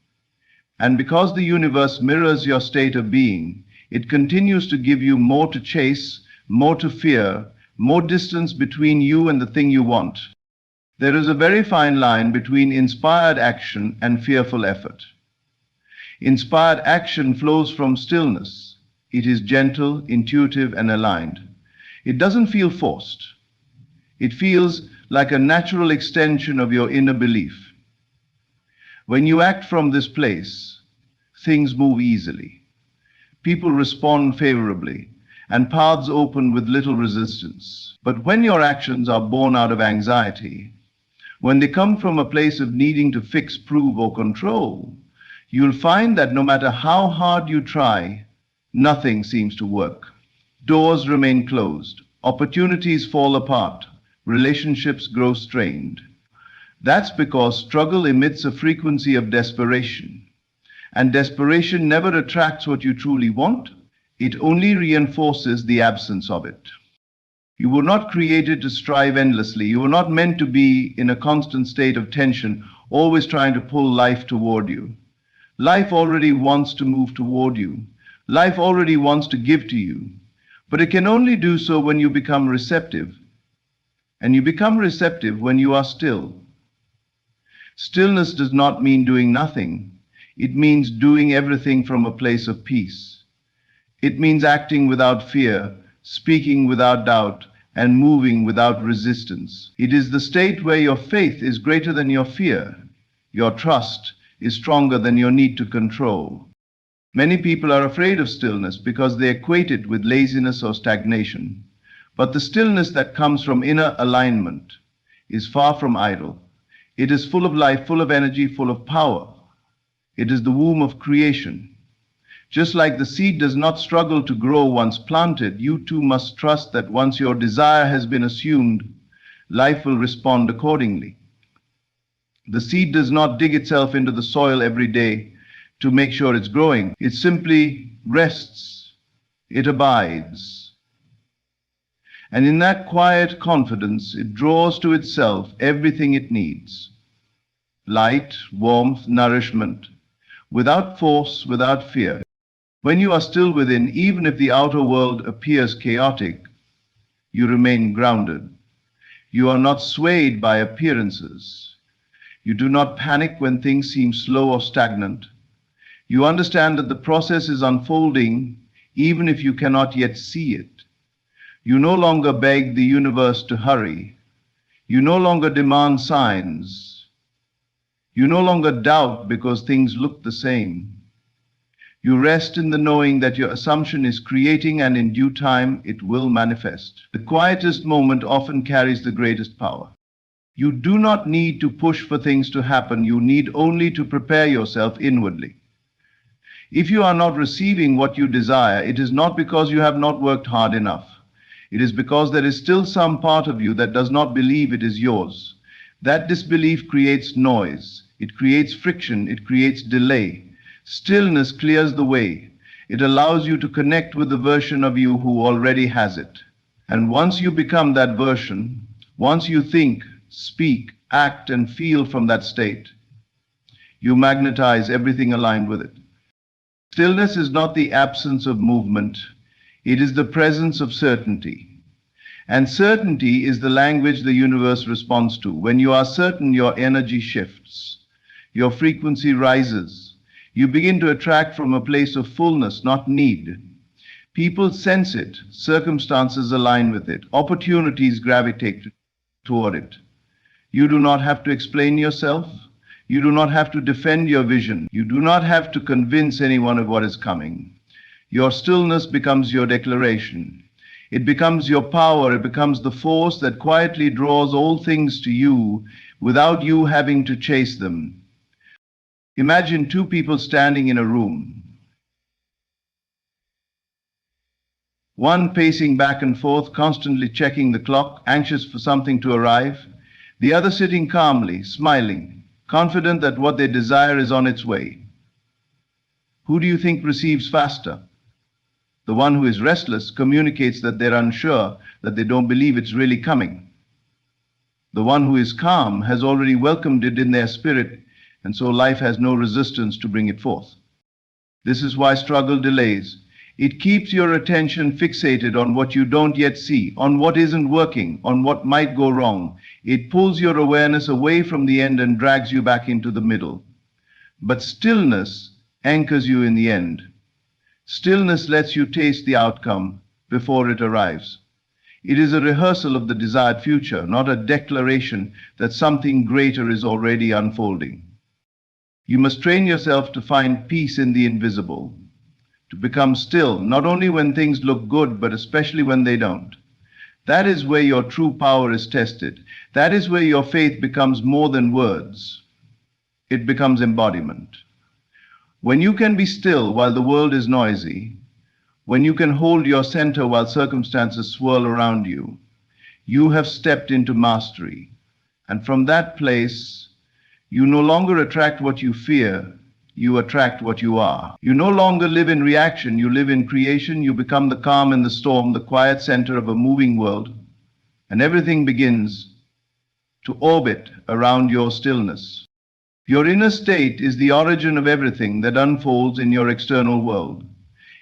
And because the universe mirrors your state of being, it continues to give you more to chase, more to fear, more distance between you and the thing you want. There is a very fine line between inspired action and fearful effort. Inspired action flows from stillness. It is gentle, intuitive, and aligned. It doesn't feel forced. It feels like a natural extension of your inner belief. When you act from this place, things move easily. People respond favorably, and paths open with little resistance. But when your actions are born out of anxiety, when they come from a place of needing to fix, prove, or control, you'll find that no matter how hard you try, nothing seems to work. Doors remain closed, opportunities fall apart, relationships grow strained. That's because struggle emits a frequency of desperation. And desperation never attracts what you truly want, it only reinforces the absence of it. You were not created to strive endlessly. You were not meant to be in a constant state of tension, always trying to pull life toward you. Life already wants to move toward you. Life already wants to give to you. But it can only do so when you become receptive. And you become receptive when you are still. Stillness does not mean doing nothing. It means doing everything from a place of peace. It means acting without fear, speaking without doubt, and moving without resistance. It is the state where your faith is greater than your fear. Your trust is stronger than your need to control. Many people are afraid of stillness because they equate it with laziness or stagnation. But the stillness that comes from inner alignment is far from idle. It is full of life, full of energy, full of power. It is the womb of creation. Just like the seed does not struggle to grow once planted, you too must trust that once your desire has been assumed, life will respond accordingly. The seed does not dig itself into the soil every day to make sure it's growing. It simply rests It abides. And in that quiet confidence, it draws to itself everything it needs. Light, warmth, nourishment, without force, without fear. When you are still within, even if the outer world appears chaotic, you remain grounded. You are not swayed by appearances. You do not panic when things seem slow or stagnant. You understand that the process is unfolding even if you cannot yet see it. You no longer beg the universe to hurry. You no longer demand signs. You no longer doubt because things look the same. You rest in the knowing that your assumption is creating and in due time it will manifest. The quietest moment often carries the greatest power. You do not need to push for things to happen. You need only to prepare yourself inwardly. If you are not receiving what you desire, it is not because you have not worked hard enough. It is because there is still some part of you that does not believe it is yours. That disbelief creates noise. It creates friction. It creates delay. Stillness clears the way. It allows you to connect with the version of you who already has it. And once you become that version, once you think, speak, act, and feel from that state, you magnetize everything aligned with it. Stillness is not the absence of movement. It is the presence of certainty. And certainty is the language the universe responds to. When you are certain, your energy shifts. Your frequency rises. You begin to attract from a place of fullness, not need. People sense it. Circumstances align with it. Opportunities gravitate toward it. You do not have to explain yourself. You do not have to defend your vision. You do not have to convince anyone of what is coming. Your stillness becomes your declaration. It becomes your power. It becomes the force that quietly draws all things to you without you having to chase them. Imagine two people standing in a room. One pacing back and forth, constantly checking the clock, anxious for something to arrive. The other sitting calmly, smiling, confident that what they desire is on its way. Who do you think receives faster? The one who is restless communicates that they're unsure, that they don't believe it's really coming. The one who is calm has already welcomed it in their spirit, and so life has no resistance to bring it forth. This is why struggle delays. It keeps your attention fixated on what you don't yet see, on what isn't working, on what might go wrong. It pulls your awareness away from the end and drags you back into the middle. But stillness anchors you in the end. Stillness lets you taste the outcome before it arrives. It is a rehearsal of the desired future, not a declaration that something greater is already unfolding. You must train yourself to find peace in the invisible, to become still, not only when things look good, but especially when they don't. That is where your true power is tested. That is where your faith becomes more than words. It becomes embodiment. When you can be still while the world is noisy, when you can hold your center while circumstances swirl around you, you have stepped into mastery. And from that place, you no longer attract what you fear, you attract what you are. You no longer live in reaction, you live in creation. You become the calm in the storm, the quiet center of a moving world, and everything begins to orbit around your stillness. Your inner state is the origin of everything that unfolds in your external world.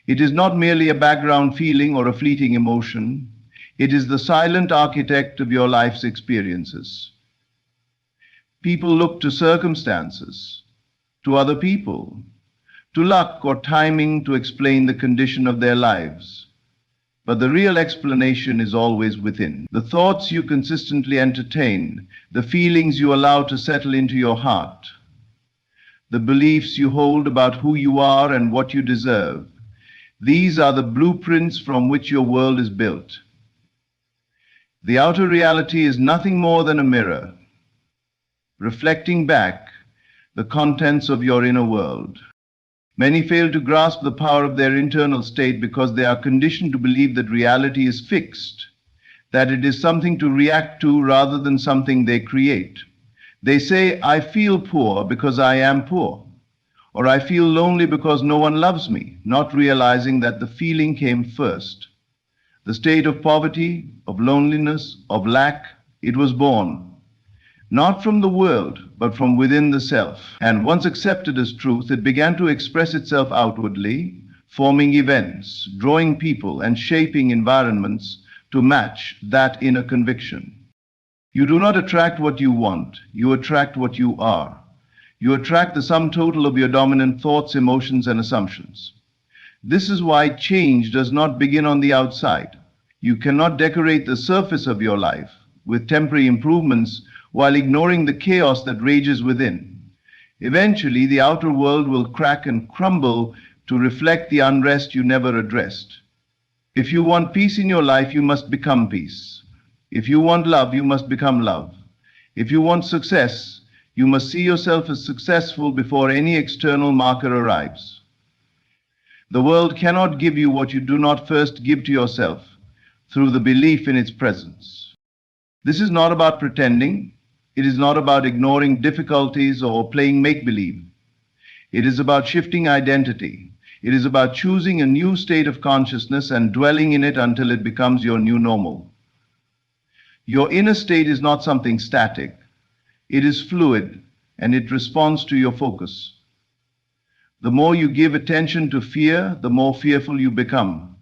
It is not merely a background feeling or a fleeting emotion. It is the silent architect of your life's experiences. People look to circumstances, to other people, to luck or timing to explain the condition of their lives. But the real explanation is always within. The thoughts you consistently entertain, the feelings you allow to settle into your heart, the beliefs you hold about who you are and what you deserve, these are the blueprints from which your world is built. The outer reality is nothing more than a mirror, reflecting back the contents of your inner world. Many fail to grasp the power of their internal state because they are conditioned to believe that reality is fixed, that it is something to react to rather than something they create. They say, I feel poor because I am poor, Or I feel lonely because no one loves me, not realizing that the feeling came first. The state of poverty, of loneliness, of lack, it was born, not from the world, but from within the self. And once accepted as truth, it began to express itself outwardly, forming events, drawing people, and shaping environments to match that inner conviction. You do not attract what you want, you attract what you are. You attract the sum total of your dominant thoughts, emotions, and assumptions. This is why change does not begin on the outside. You cannot decorate the surface of your life with temporary improvements while ignoring the chaos that rages within. Eventually, the outer world will crack and crumble to reflect the unrest you never addressed. If you want peace in your life, you must become peace. If you want love, you must become love. If you want success, you must see yourself as successful before any external marker arrives. The world cannot give you what you do not first give to yourself through the belief in its presence. This is not about pretending. It is not about ignoring difficulties or playing make-believe. It is about shifting identity. It is about choosing a new state of consciousness and dwelling in it until it becomes your new normal. Your inner state is not something static. It is fluid, and it responds to your focus. The more you give attention to fear, the more fearful you become.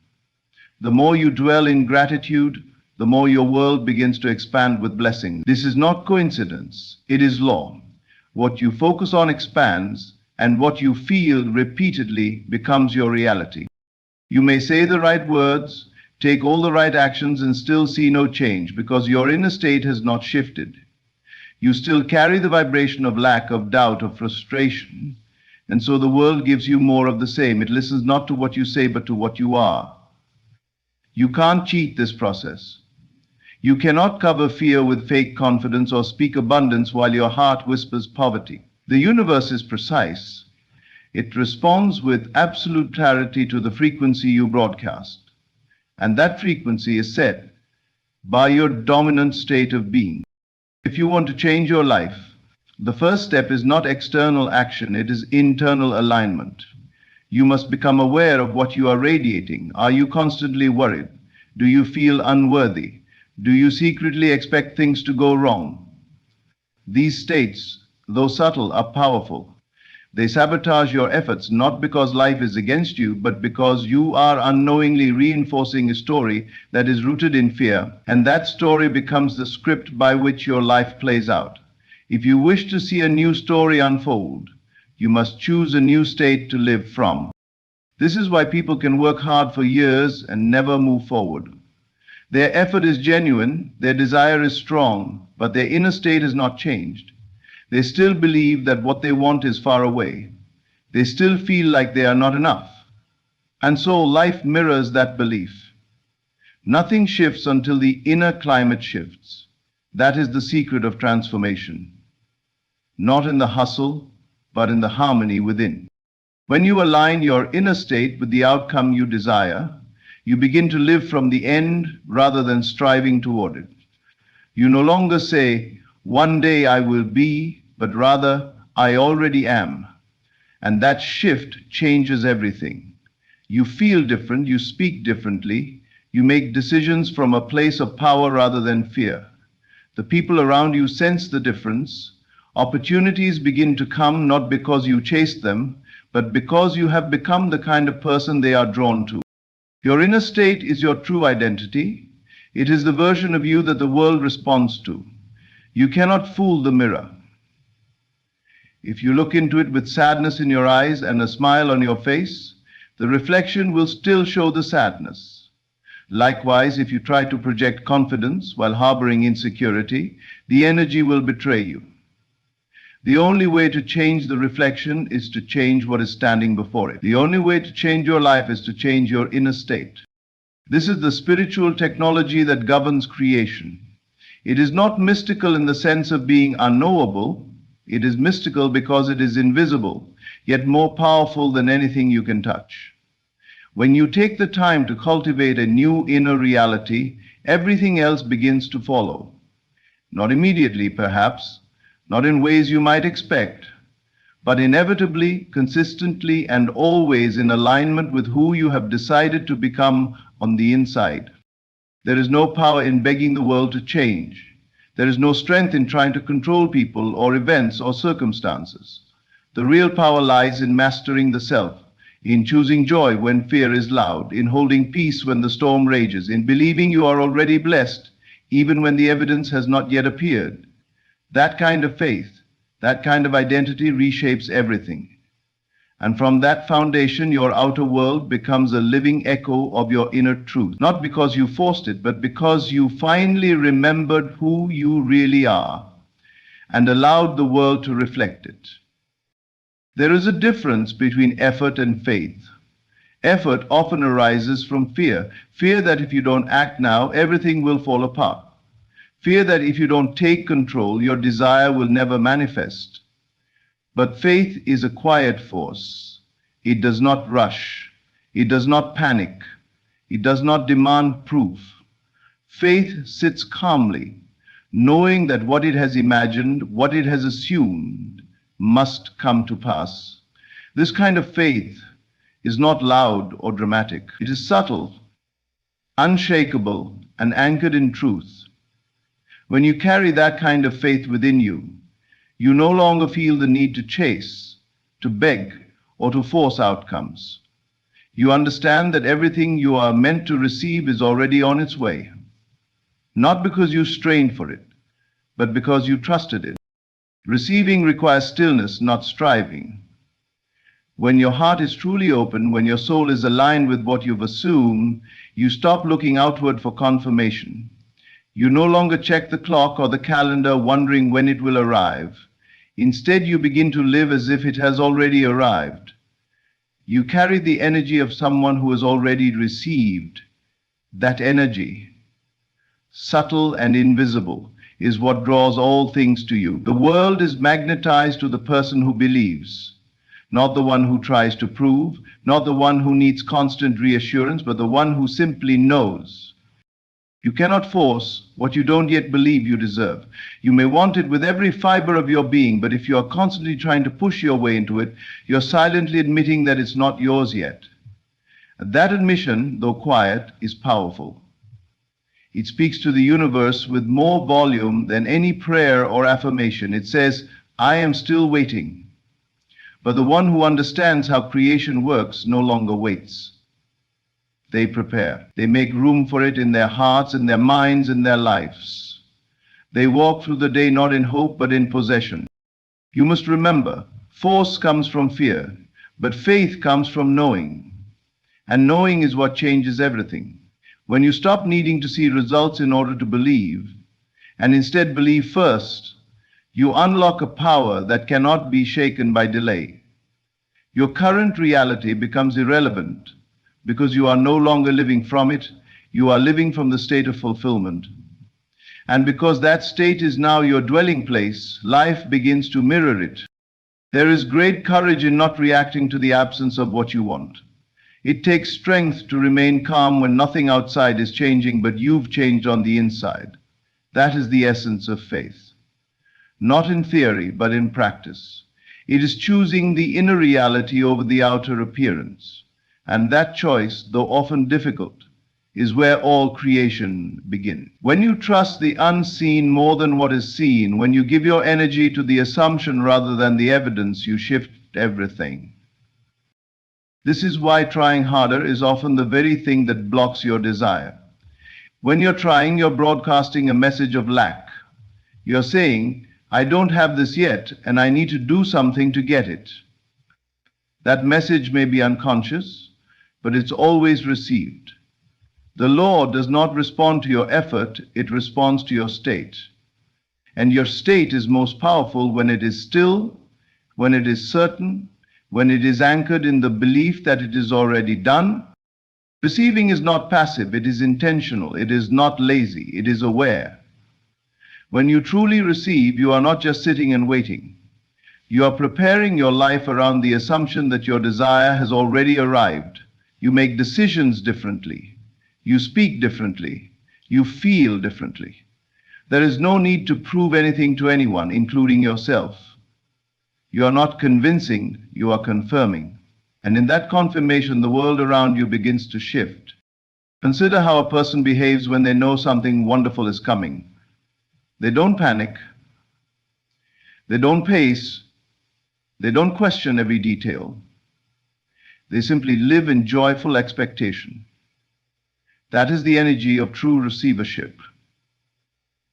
The more you dwell in gratitude, the more your world begins to expand with blessing. This is not coincidence, it is law. What you focus on expands, and what you feel repeatedly becomes your reality. You may say the right words, take all the right actions, and still see no change because your inner state has not shifted. You still carry the vibration of lack, of doubt, of frustration, and so the world gives you more of the same. It listens not to what you say, but to what you are. You can't cheat this process. You cannot cover fear with fake confidence or speak abundance while your heart whispers poverty. The universe is precise. It responds with absolute clarity to the frequency you broadcast. And that frequency is set by your dominant state of being. If you want to change your life, the first step is not external action, it is internal alignment. You must become aware of what you are radiating. Are you constantly worried? Do you feel unworthy? Do you secretly expect things to go wrong? These states, though subtle, are powerful. They sabotage your efforts not because life is against you, but because you are unknowingly reinforcing a story that is rooted in fear, and that story becomes the script by which your life plays out. If you wish to see a new story unfold, you must choose a new state to live from. This is why people can work hard for years and never move forward. Their effort is genuine, their desire is strong, but their inner state has not changed. They still believe that what they want is far away. They still feel like they are not enough. And so life mirrors that belief. Nothing shifts until the inner climate shifts. That is the secret of transformation. Not in the hustle, but in the harmony within. When you align your inner state with the outcome you desire, you begin to live from the end rather than striving toward it. You no longer say, "One day I will be," but rather, "I already am." And that shift changes everything. You feel different, you speak differently, you make decisions from a place of power rather than fear. The people around you sense the difference. Opportunities begin to come not because you chased them, but because you have become the kind of person they are drawn to. Your inner state is your true identity. It is the version of you that the world responds to. You cannot fool the mirror. If you look into it with sadness in your eyes and a smile on your face, the reflection will still show the sadness. Likewise, if you try to project confidence while harboring insecurity, the energy will betray you. The only way to change the reflection is to change what is standing before it. The only way to change your life is to change your inner state. This is the spiritual technology that governs creation. It is not mystical in the sense of being unknowable. It is mystical because it is invisible, yet more powerful than anything you can touch. When you take the time to cultivate a new inner reality, everything else begins to follow. Not immediately, perhaps, not in ways you might expect, but inevitably, consistently, and always in alignment with who you have decided to become on the inside. There is no power in begging the world to change. There is no strength in trying to control people or events or circumstances. The real power lies in mastering the self, in choosing joy when fear is loud, in holding peace when the storm rages, in believing you are already blessed, even when the evidence has not yet appeared. That kind of faith, that kind of identity reshapes everything. And from that foundation, your outer world becomes a living echo of your inner truth. Not because you forced it, but because you finally remembered who you really are and allowed the world to reflect it. There is a difference between effort and faith. Effort often arises from fear. Fear that if you don't act now, everything will fall apart. Fear that if you don't take control, your desire will never manifest. But faith is a quiet force. It does not rush. It does not panic. It does not demand proof. Faith sits calmly, knowing that what it has imagined, what it has assumed, must come to pass. This kind of faith is not loud or dramatic. It is subtle, unshakable, and anchored in truth. When you carry that kind of faith within you, you no longer feel the need to chase, to beg, or to force outcomes. You understand that everything you are meant to receive is already on its way, not because you strained for it, but because you trusted it. Receiving requires stillness, not striving. When your heart is truly open, when your soul is aligned with what you've assumed, you stop looking outward for confirmation. You no longer check the clock or the calendar wondering when it will arrive. Instead, you begin to live as if it has already arrived. You carry the energy of someone who has already received. That energy, subtle and invisible, is what draws all things to you. The world is magnetized to the person who believes, not the one who tries to prove, not the one who needs constant reassurance, but the one who simply knows. You cannot force what you don't yet believe you deserve. You may want it with every fiber of your being, but if you are constantly trying to push your way into it, you're silently admitting that it's not yours yet. That admission, though quiet, is powerful. It speaks to the universe with more volume than any prayer or affirmation. It says, I am still waiting. But the one who understands how creation works no longer waits. They prepare. They make room for it in their hearts, in their minds, in their lives. They walk through the day not in hope, but in possession. You must remember, force comes from fear, but faith comes from knowing. And knowing is what changes everything. When you stop needing to see results in order to believe, and instead believe first, you unlock a power that cannot be shaken by delay. Your current reality becomes irrelevant because you are no longer living from it, you are living from the state of fulfillment. And because that state is now your dwelling place, life begins to mirror it. There is great courage in not reacting to the absence of what you want. It takes strength to remain calm when nothing outside is changing, but you've changed on the inside. That is the essence of faith. Not in theory, but in practice. It is choosing the inner reality over the outer appearance. And that choice, though often difficult, is where all creation begins. When you trust the unseen more than what is seen, when you give your energy to the assumption rather than the evidence, you shift everything. This is why trying harder is often the very thing that blocks your desire. When you're trying, you're broadcasting a message of lack. You're saying, I don't have this yet, and I need to do something to get it. That message may be unconscious, but it's always received. The law does not respond to your effort, it responds to your state. And your state is most powerful when it is still, when it is certain, when it is anchored in the belief that it is already done. Receiving is not passive, it is intentional, it is not lazy, it is aware. When you truly receive, you are not just sitting and waiting. You are preparing your life around the assumption that your desire has already arrived. You make decisions differently. You speak differently. You feel differently. There is no need to prove anything to anyone, including yourself. You are not convincing, you are confirming. And in that confirmation, the world around you begins to shift. Consider how a person behaves when they know something wonderful is coming. They don't panic, they don't pace, they don't question every detail. They simply live in joyful expectation. That is the energy of true receivership.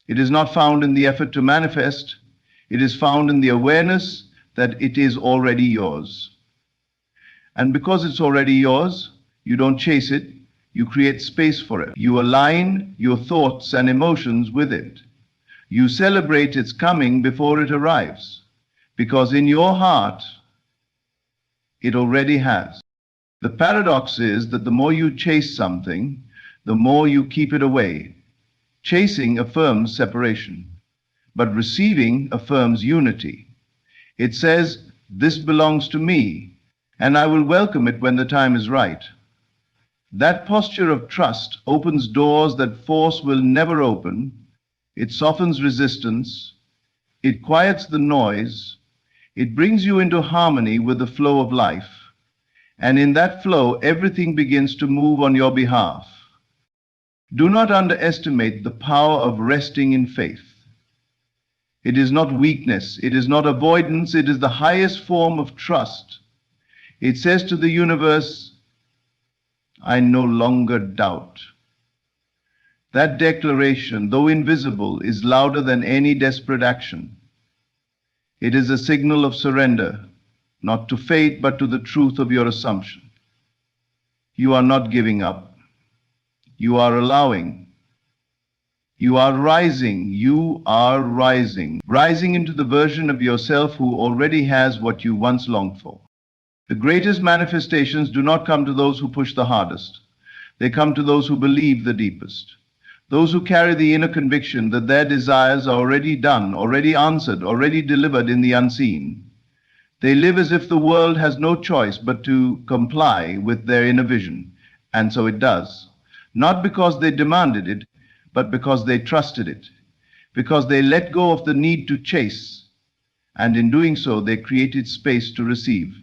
It is not found in the effort to manifest, it is found in the awareness that it is already yours. And because it's already yours, you don't chase it, you create space for it. You align your thoughts and emotions with it. You celebrate its coming before it arrives, because in your heart, it already has. The paradox is that the more you chase something, the more you keep it away. Chasing affirms separation, but receiving affirms unity. It says, "This belongs to me, and I will welcome it when the time is right." That posture of trust opens doors that force will never open. It softens resistance. It quiets the noise. It brings you into harmony with the flow of life. And in that flow, everything begins to move on your behalf. Do not underestimate the power of resting in faith. It is not weakness, it is not avoidance, it is the highest form of trust. It says to the universe, "I no longer doubt." That declaration, though invisible, is louder than any desperate action. It is a signal of surrender, not to fate, but to the truth of your assumption. You are not giving up. You are allowing. You are rising. You are rising. Rising into the version of yourself who already has what you once longed for. The greatest manifestations do not come to those who push the hardest. They come to those who believe the deepest. Those who carry the inner conviction that their desires are already done, already answered, already delivered in the unseen. They live as if the world has no choice but to comply with their inner vision, and so it does. Not because they demanded it, but because they trusted it, because they let go of the need to chase, and in doing so, they created space to receive.